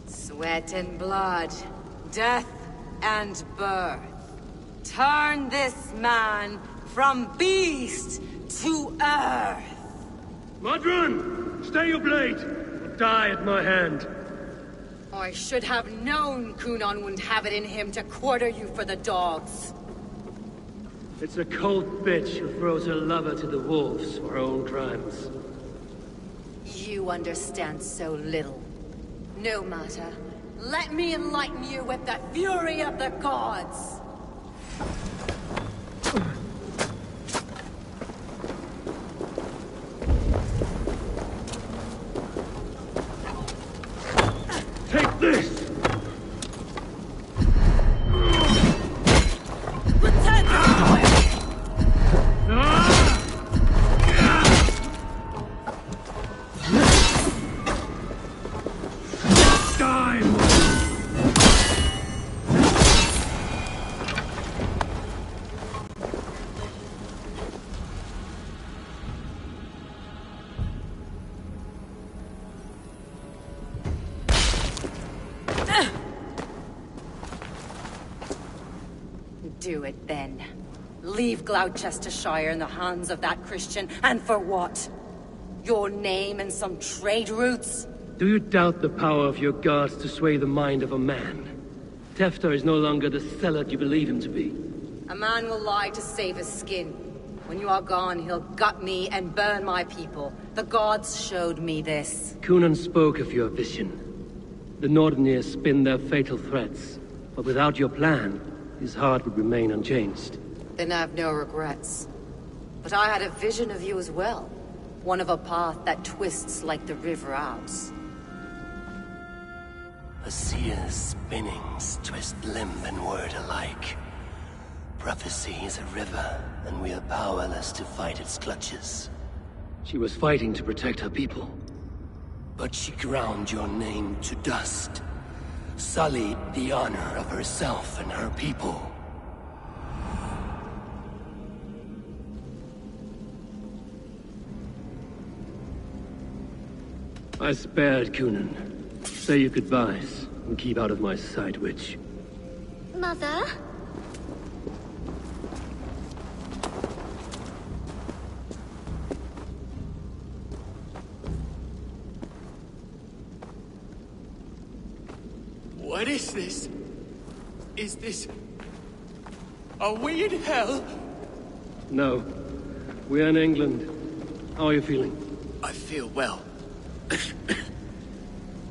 Sweat and blood, death and birth. Turn this man from beast to earth. Modron! Stay your blade! Or die at my hand. I should have known Kunon wouldn't have it in him to quarter you for the dogs. It's a cold bitch who throws her lover to the wolves for her own crimes. You understand so little. No matter. Let me enlighten you with the fury of the gods! Take this! Return to Time! Do it then. Leave Gloucestershire in the hands of that Christian, and for what? Your name and some trade routes? Do you doubt the power of your gods to sway the mind of a man? Tefter is no longer the zealot you believe him to be. A man will lie to save his skin. When you are gone, he'll gut me and burn my people. The gods showed me this. Kunon spoke of your vision. The Nordenir spin their fatal threats, but without your plan, his heart would remain unchanged. Then I have no regrets. But I had a vision of you as well. One of a path that twists like the River Ouse. A seer's spinnings twist limb and word alike. Prophecy is a river, and we are powerless to fight its clutches. She was fighting to protect her people. But she ground your name to dust. Sullied the honor of herself and her people. I spared Kunon. Say your goodbyes, and keep out of my sight, witch. Mother? What is this? Is this... a weird hell? No. We're in England. How are you feeling? I feel well.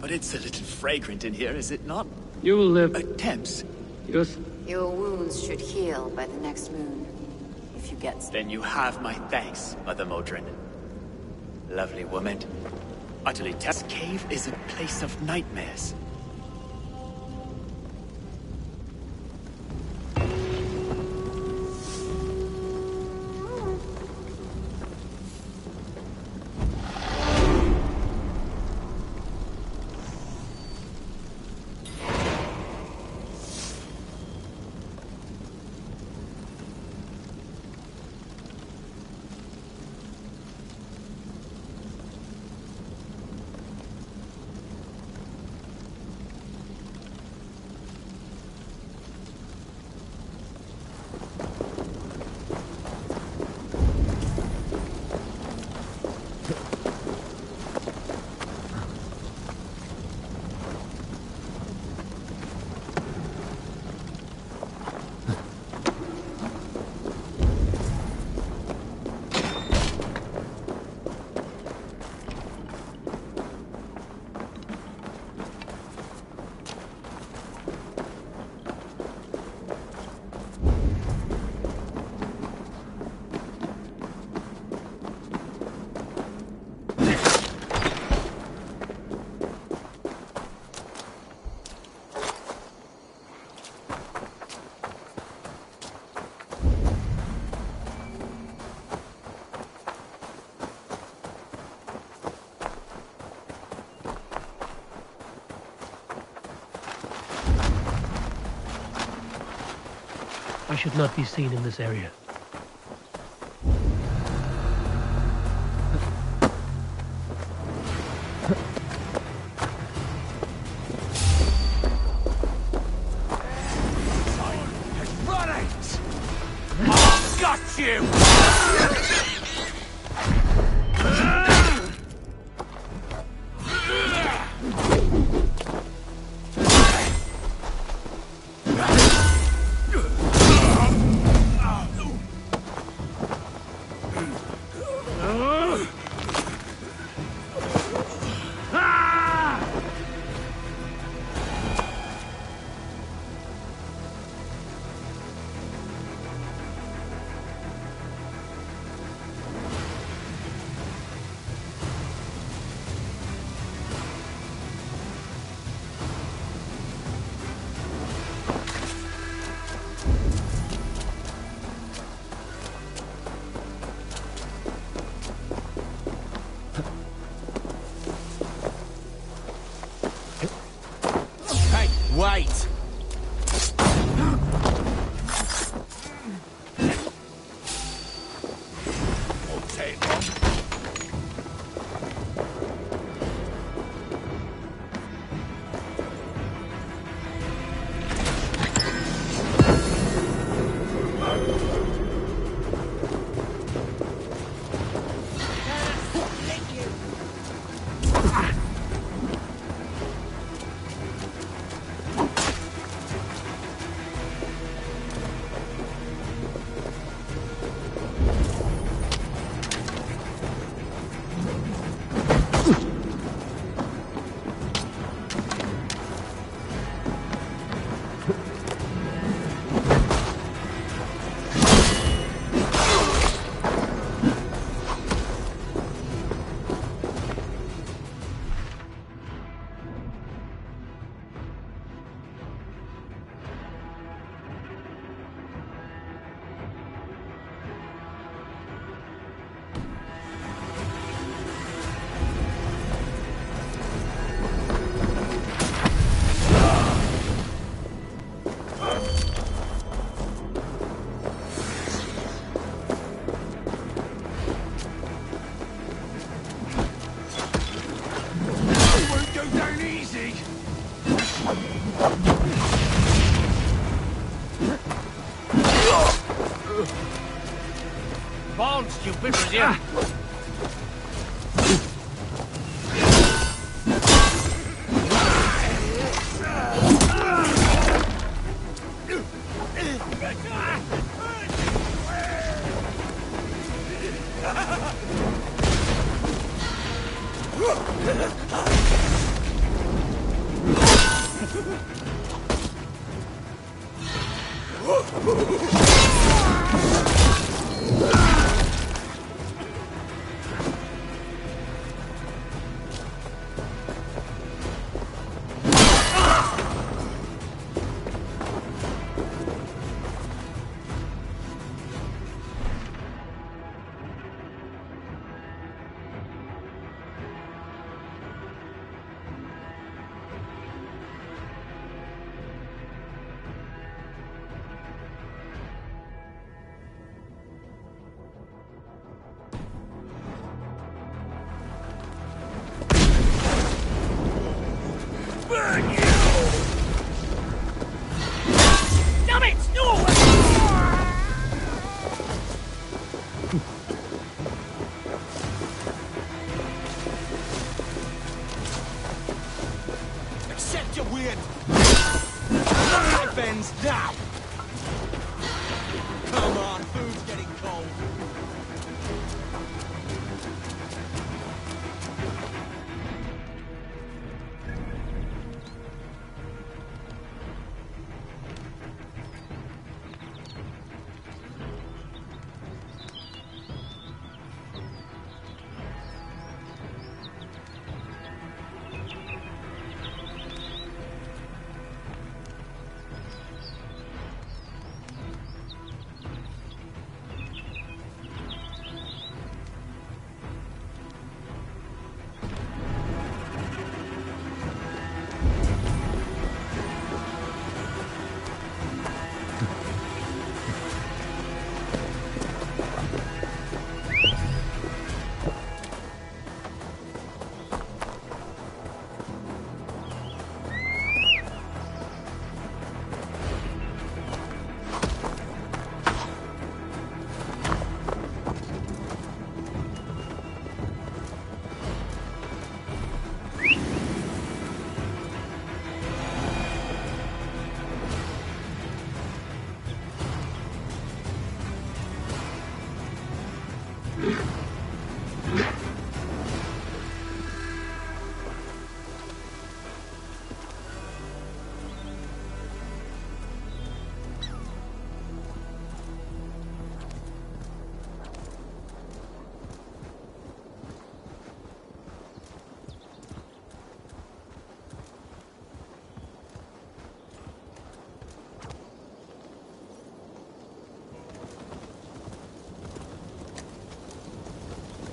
But it's a little fragrant in here, is it not? You will live. Attempts. Yes. Your wounds should heal by the next moon. If you get some. Then you have my thanks, Mother Modron. Lovely woman. Utterly This cave is a place of nightmares. I should not be seen in this area. I've got you! Won't go down easy. Bones, stupid Brazil! Damn it! No! Accept your weird. Life ends now. Come on, food's getting cold.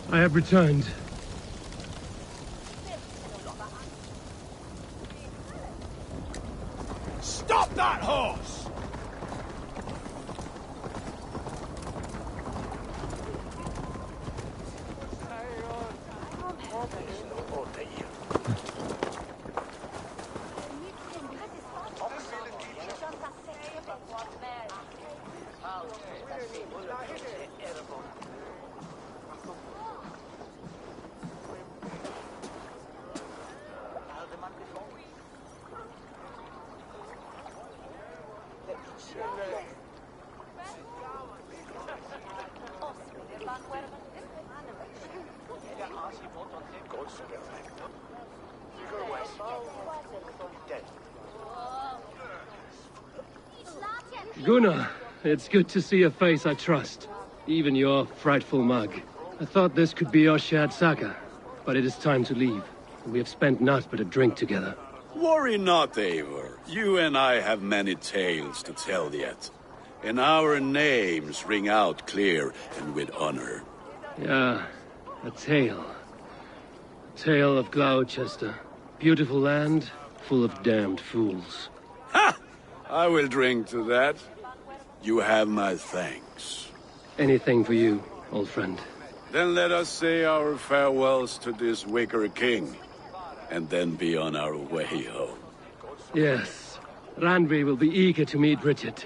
I have returned. Stop that horse! Gunnar, it's good to see a face I trust. Even your frightful mug. I thought this could be our shared saga, but it is time to leave. We have spent naught but a drink together. Worry not, Eivor. You and I have many tales to tell yet. And our names ring out clear and with honor. Yeah, a tale. A tale of Gloucester. Beautiful land, full of damned fools. Ha! I will drink to that. You have my thanks. Anything for you, old friend. Then let us say our farewells to this Wicker King, and then be on our way home. Yes. Randvi will be eager to meet Richard.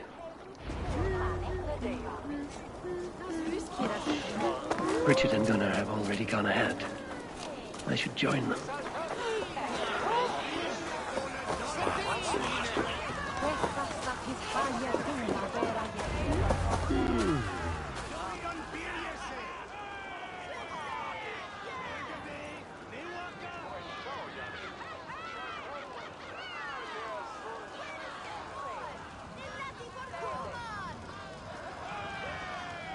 Richard and Gunnar have already gone ahead. I should join them.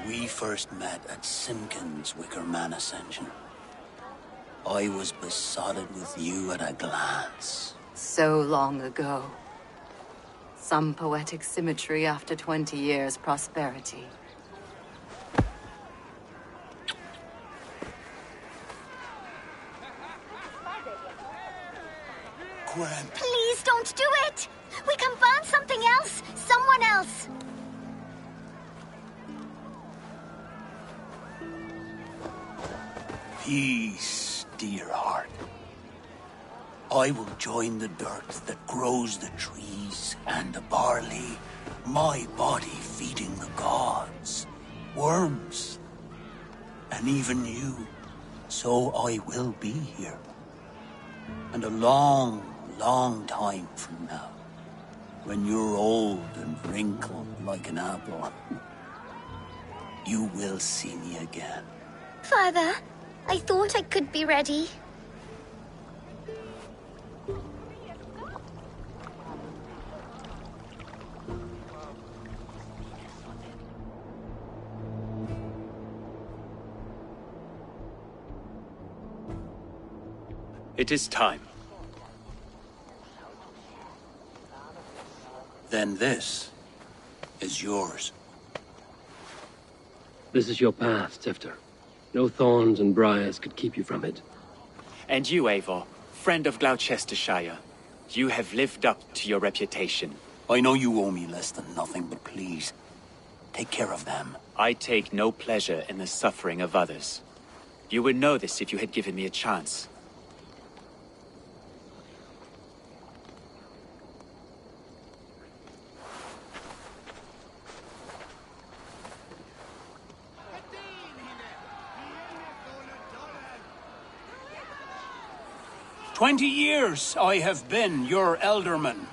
We first met at Simpkins' Wicker Man Ascension. I was besotted with you at a glance. So long ago. Some poetic symmetry after 20 years' prosperity. Gwen. Please don't do it! We can burn something else! Someone else! Peace, dear heart. I will join the dirt that grows the trees and the barley, my body feeding the gods, worms, and even you. So I will be here. And a long, long time from now, when you're old and wrinkled like an apple, you will see me again. Father, I thought I could be ready. It is time. Then this is yours. This is your path, Tifter. No thorns and briars could keep you from it. And you, Eivor, friend of Gloucestershire, you have lived up to your reputation. I know you owe me less than nothing, but please, take care of them. I take no pleasure in the suffering of others. You would know this if you had given me a chance. "20 years I have been your elderman.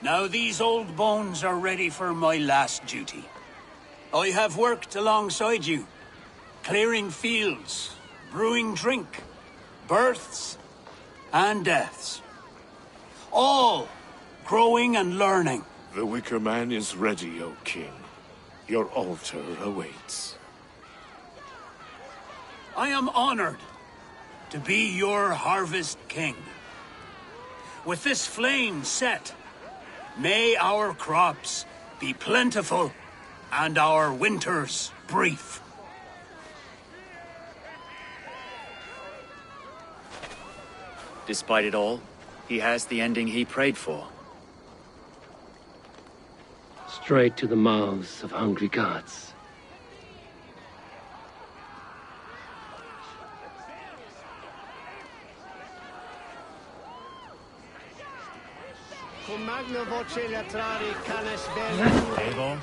Now these old bones are ready for my last duty. I have worked alongside you, clearing fields, brewing drink, births and deaths. All growing and learning. The Wicker Man is ready, O King. Your altar awaits. I am honored to be your harvest king. With this flame set, may our crops be plentiful and our winters brief. Despite it all, he has the ending he prayed for. Straight to the mouths of hungry gods. Eivor,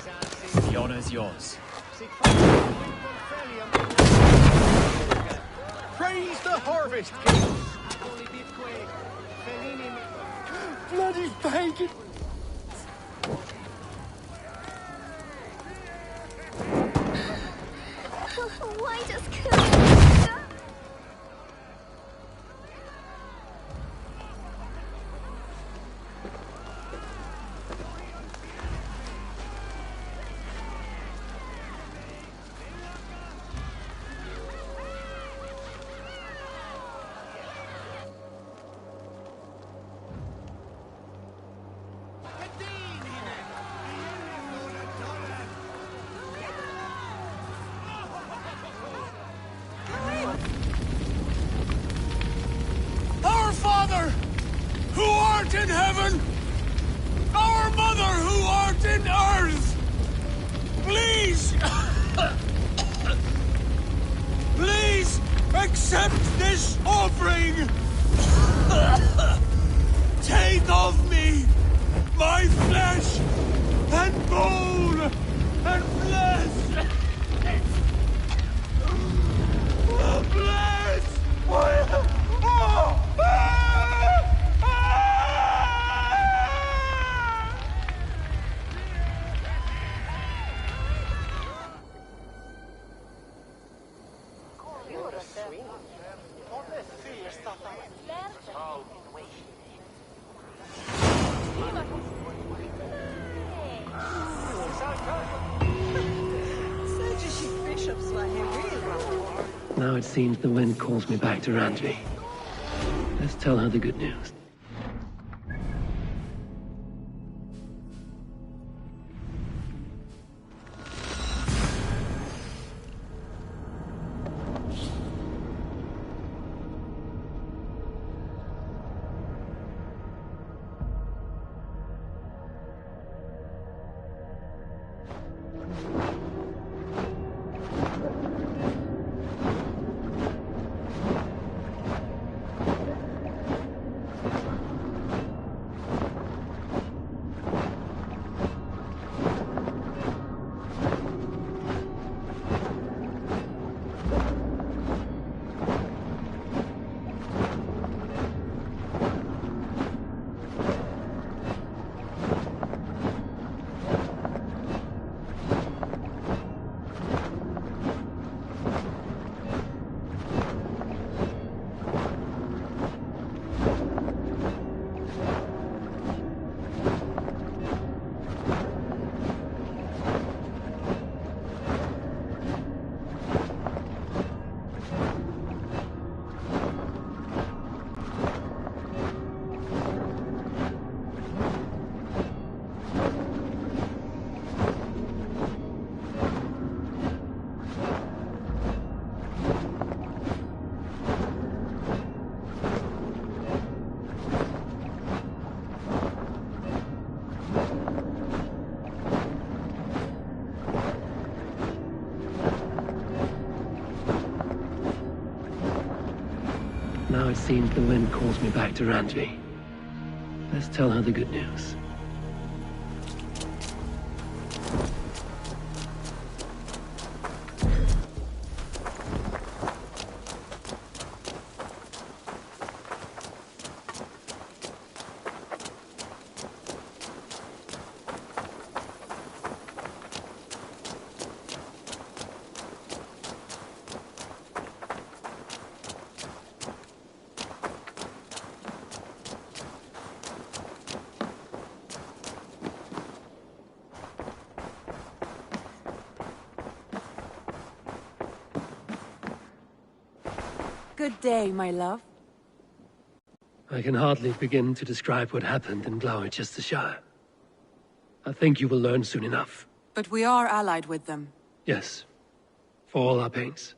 the honor is yours. Praise the harvest king! Bloody bacon! Why does killing... Take of me my flesh and bone and flesh! Flesh! Now it seems the wind calls me back to Randvi. Let's tell her the good news. Now it seems the wind calls me back to Randvi. Let's tell her the good news. Good day, my love. I can hardly begin to describe what happened in Gloucestershire. I think you will learn soon enough. But we are allied with them. Yes, for all our pains.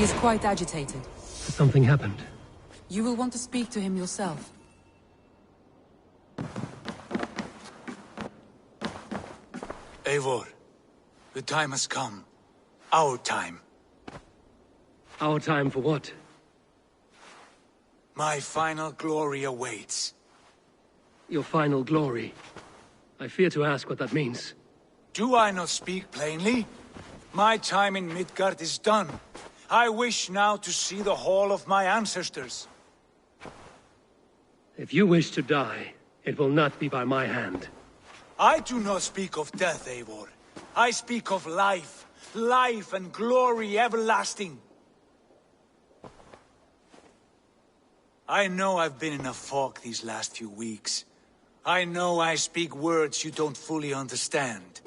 He is quite agitated. Something happened. You will want to speak to him yourself. Eivor, the time has come. Our time. Our time for what? My final glory awaits. Your final glory. I fear to ask what that means. Do I not speak plainly? My time in Midgard is done. I wish now to see the hall of my ancestors. If you wish to die, it will not be by my hand. I do not speak of death, Eivor. I speak of life. Life and glory everlasting. I know I've been in a fog these last few weeks. I know I speak words you don't fully understand.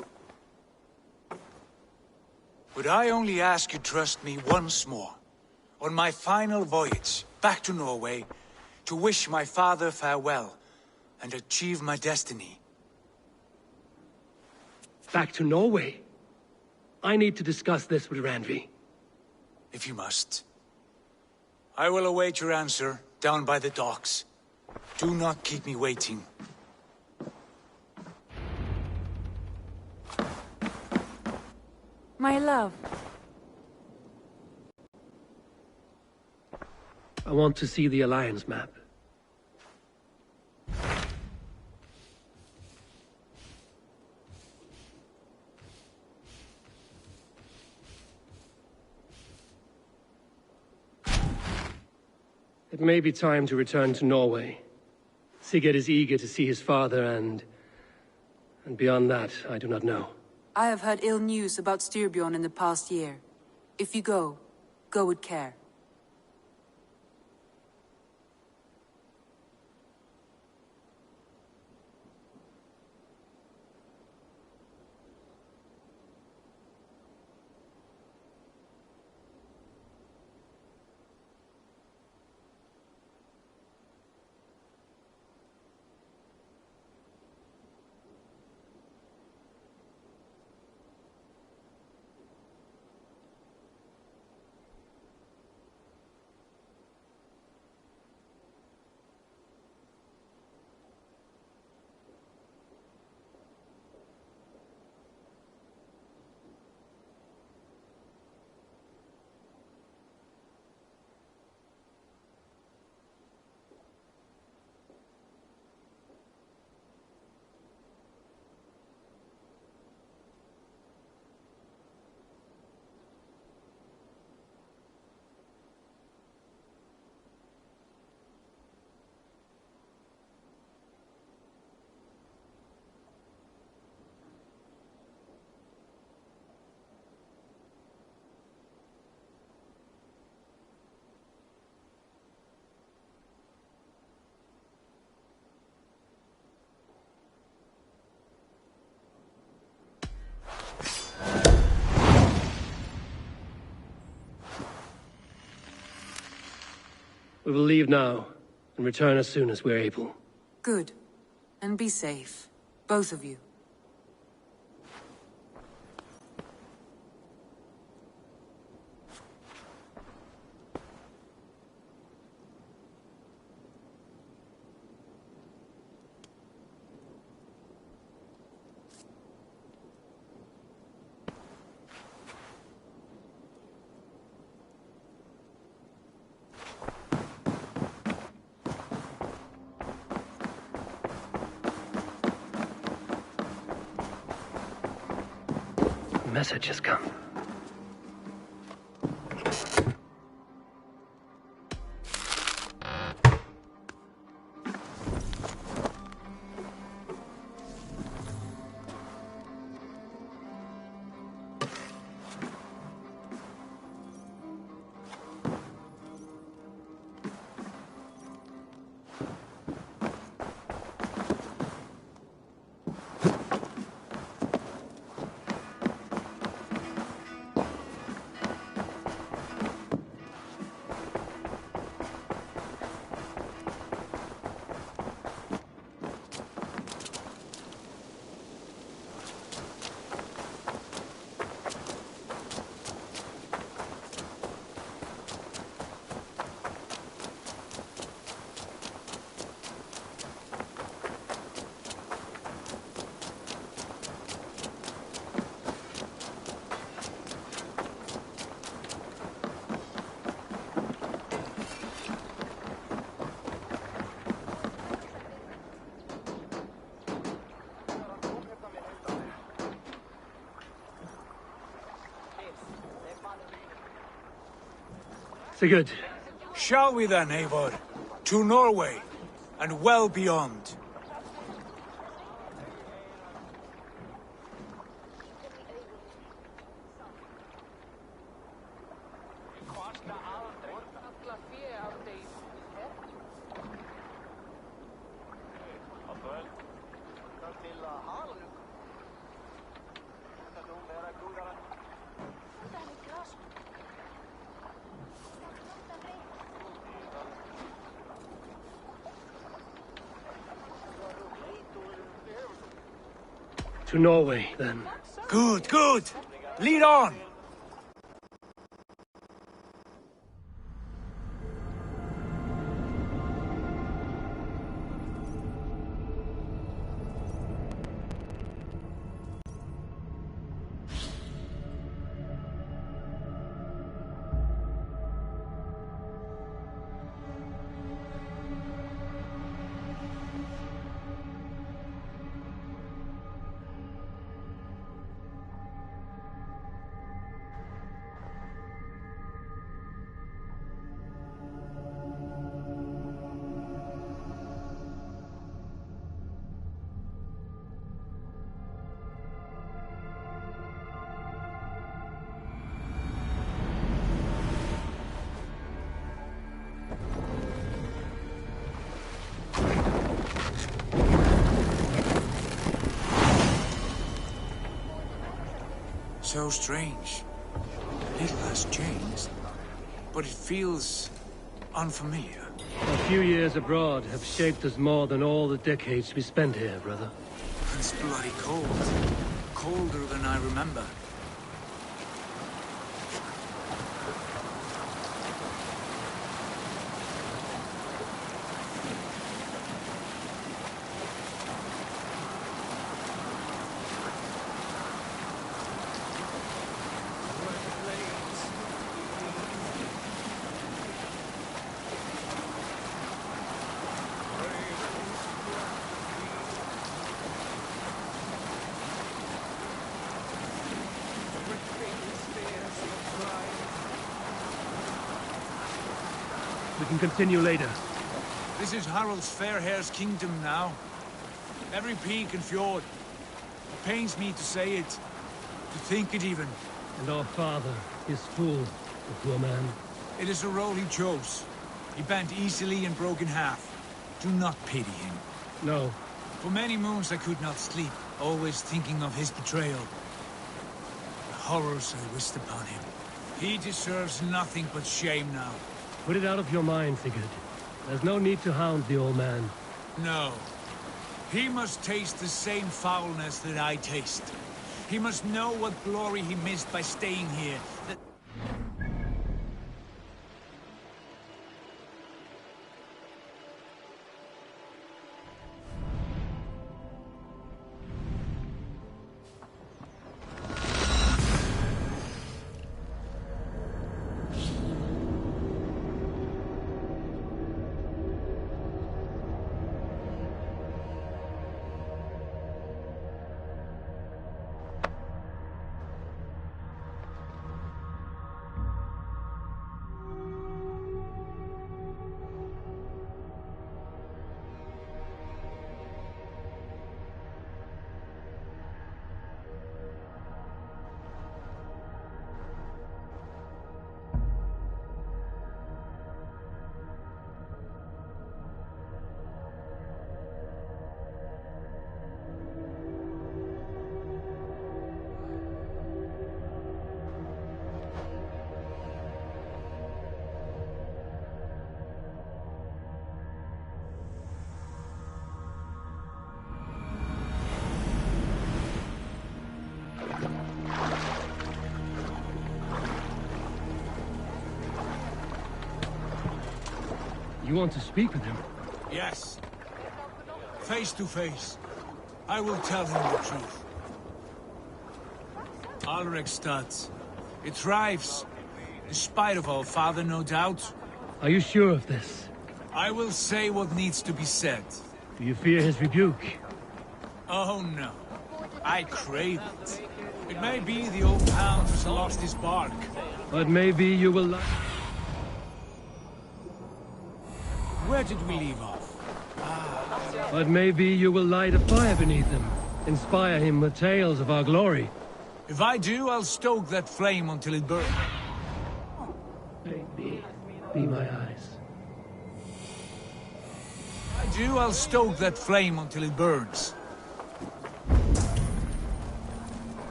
Would I only ask you trust me once more? On my final voyage, back to Norway, to wish my father farewell and achieve my destiny. Back to Norway? I need to discuss this with Randvi. If you must. I will await your answer down by the docks. Do not keep me waiting. My love. I want to see the Alliance map. It may be time to return to Norway. Sigurd is eager to see his father and beyond that, I do not know. I have heard ill news about Styrbjorn in the past year. If you go, go with care. We will leave now, and return as soon as we're able. Good. And be safe. Both of you. A message has come. Sigurd. Shall we then, Eivor? To Norway, and well beyond. To Norway, then. Good, good. Lead on. So strange. Little has changed, but it feels unfamiliar. A few years abroad have shaped us more than all the decades we spent here, brother. It's bloody cold. Colder than I remember. We can continue later. This is Harald's Fairhair's kingdom now. Every peak and fjord. It pains me to say it, to think it even. And our father, his fool, the poor man. It is a role he chose. He bent easily and broke in half. Do not pity him. No. For many moons I could not sleep, always thinking of his betrayal. The horrors I wished upon him. He deserves nothing but shame now. Put it out of your mind, Sigurd. There's no need to hound the old man. No. He must taste the same foulness that I taste. He must know what glory he missed by staying here. You want to speak with him? Yes. Face to face. I will tell him the truth. Alrekstad. It thrives. Despite of our father, no doubt. Are you sure of this? I will say what needs to be said. Do you fear his rebuke? Oh no. I crave it. It may be the old hound has lost his bark. But maybe you will like... Where did we leave off? But maybe you will light a fire beneath him. Inspire him with tales of our glory. If I do, I'll stoke that flame until it burns. Baby, be my eyes. If I do, I'll stoke that flame until it burns.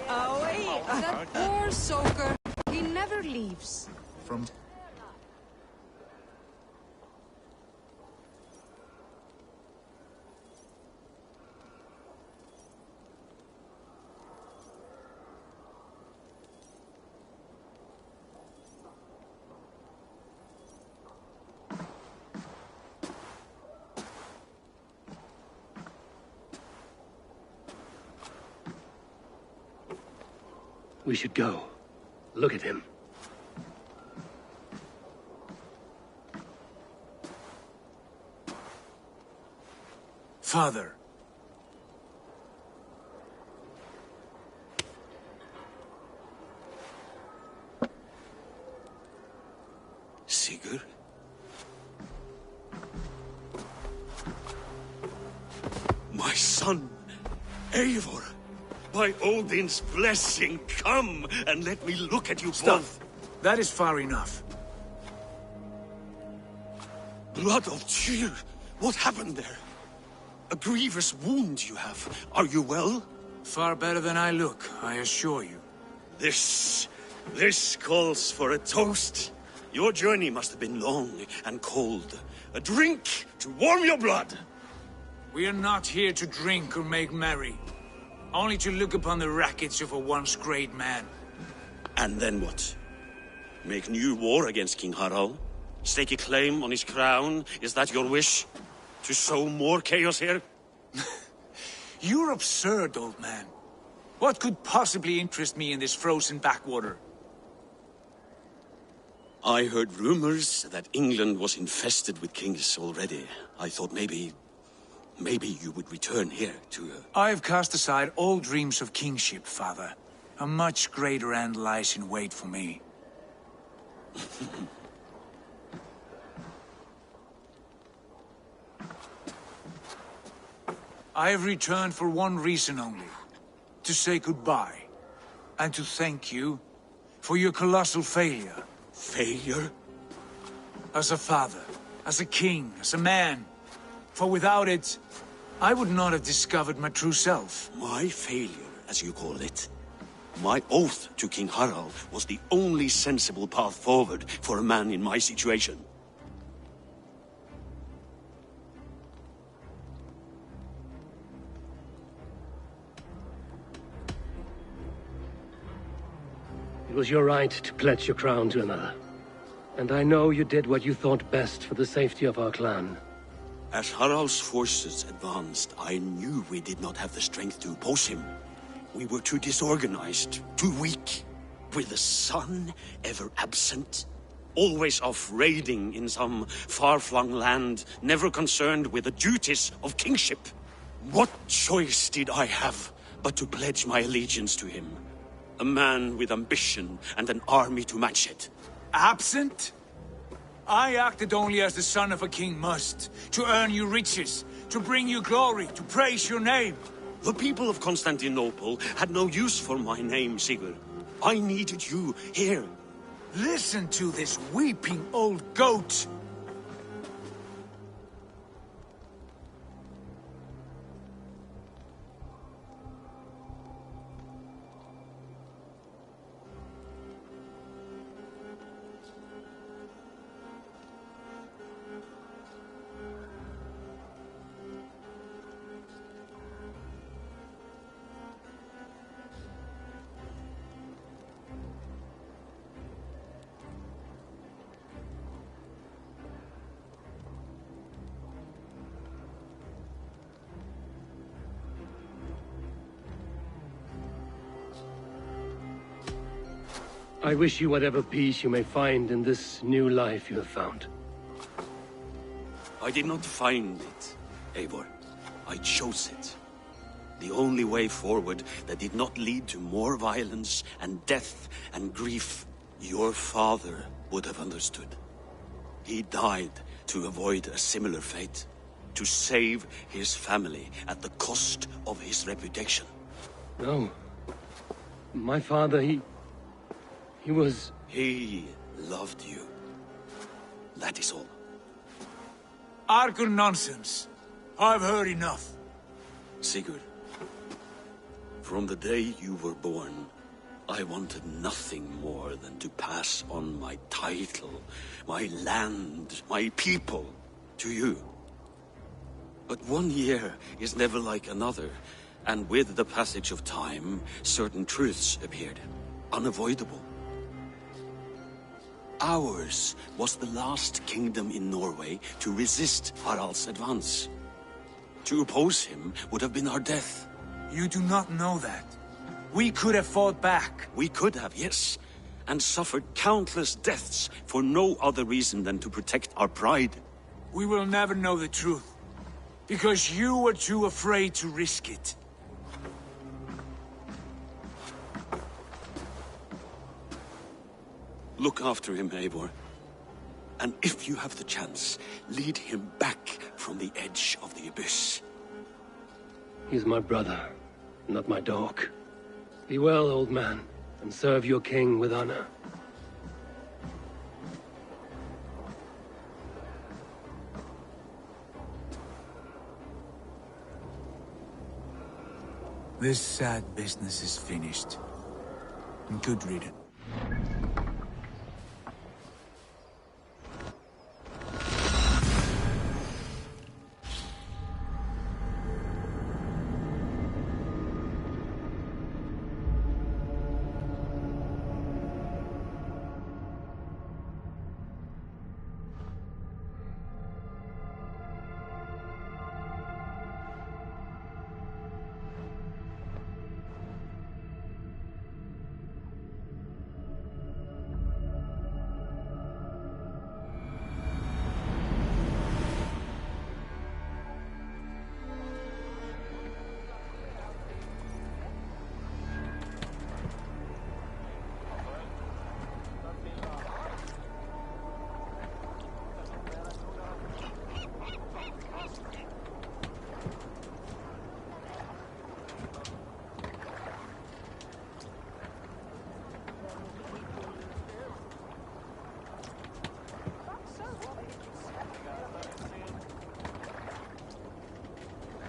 Oh, that poor soaker. He never leaves. From... We should go. Look at him. Father. Sigurd? My son, Eivor. By Odin's blessing, come and let me look at you both. That is far enough. Blood of Tyr, what happened there? A grievous wound you have. Are you well? Far better than I look, I assure you. This calls for a toast. Your journey must have been long and cold. A drink to warm your blood. We are not here to drink or make merry. Only to look upon the wreckage of a once great man. And then what? Make new war against King Harald? Stake a claim on his crown? Is that your wish? To sow more chaos here? You're absurd, old man. What could possibly interest me in this frozen backwater? I heard rumors that England was infested with kings already. I thought maybe you would return here to... I have cast aside all dreams of kingship, father. A much greater end lies in wait for me. I have returned for one reason only. To say goodbye. And to thank you for your colossal failure. Failure? As a father, as a king, as a man. For without it, I would not have discovered my true self. My failure, as you call it. My oath to King Harald was the only sensible path forward for a man in my situation. It was your right to pledge your crown to another. And I know you did what you thought best for the safety of our clan. As Harald's forces advanced, I knew we did not have the strength to oppose him. We were too disorganized, too weak. With the son ever absent, always off raiding in some far-flung land, never concerned with the duties of kingship. What choice did I have but to pledge my allegiance to him? A man with ambition and an army to match it. Absent? I acted only as the son of a king must, to earn you riches, to bring you glory, to praise your name. The people of Constantinople had no use for my name, Sigurd. I needed you here. Listen to this weeping old goat. I wish you whatever peace you may find in this new life you have found. I did not find it, Eivor. I chose it. The only way forward that did not lead to more violence and death and grief. Your father would have understood. He died to avoid a similar fate. To save his family at the cost of his reputation. No. My father, he was... He loved you. That is all. Argur nonsense. I've heard enough. Sigurd, from the day you were born, I wanted nothing more than to pass on my title, my land, my people, to you. But 1 year is never like another, and with the passage of time, certain truths appeared, unavoidable. Ours was the last kingdom in Norway to resist Harald's advance. To oppose him would have been our death. You do not know that. We could have fought back. We could have, yes. And suffered countless deaths for no other reason than to protect our pride. We will never know the truth. Because you were too afraid to risk it. Look after him, Eivor. And if you have the chance, lead him back from the edge of the abyss. He's my brother, not my dog. Be well, old man, and serve your king with honor. This sad business is finished. And good riddance.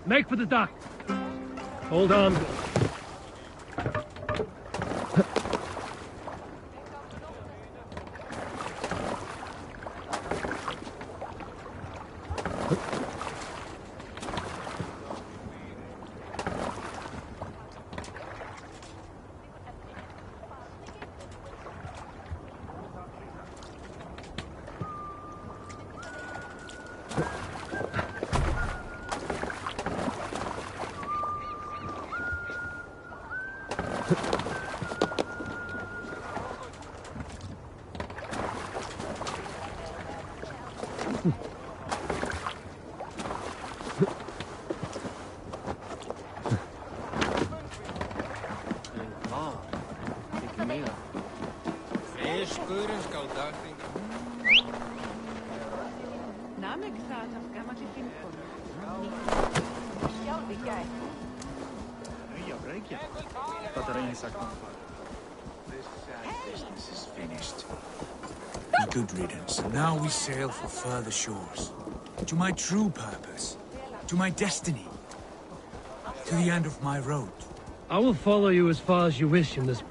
Make for the dock. Hold on. Business is finished. Good riddance. Now we sail for further shores. To my true purpose. To my destiny. To the end of my road. I will follow you as far as you wish in this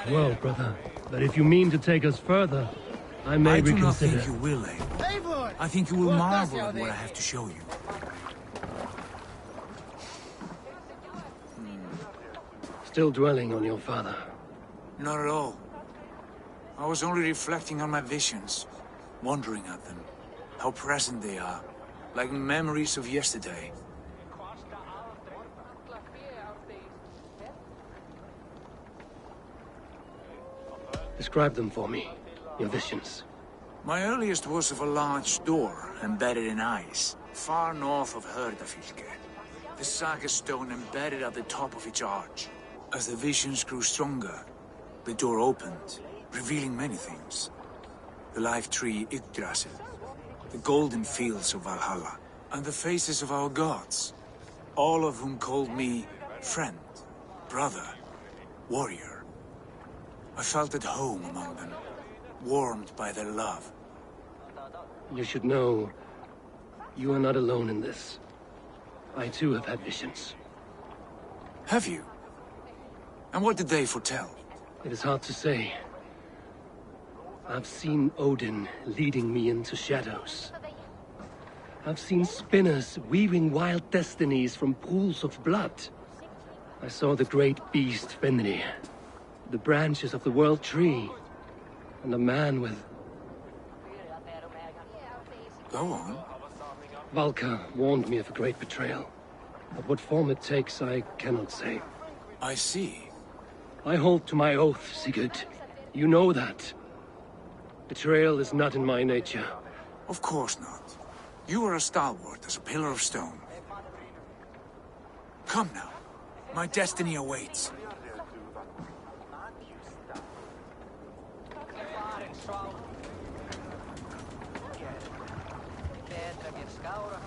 world, brother. But if you mean to take us further, I may reconsider. I do not think you will, Eivor. I think you will marvel at what I have to show you. Still dwelling on your father? Not at all. I was only reflecting on my visions, wondering at them. How present they are, like memories of yesterday. Describe them for me, your visions. My earliest was of a large door embedded in ice, far north of Herdafylke. The saga stone embedded at the top of its arch. As the visions grew stronger, the door opened, revealing many things. The life tree Yggdrasil, the golden fields of Valhalla, and the faces of our gods, all of whom called me friend, brother, warrior. I felt at home among them, warmed by their love. You should know, you are not alone in this. I too have had visions. Have you? And what did they foretell? It is hard to say. I've seen Odin leading me into shadows. I've seen spinners weaving wild destinies from pools of blood. I saw the great beast Fenrir, the branches of the world tree, and a man with... Go on. Valka warned me of a great betrayal. But what form it takes, I cannot say. I see. I hold to my oath, Sigurd. You know that. Betrayal is not in my nature. Of course not. You are a stalwart as a pillar of stone. Come now. My destiny awaits. Betra mér skára